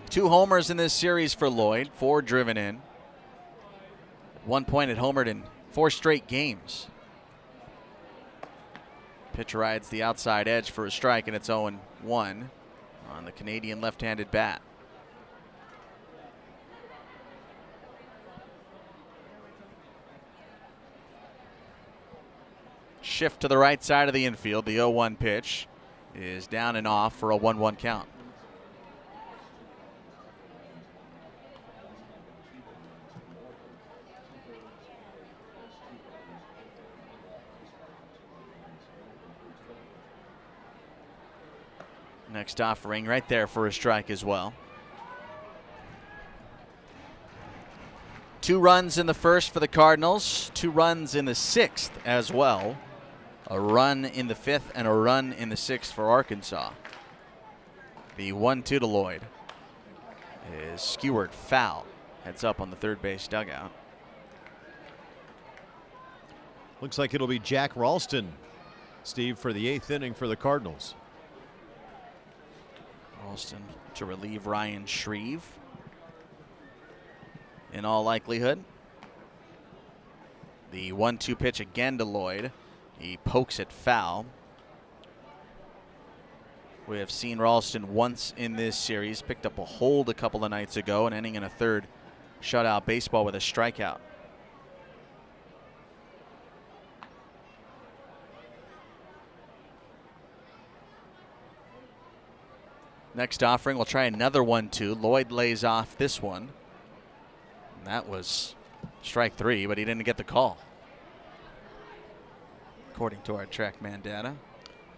Two homers in this series for Lloyd, 4 driven in. At one point it homered in 4 straight games. Pitch rides the outside edge for a strike, and it's 0-1 on the Canadian left-handed bat. Shift to the right side of the infield. The 0-1 pitch is down and off for a 1-1 count. Next offering right there for a strike as well. 2 runs in the first for the Cardinals, 2 runs in the 6th as well. A run in the 5th and a run in the 6th for Arkansas. The 1-2 to Lloyd is skewered foul. Heads up on the third base dugout. Looks like it'll be Jack Ralston, Steve, for the 8th inning for the Cardinals. Ralston to relieve Ryan Shreve. In all likelihood. The 1-2 pitch again to Lloyd. He pokes it foul. We have seen Ralston once in this series. Picked up a hold a couple of nights ago, an inning and a third shutout baseball with a strikeout. Next offering, we'll try another 1-2. Lloyd lays off this one. And that was strike 3, but he didn't get the call, according to our TrackMan data.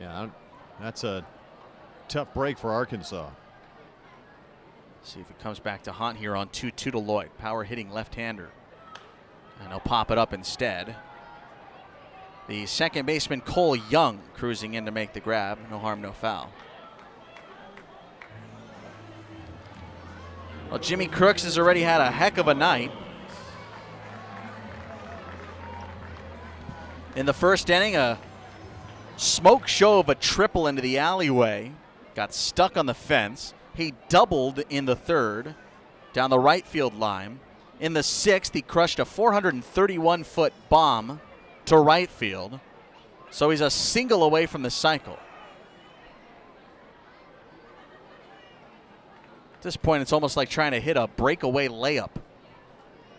Yeah, that's a tough break for Arkansas. See if it comes back to haunt here on 2-2 to Lloyd. Power hitting left-hander. And he'll pop it up instead. The second baseman, Cole Young, cruising in to make the grab. No harm, no foul. Well, Jimmy Crooks has already had a heck of a night. In the first inning, a smoke show of a triple into the alleyway. Got stuck on the fence. He doubled in the third down the right field line. In the 6th, he crushed a 431-foot bomb to right field. So he's a single away from the cycle. At this point, it's almost like trying to hit a breakaway layup.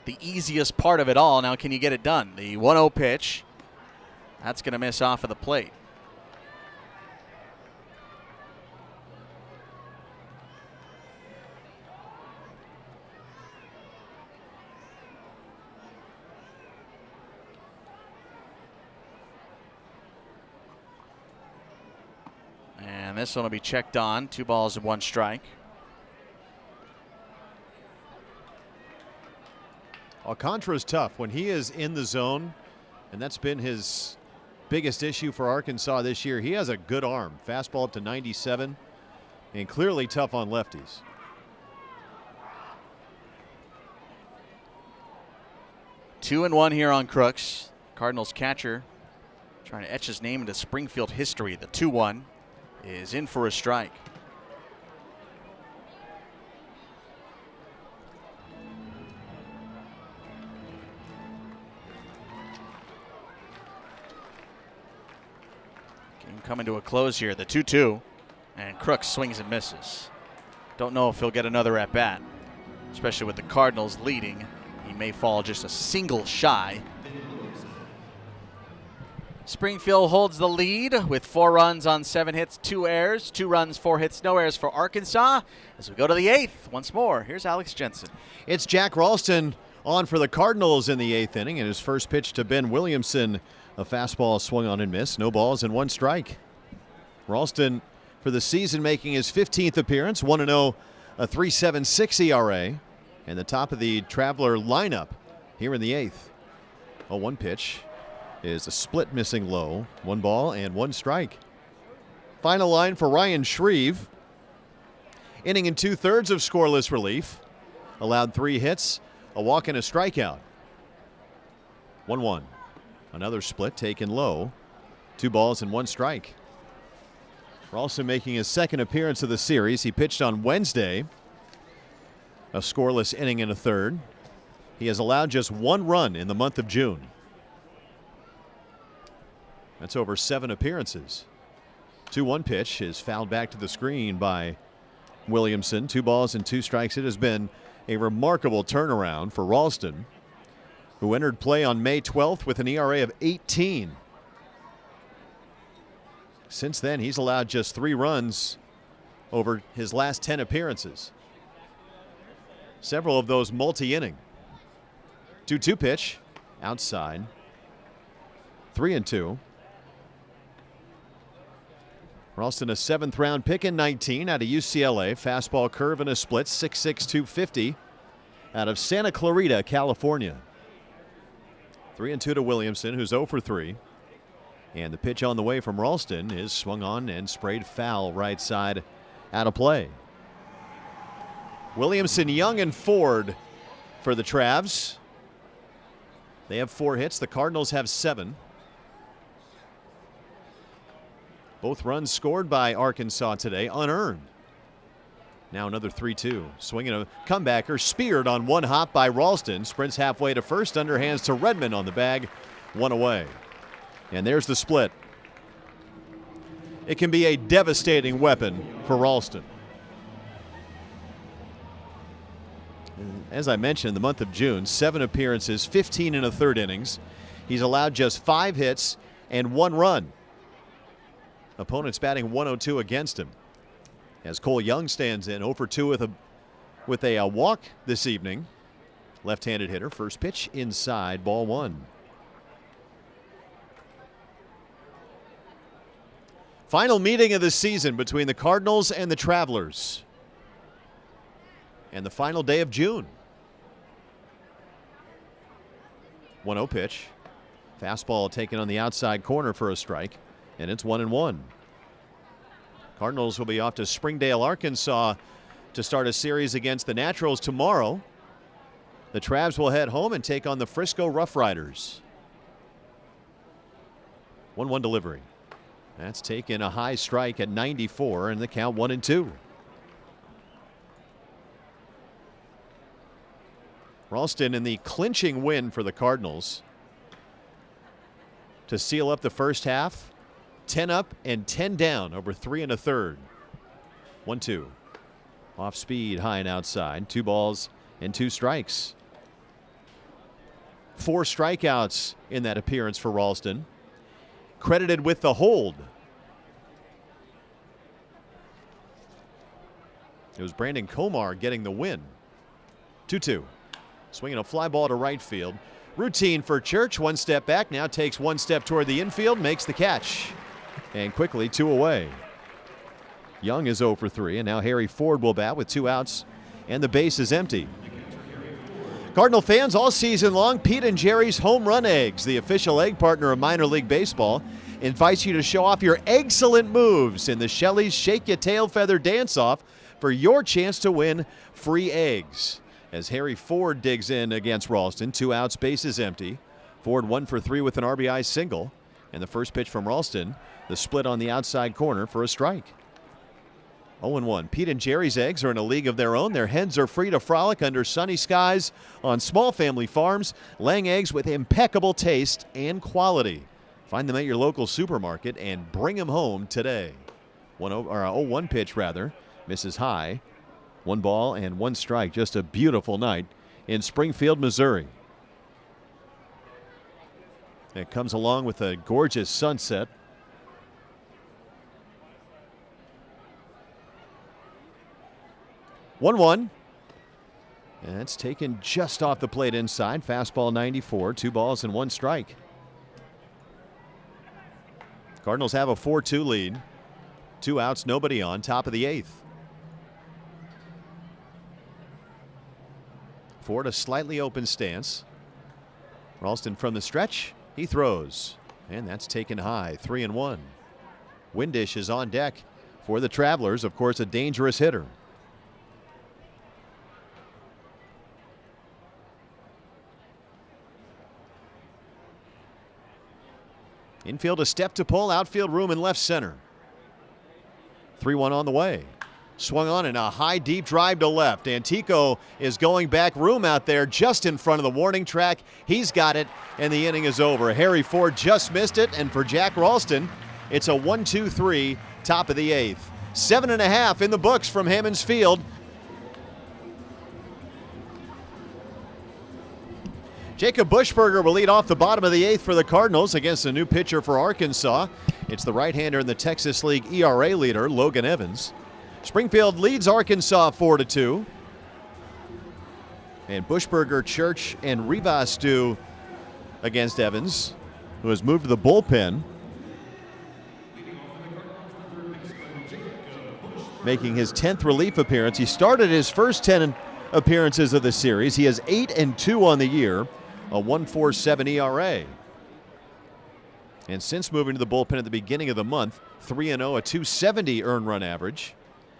The easiest part of it all. Now, can you get it done? The 1-0 pitch. That's going to miss off of the plate. And this one will be checked on. 2 balls and 1 strike. Alcantara's tough when he is in the zone, and that's been his biggest issue for Arkansas this year. He has a good arm. Fastball up to 97, and clearly tough on lefties. Two and 1 here on Crooks. Cardinals catcher trying to etch his name into Springfield history. The 2-1 is in for a strike. Coming to a close here, the 2-2, and Crooks swings and misses. Don't know if he'll get another at bat, especially with the Cardinals leading. He may fall just a single shy. Springfield holds the lead with 4 runs on 7 hits, 2 errors, 2 runs, 4 hits, no errors for Arkansas. As we go to the 8th, once more, here's Alex Jensen. It's Jack Ralston on for the Cardinals in the 8th inning, and his first pitch to Ben Williamson. A fastball swung on and missed. No balls and 1 strike. Ralston for the season making his 15th appearance. 1-0, a 3.76 ERA. And the top of the Traveler lineup here in the 8th. 0-1 pitch is a split missing low. 1 ball and 1 strike. Final line for Ryan Shreve. Inning and 2/3 of scoreless relief. Allowed 3 hits, a walk and a strikeout. 1-1. Another split taken low. 2 balls and 1 strike. Ralston making his 2nd appearance of the series. He pitched on Wednesday. A scoreless inning and a third. He has allowed just 1 run in the month of June. That's over 7 appearances. 2-1 pitch is fouled back to the screen by Williamson. 2 balls and 2 strikes. It has been a remarkable turnaround for Ralston, who entered play on May 12th with an ERA of 18. Since then, he's allowed just 3 runs over his last 10 appearances. Several of those multi-inning. 2-2 pitch, outside. 3-2. Ralston, a 7th-round pick in 19 out of UCLA. Fastball curve and a split, 6'6", 250 out of Santa Clarita, California. 3-2 to Williamson, who's 0 for 3. And the pitch on the way from Ralston is swung on and sprayed foul right side out of play. Williamson, Young, and Ford for the Travs. They have 4 hits. The Cardinals have 7. Both runs scored by Arkansas today, unearned. Now another 3-2. Swinging a comebacker, speared on one hop by Ralston. Sprints halfway to first, underhands to Redmond on the bag. 1 away. And there's the split. It can be a devastating weapon for Ralston. As I mentioned, in the month of June, 7 appearances, 15 1/3 innings. He's allowed just 5 hits and 1 run. Opponents batting 102 against him. As Cole Young stands in 0 for 2 with a walk this evening. Left-handed hitter, first pitch inside, ball 1. Final meeting of the season between the Cardinals and the Travelers. And the final day of June. 1-0 pitch. Fastball taken on the outside corner for a strike. And it's 1-1. Cardinals will be off to Springdale, Arkansas to start a series against the Naturals tomorrow. The Travs will head home and take on the Frisco Rough Riders. 1-1 delivery. That's taken a high strike at 94 and the count 1-2. Ralston in the clinching win for the Cardinals to seal up the first half. 10 up and 10 down over 3 1/3. 1-2. Off speed, high and outside. 2 balls and 2 strikes. 4 strikeouts in that appearance for Ralston. Credited with the hold. It was Brandon Komar getting the win. 2-2. Swinging a fly ball to right field. Routine for Church. 1 step back. Now takes 1 step toward the infield. Makes the catch. And quickly 2 away. Young is 0 for 3. And now Harry Ford will bat with 2 outs. And the base is empty. Cardinal fans all season long, Pete and Jerry's Home Run Eggs, the official egg partner of minor league baseball, invites you to show off your excellent moves in the Shelley's Shake Ya Tail Feather Dance-Off for your chance to win free eggs. As Harry Ford digs in against Ralston, 2 outs, base is empty. Ford 1 for 3 with an RBI single. And the first pitch from Ralston, the split on the outside corner for a strike. 0-1. Pete and Jerry's Eggs are in a league of their own. Their hens are free to frolic under sunny skies on small family farms, laying eggs with impeccable taste and quality. Find them at your local supermarket and bring them home today. 0-1 pitch rather, misses high. 1 ball and 1 strike. Just a beautiful night in Springfield, Missouri. It comes along with a gorgeous sunset. One. And that's taken just off the plate inside. Fastball 94, 2 balls and 1 strike. Cardinals have a 4-2 lead. 2 outs, nobody on, top of the 8th. Ford a slightly open stance. Ralston from the stretch. He throws. And that's taken high. 3-1. Windish is on deck for the Travelers. Of course, a dangerous hitter. Infield a step to pull. Outfield room in left center. 3-1 on the way. Swung on in a high deep drive to left. Antico is going back, room out there just in front of the warning track. He's got it and the inning is over. Harry Ford just missed it, and for Jack Ralston it's a 1-2-3 top of the 8th. 7.5 in the books from Hammonds Field. Jacob Buschberger will lead off the bottom of the 8th for the Cardinals against a new pitcher for Arkansas. It's the right-hander and the Texas League ERA leader, Logan Evans. Springfield leads Arkansas 4-2. And Buschberger, Church, and Rivas do against Evans, who has moved to the bullpen. making his 10th relief appearance. He started his first 10 appearances of the series. He has 8-2 on the year, a 1.47 ERA. And since moving to the bullpen at the beginning of the month, 3-0, a 270 earned run average.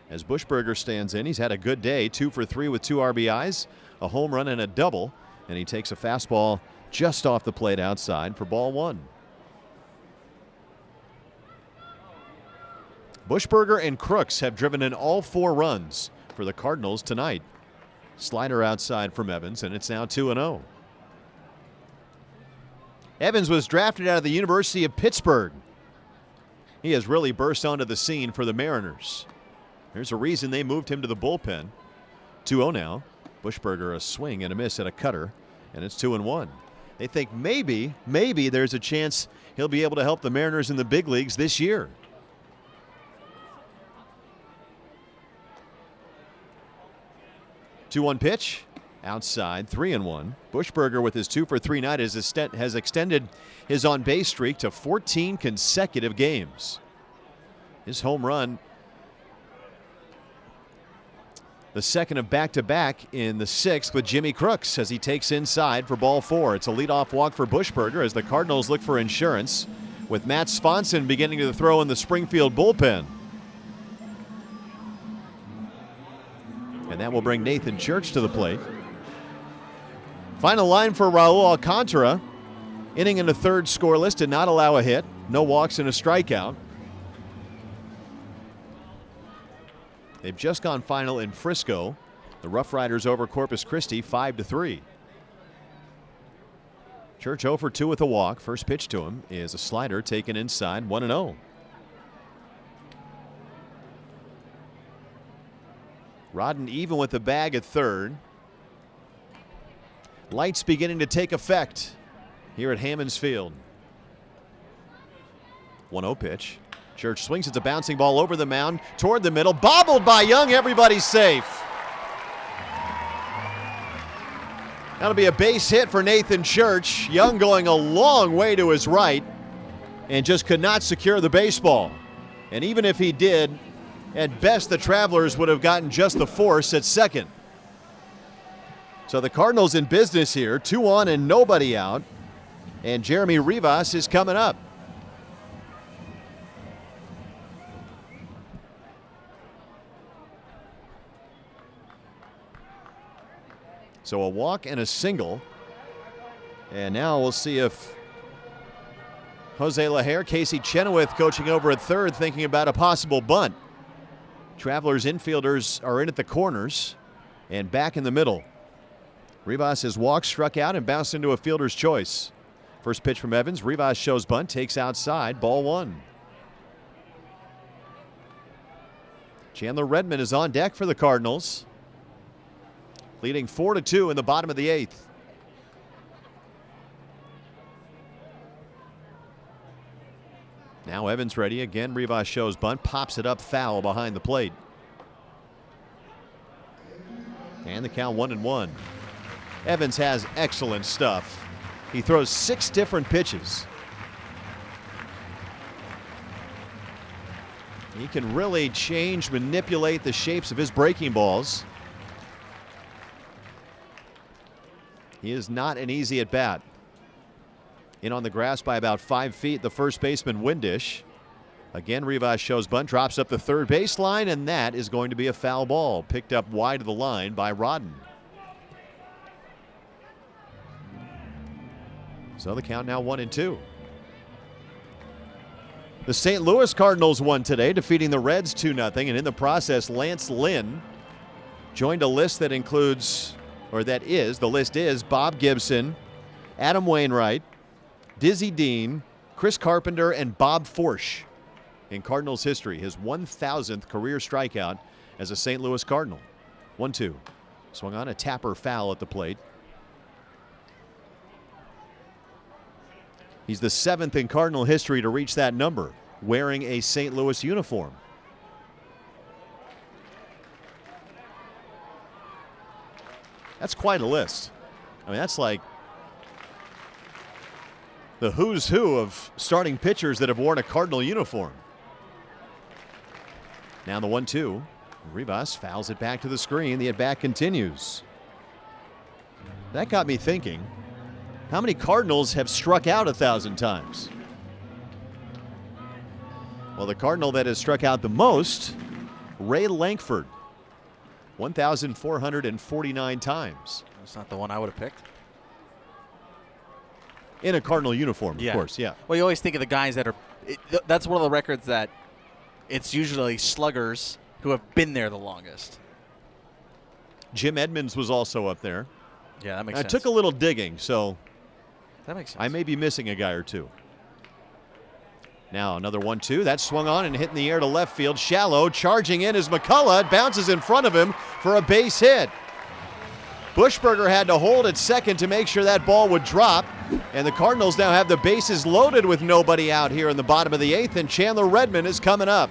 As Buschberger stands in, he's had a good day, 2 for 3 with 2 RBIs, a home run and a double, and he takes a fastball just off the plate outside for ball 1. Buschberger and Crooks have driven in all 4 runs for the Cardinals tonight. Slider outside from Evans, and it's now 2-0. Evans was drafted out of the University of Pittsburgh. He has really burst onto the scene for the Mariners. There's a reason they moved him to the bullpen. 2-0 now. Buschberger a swing and a miss at a cutter, and it's 2-1. They think maybe there's a chance he'll be able to help the Mariners in the big leagues this year. 2-1 pitch. Outside, 3-1. Buschberger with his 2 for 3 night has extended his on-base streak to 14 consecutive games. His home run, the second of back-to-back in the 6th with Jimmy Crooks as he takes inside for ball 4. It's a leadoff walk for Buschberger as the Cardinals look for insurance, with Matt Swanson beginning to throw in the Springfield bullpen. And that will bring Nathan Church to the plate. Final line for Raul Alcantara. Inning in the 3rd scoreless, did not allow a hit. No walks and a strikeout. They've just gone final in Frisco. The Rough Riders over Corpus Christi 5-3. Church 0 for 2 with a walk. First pitch to him is a slider taken inside, 1-0. Rodden even with the bag at 3rd. Lights beginning to take effect here at Hammonds Field. 1-0 pitch. Church swings. It's a bouncing ball over the mound toward the middle. Bobbled by Young. Everybody's safe. That'll be a base hit for Nathan Church. Young going a long way to his right and just could not secure the baseball. And even if he did, at best the Travelers would have gotten just the force at second. So the Cardinals in business here, 2 on and nobody out. And Jeremy Rivas is coming up. So a walk and a single. And now we'll see if Jose Lajer, Casey Chenoweth coaching over at 3rd, thinking about a possible bunt. Travelers infielders are in at the corners and back in the middle. Rivas has walked, struck out, and bounced into a fielder's choice. First pitch from Evans. Rivas shows bunt, takes outside, ball 1. Chandler Redmond is on deck for the Cardinals, leading 4-2 in the bottom of the 8th. Now Evans ready. Again, Rivas shows bunt, pops it up foul behind the plate. And the count 1-1. Evans has excellent stuff. He throws 6 different pitches. He can really change, manipulate the shapes of his breaking balls. He is not an easy at bat. In on the grass by about 5 feet, the first baseman Windish. Again, Rivas shows bunt, drops up the 3rd baseline, and that is going to be a foul ball. Picked up wide of the line by Rodden. So the count now 1-2. The St. Louis Cardinals won today, defeating the Reds 2-0, and in the process, Lance Lynn joined a list that includes, or that is, the list is Bob Gibson, Adam Wainwright, Dizzy Dean, Chris Carpenter, and Bob Forsch in Cardinals history. His 1,000th career strikeout as a St. Louis Cardinal. 1-2. Swung on, a tapper foul at the plate. He's the 7th in Cardinal history to reach that number, wearing a St. Louis uniform. That's quite a list. I mean, that's like the who's who of starting pitchers that have worn a Cardinal uniform. Now the 1-2. Rivas fouls it back to the screen. The at-bat continues. That got me thinking, how many Cardinals have struck out 1,000 times? Well, the Cardinal that has struck out the most, Ray Lankford, 1,449 times. That's not the one I would have picked. In a Cardinal uniform, of course, yeah. Well, you always think of the guys that are that's one of the records that it's usually sluggers who have been there the longest. Jim Edmonds was also up there. Yeah, that makes sense. I took a little digging, so that makes sense. I may be missing a guy or two. Now another 1-2. That's swung on and hit in the air to left field. Shallow. Charging in is McCullough. It bounces in front of him for a base hit. Buschberger had to hold at second to make sure that ball would drop. And the Cardinals now have the bases loaded with nobody out here in the bottom of the 8th, and Chandler Redmond is coming up.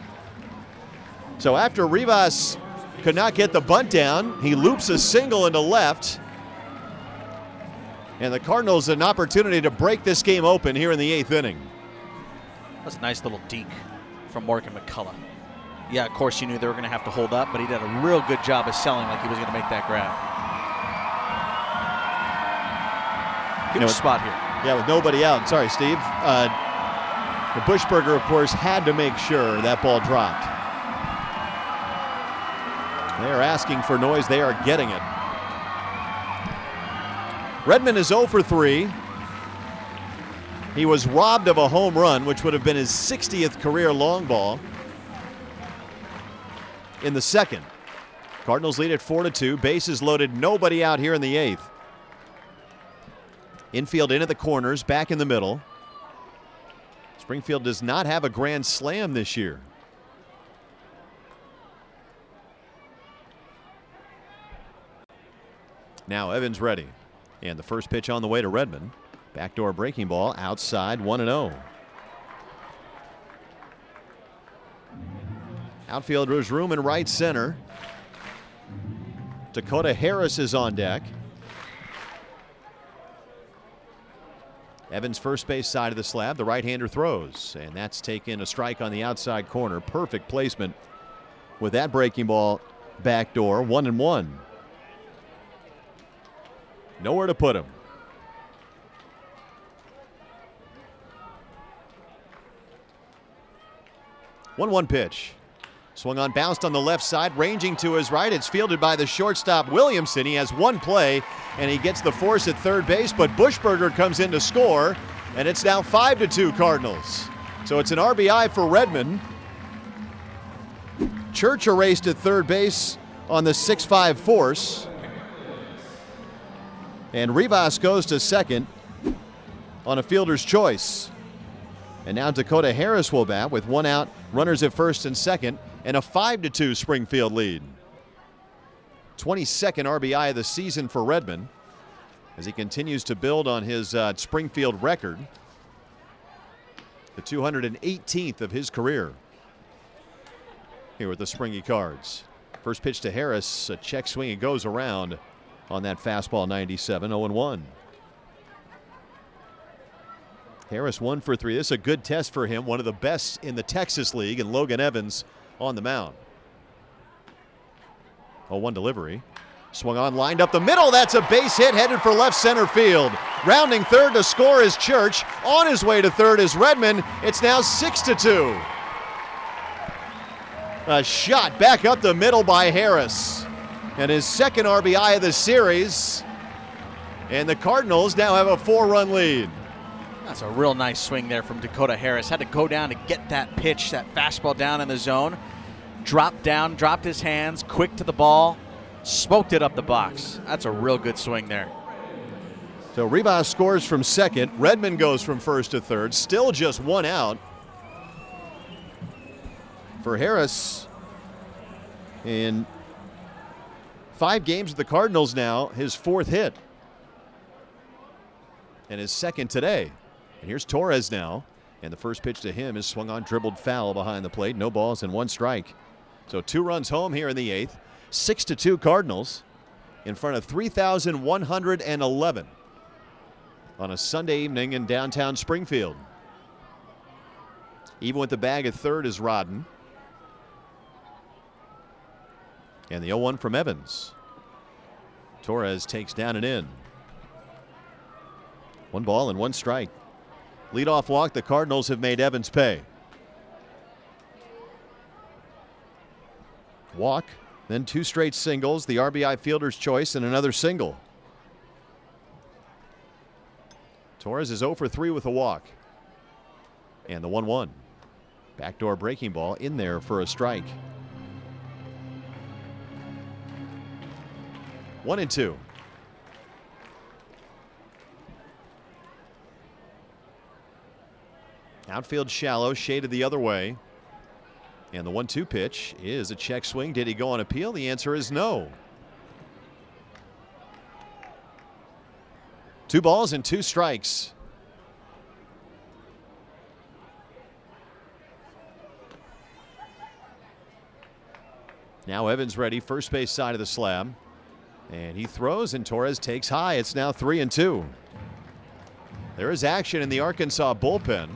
So after Rivas could not get the bunt down, he loops a single into left. And the Cardinals an opportunity to break this game open here in the 8th inning. That's a nice little deke from Morgan McCullough. Yeah, of course you knew they were going to have to hold up, but he did a real good job of selling like he was going to make that grab. Huge spot here. Yeah, with nobody out. Sorry, Steve. The Buschberger, of course, had to make sure that ball dropped. They are asking for noise. They are getting it. Redmond is 0 for 3. He was robbed of a home run, which would have been his 60th career long ball in the second. Cardinals lead at 4-2. Bases loaded. Nobody out here in the 8th. Infield in at the corners, back in the middle. Springfield does not have a grand slam this year. Now Evans ready. And the first pitch on the way to Redmond. Backdoor breaking ball outside, 1-0. Outfielders room in right center. Dakota Harris is on deck. Evans first base side of the slab. The right-hander throws. And that's taken a strike on the outside corner. Perfect placement with that breaking ball backdoor. 1-1. Nowhere to put him. 1-1 pitch. Swung on, bounced on the left side, ranging to his right. It's fielded by the shortstop Williamson. He has one play, and he gets the force at third base, but Buschberger comes in to score, and it's now 5-2 Cardinals. So it's an RBI for Redmond. Church erased at third base on the 6-5 force. And Rivas goes to second on a fielder's choice. And now Dakota Harris will bat with one out, runners at first and second, and a 5-2 Springfield lead. 22nd RBI of the season for Redmond as he continues to build on his Springfield record, the 218th of his career here with the Springy Cards. First pitch to Harris, a check swing, it goes around on that fastball, 97, 0-1. Harris 1 for 3. This is a good test for him, one of the best in the Texas League, and Logan Evans on the mound. 0-1 delivery. Swung on, lined up the middle. That's a base hit headed for left center field. Rounding third to score is Church. On his way to third is Redmond. It's now 6-2. A shot back up the middle by Harris. And his second RBI of the series. And the Cardinals now have a 4-run lead. That's a real nice swing there from Dakota Harris. Had to go down to get that pitch, that fastball down in the zone. Dropped down, dropped his hands, quick to the ball, smoked it up the box. That's a real good swing there. So Rivas scores from second. Redmond goes from first to third. Still just one out for Harris. In 5 games with the Cardinals now, his 4th hit. And his second today. And here's Torres now. And the first pitch to him is swung on, dribbled foul behind the plate. No balls and 1 strike. So 2 runs home here in the 8th. 6-2 Cardinals in front of 3,111 on a Sunday evening in downtown Springfield. Even with the bag at third is Rodden. And the 0-1 from Evans. Torres takes down and in. 1 ball and 1 strike. Leadoff walk, the Cardinals have made Evans pay. Walk, then 2 straight singles, the RBI fielder's choice, and another single. Torres is 0 for 3 with a walk. And the 1-1. Backdoor breaking ball in there for a strike. 1-2. Outfield shallow, shaded the other way. And the 1-2 pitch is a check swing. Did he go on appeal? The answer is no. 2 balls and 2 strikes. Now Evans ready, first base side of the slab. And he throws, and Torres takes high. It's now 3-2. There is action in the Arkansas bullpen.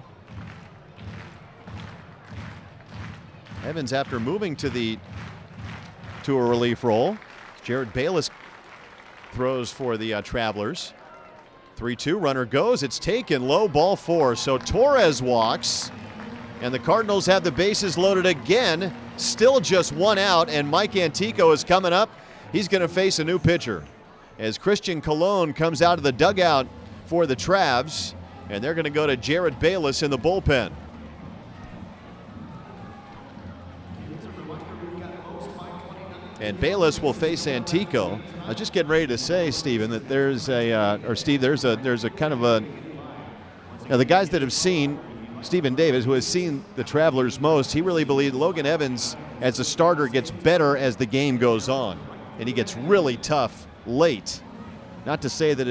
Evans, after moving to a relief role. Jared Bayless throws for the Travelers. 3-2, runner goes. It's taken, low, ball 4. So Torres walks, and the Cardinals have the bases loaded again. Still just 1 out, and Mike Antico is coming up. He's going to face a new pitcher as Christian Colon comes out of the dugout for the Travs, and they're going to go to Jared Bayless in the bullpen. And Bayless will face Antico. I was just getting ready to say, Stephen, that there's a kind of a, the guys that have seen Stephen Davis, who has seen the Travelers most, he really believed Logan Evans as a starter gets better as the game goes on, and he gets really tough late. Not to say that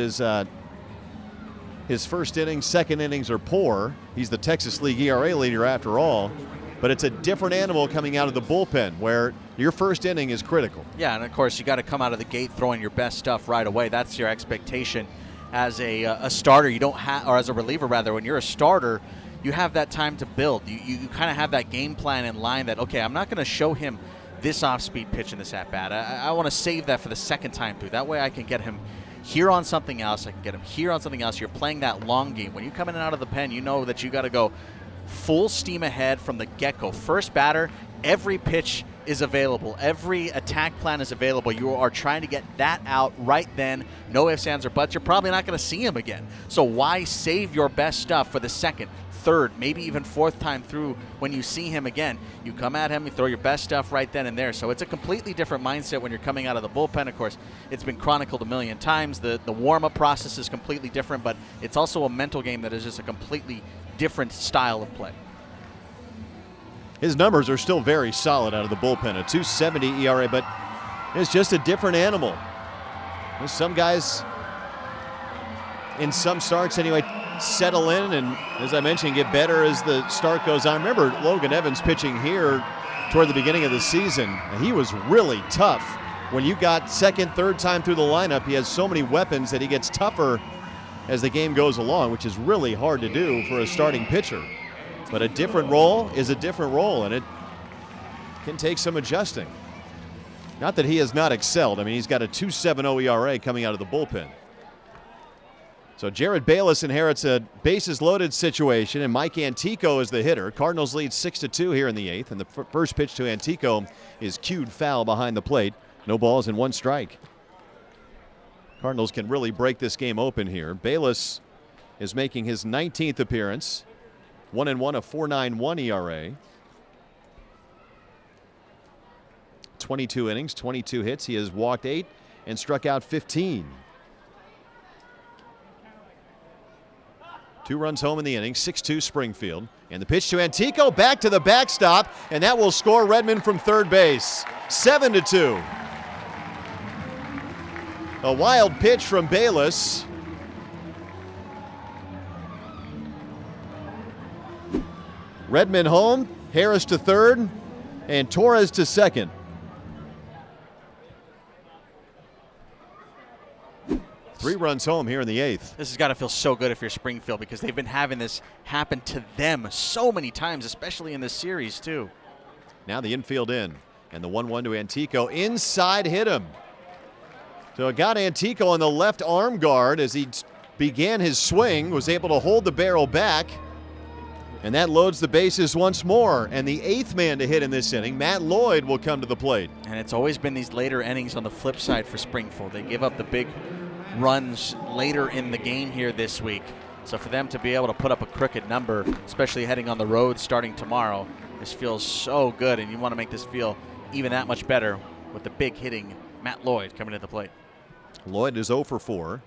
his first innings, second innings are poor. He's the Texas League ERA leader after all. But it's a different animal coming out of the bullpen where your first inning is critical. Yeah, and of course you got to come out of the gate throwing your best stuff right away. That's your expectation as a starter. You don't have, or as a reliever rather, when you're a starter, you have that time to build. You kind of have that game plan in line that, okay, I'm not going to show him this off-speed pitch in this at-bat. I want to save that for the second time through. That way I can get him here on something else. I can get him here on something else. You're playing that long game. When you come in and out of the pen, you know that you got to go full steam ahead from the get-go. First batter, every pitch is available. Every attack plan is available. You are trying to get that out right then. No ifs, ands, or buts. You're probably not going to see him again. So why save your best stuff for the second, third, maybe even fourth time through when you see him again? You come at him, you throw your best stuff right then and there. So it's a completely different mindset when you're coming out of the bullpen. Of course, it's been chronicled a million times. The warm-up process is completely different, but it's also a mental game that is just a completely different style of play. His numbers are still very solid out of the bullpen, a 2.70 ERA, but it's just a different animal. There's some guys, in some starts anyway, settle in and, as I mentioned, get better as the start goes on. I remember Logan Evans pitching here toward the beginning of the season, and he was really tough. When you got second, third time through the lineup, he has so many weapons that he gets tougher as the game goes along, which is really hard to do for a starting pitcher. But a different role is a different role, and it can take some adjusting. Not that he has not excelled. I mean, he's got a 2.70 ERA coming out of the bullpen. So Jared Bayless inherits a bases-loaded situation, and Mike Antico is the hitter. Cardinals lead 6-2 here in the 8th, and the first pitch to Antico is cued foul behind the plate. No balls and 1 strike. Cardinals can really break this game open here. Bayless is making his 19th appearance. 1-1, a 4.91 ERA. 22 innings, 22 hits. He has walked 8 and struck out 15. 2 runs home in the inning, 6-2 Springfield. And the pitch to Antico, back to the backstop, and that will score Redmond from third base. 7-2. A wild pitch from Bayless. Redmond home, Harris to third, and Torres to second. Three runs home here in the 8th. This has got to feel so good if you're Springfield, because they've been having this happen to them so many times, especially in this series too. Now the infield in. And the 1-1 to Antico. Inside hit him. So it got Antico on the left arm guard as he began his swing, was able to hold the barrel back. And that loads the bases once more. And the 8th man to hit in this inning, Matt Lloyd, will come to the plate. And it's always been these later innings on the flip side for Springfield. They give up the big runs later in the game here this week. So for them to be able to put up a crooked number, especially heading on the road starting tomorrow, this feels so good. And you want to make this feel even that much better with the big hitting Matt Lloyd coming to the plate. Lloyd is 0 for 4.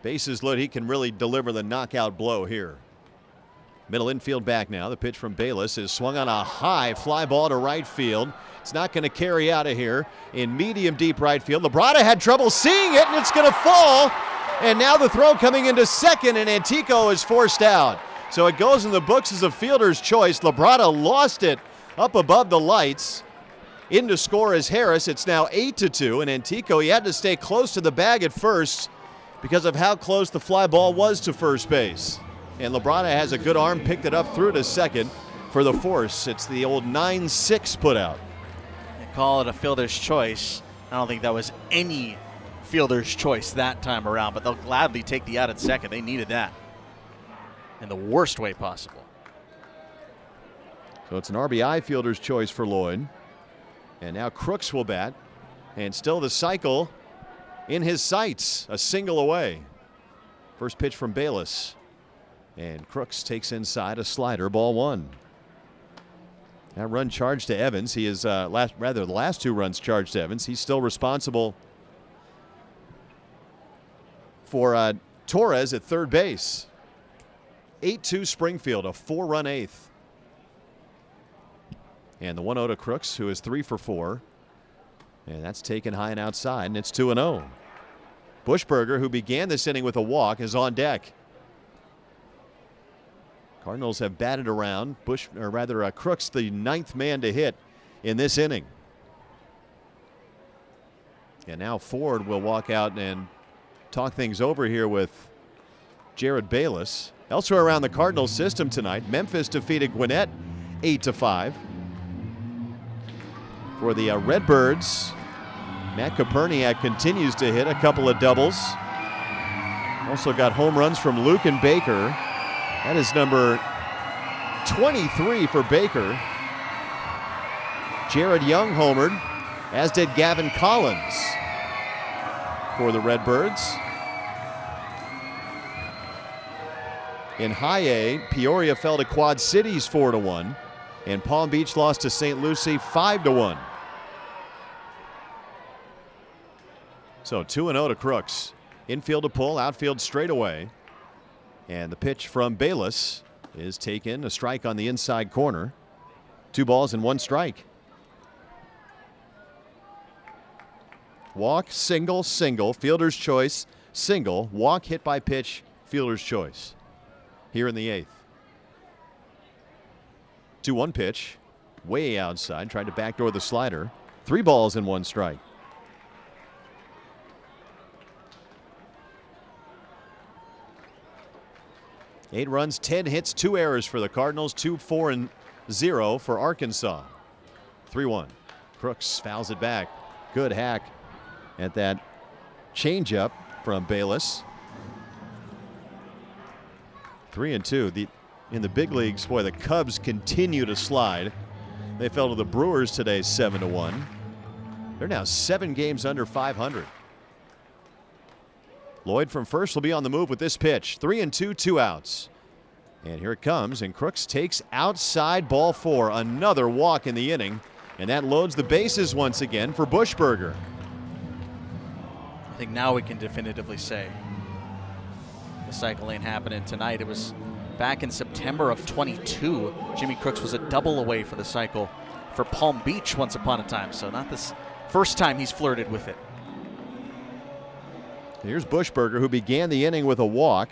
Bases loaded. He can really deliver the knockout blow here. Middle infield back now. The pitch from Bayless is swung on a high fly ball to right field. It's not going to carry out of here in medium deep right field. Labrada had trouble seeing it, and it's going to fall. And now the throw coming into second, and Antico is forced out. So it goes in the books as a fielder's choice. Labrada lost it up above the lights. In to score is Harris. It's now 8-2, and Antico, he had to stay close to the bag at first because of how close the fly ball was to first base. And Labrada has a good arm, picked it up through to second for the force. It's the old 9-6 put out. They call it a fielder's choice. I don't think that was any fielder's choice that time around, but they'll gladly take the out at second. They needed that in the worst way possible. So it's an RBI fielder's choice for Lloyd. And now Crooks will bat. And still the cycle in his sights. A single away. First pitch from Bayless. And Crooks takes inside a slider, ball 1. That run charged to Evans. He is the last 2 runs charged to Evans. He's still responsible for Torres at third base. 8-2 Springfield, a 4-run 8th. And the 1-0 to Crooks, who is 3 for 4. And that's taken high and outside, and it's 2-0. Buschberger, who began this inning with a walk, is on deck. Cardinals have batted around. Crooks, the 9th man to hit in this inning. And now Ford will walk out and talk things over here with Jared Bayless. Elsewhere around the Cardinals system tonight, Memphis defeated Gwinnett 8-5. For the Redbirds, Matt Koperniak continues to hit a couple of doubles. Also got home runs from Luke and Baker. That is number 23 for Baker. Jared Young homered, as did Gavin Collins for the Redbirds. In High A, Peoria fell to Quad Cities 4-1, and Palm Beach lost to St. Lucie 5-1. So 2-0 to Crooks. Infield to pull, outfield straight away. And the pitch from Bayless is taken, a strike on the inside corner. 2 balls and 1 strike. Walk, single, single, fielder's choice, single, walk, hit by pitch, fielder's choice. Here in the 8th. 2-1 pitch, way outside, tried to backdoor the slider. 3 balls and 1 strike. Eight runs, 10 hits, 2 errors for the Cardinals, 2-4-0 for Arkansas. 3-1. Crooks fouls it back. Good hack at that changeup from Bayless. 3-2. In the big leagues, boy, the Cubs continue to slide. They fell to the Brewers today 7-1. They're now 7 games under 500. Lloyd from first will be on the move with this pitch. 3-2, 2 outs. And here it comes, and Crooks takes outside, ball 4. Another walk in the inning, and that loads the bases once again for Buschberger. I think now we can definitively say the cycle ain't happening tonight. It was back in September of 22. Jimmy Crooks was a double away for the cycle for Palm Beach once upon a time, so not this first time he's flirted with it. Here's Buschberger, who began the inning with a walk.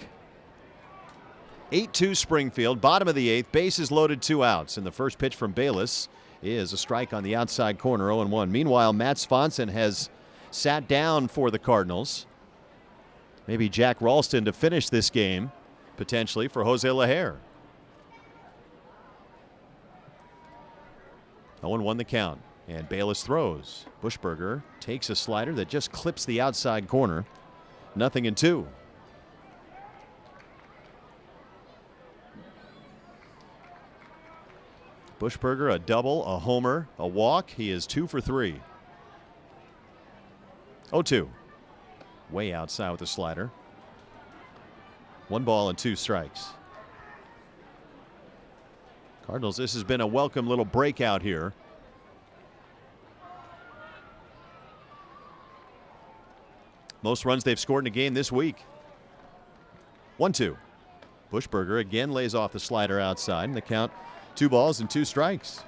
8-2 Springfield, bottom of the 8th, bases loaded, 2 outs. And the first pitch from Bayless is a strike on the outside corner, 0-1. Meanwhile, Matt Swanson has sat down for the Cardinals. Maybe Jack Ralston to finish this game, potentially, for Jose Lajer. 0-1 the count. And Bayless throws. Buschberger takes a slider that just clips the outside corner. 0-2. Buschberger, a double, a homer, a walk. He is 2 for 3. 0-2. Way outside with the slider. 1 ball and 2 strikes. Cardinals, this has been a welcome little breakout here. Most runs they've scored in a game this week. 1-2. Buschberger again lays off the slider outside, and the count 2 balls and 2 strikes.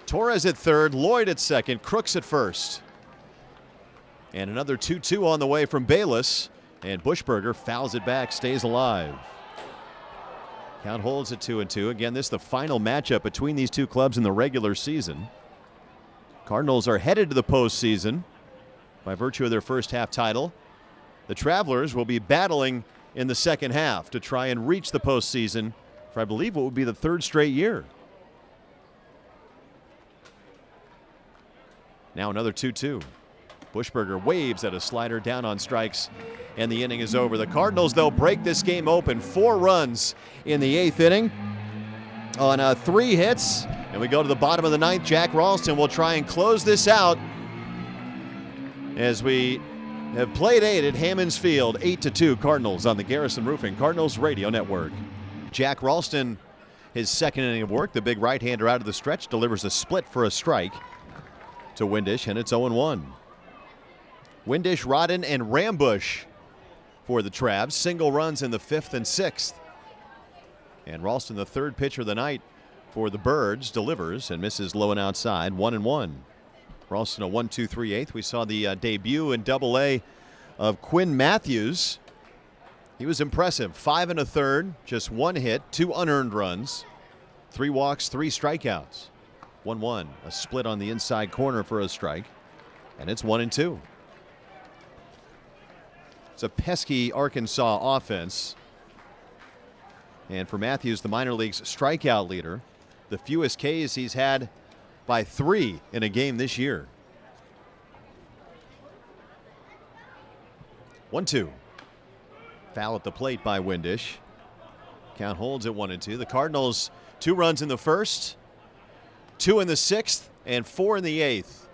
Torres at third, Lloyd at second, Crooks at first. And another 2-2 on the way from Bayless, and Buschberger fouls it back, stays alive. Count holds at 2-2. Again, this is the final matchup between these two clubs in the regular season. Cardinals are headed to the postseason by virtue of their first half title. The Travelers will be battling in the second half to try and reach the postseason for, I believe, what would be the 3rd straight year. Now another 2-2. Buschberger waves at a slider down on strikes, and the inning is over. The Cardinals, though, break this game open. 4 runs in the 8th inning on 3 hits. And we go to the bottom of the 9th. Jack Ralston will try and close this out as we have played 8 at Hammonds Field. 8-2 Cardinals on the Garrison Roofing Cardinals Radio Network. Jack Ralston, his 2nd inning of work. The big right-hander out of the stretch delivers a split for a strike to Windish, and it's 0-1. Windish, Rodden, and Rambush for the Travs. Single runs in the 5th and 6th. And Ralston, the 3rd pitcher of the night for the Birds, delivers and misses low and outside. 1-1. Ralston a 1-2-3/8. We saw the debut in Double-A of Quinn Mathews. He was impressive. 5 1/3, just 1 hit, 2 unearned runs, 3 walks, 3 strikeouts. 1-1. A split on the inside corner for a strike. And it's 1-2. It's a pesky Arkansas offense. And for Mathews, the minor league's strikeout leader, the fewest Ks he's had by 3 in a game this year. 1-2. Foul at the plate by Windish. Count holds at 1-2. The Cardinals, 2 runs in the 1st, 2 in the 6th, and 4 in the 8th.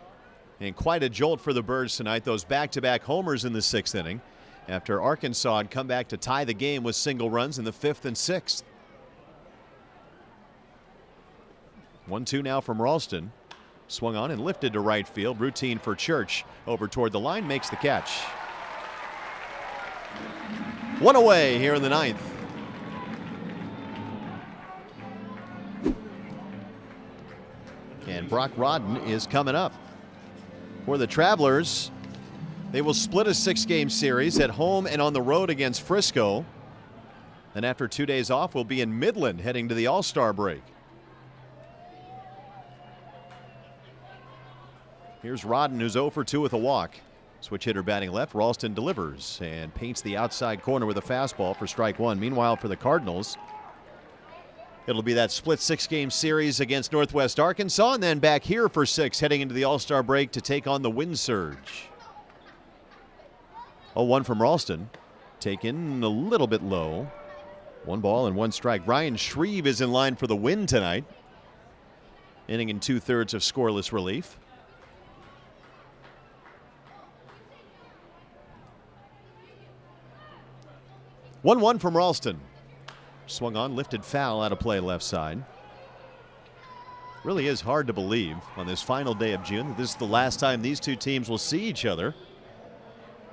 And quite a jolt for the Birds tonight. Those back-to-back homers in the 6th inning, after Arkansas had come back to tie the game with single runs in the 5th and 6th. 1-2 now from Ralston. Swung on and lifted to right field. Routine for Church. Over toward the line, makes the catch. 1 away here in the 9th. And Brock Rodden is coming up. For the Travelers, they will split a 6-game series at home and on the road against Frisco. And after 2 days off, we'll be in Midland heading to the All-Star break. Here's Rodden, who's 0 for 2 with a walk. Switch hitter batting left. Ralston delivers and paints the outside corner with a fastball for strike 1. Meanwhile, for the Cardinals, it'll be that split 6-game series against Northwest Arkansas, and then back here for 6 heading into the All-Star break to take on the Wind Surge. 0-1 from Ralston. Taken a little bit low. 1 ball and 1 strike. Ryan Shreve is in line for the win tonight. Inning in 2/3 of scoreless relief. 1-1 from Ralston. Swung on, lifted foul out of play left side. Really is hard to believe on this final day of June that this is the last time these two teams will see each other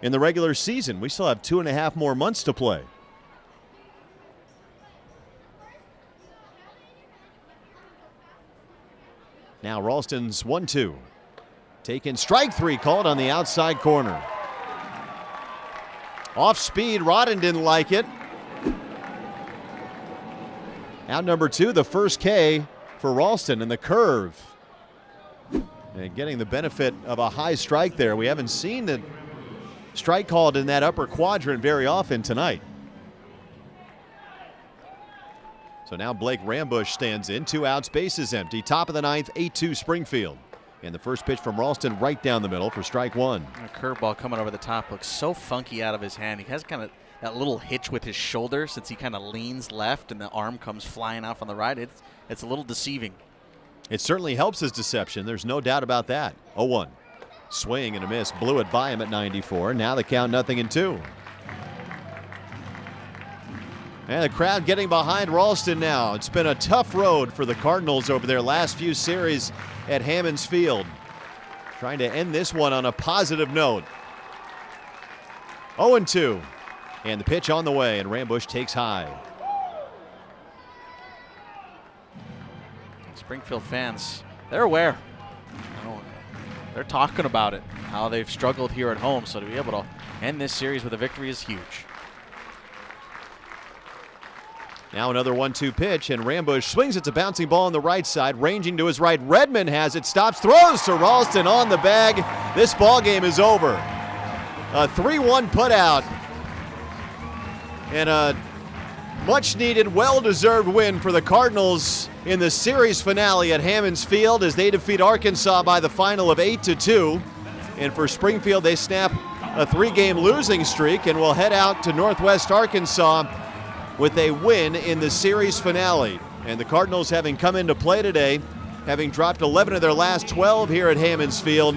in the regular season. We still have 2.5 more months to play. Now Ralston's 1-2. Taken, strike 3 called on the outside corner. Off speed, Rodden didn't like it. Out number 2, the first K for Ralston, and the curve. And getting the benefit of a high strike there. We haven't seen the strike called in that upper quadrant very often tonight. So now Blake Rambush stands in. 2 outs, bases empty. Top of the ninth, 8-2 Springfield. And the first pitch from Ralston right down the middle for strike one. A curveball coming over the top looks so funky out of his hand. He has kind of that little hitch with his shoulder since he kind of leans left and the arm comes flying off on the right. It's a little deceiving. It certainly helps his deception. There's no doubt about that. 0-1. Swing and a miss. Blew it by him at 94. Now the count 0-2. And the crowd getting behind Ralston now. It's been a tough road for the Cardinals over their last few series at Hammonds Field. Trying to end this one on a positive note. 0-2. And the pitch on the way, and Rambush takes high. Springfield fans, they're aware. They're talking about it, how they've struggled here at home. So to be able to end this series with a victory is huge. Now another 1-2 pitch, and Rambush swings. It's a bouncing ball on the right side, ranging to his right. Redmond has it, stops, throws to Ralston on the bag. This ball game is over. A 3-1 putout, and a much-needed, well-deserved win for the Cardinals in the series finale at Hammonds Field as they defeat Arkansas by the final of 8-2. And for Springfield, they snap a 3-game losing streak and will head out to Northwest Arkansas with a win in the series finale. And the Cardinals, having come into play today, having dropped 11 of their last 12 here at Hammonds Field,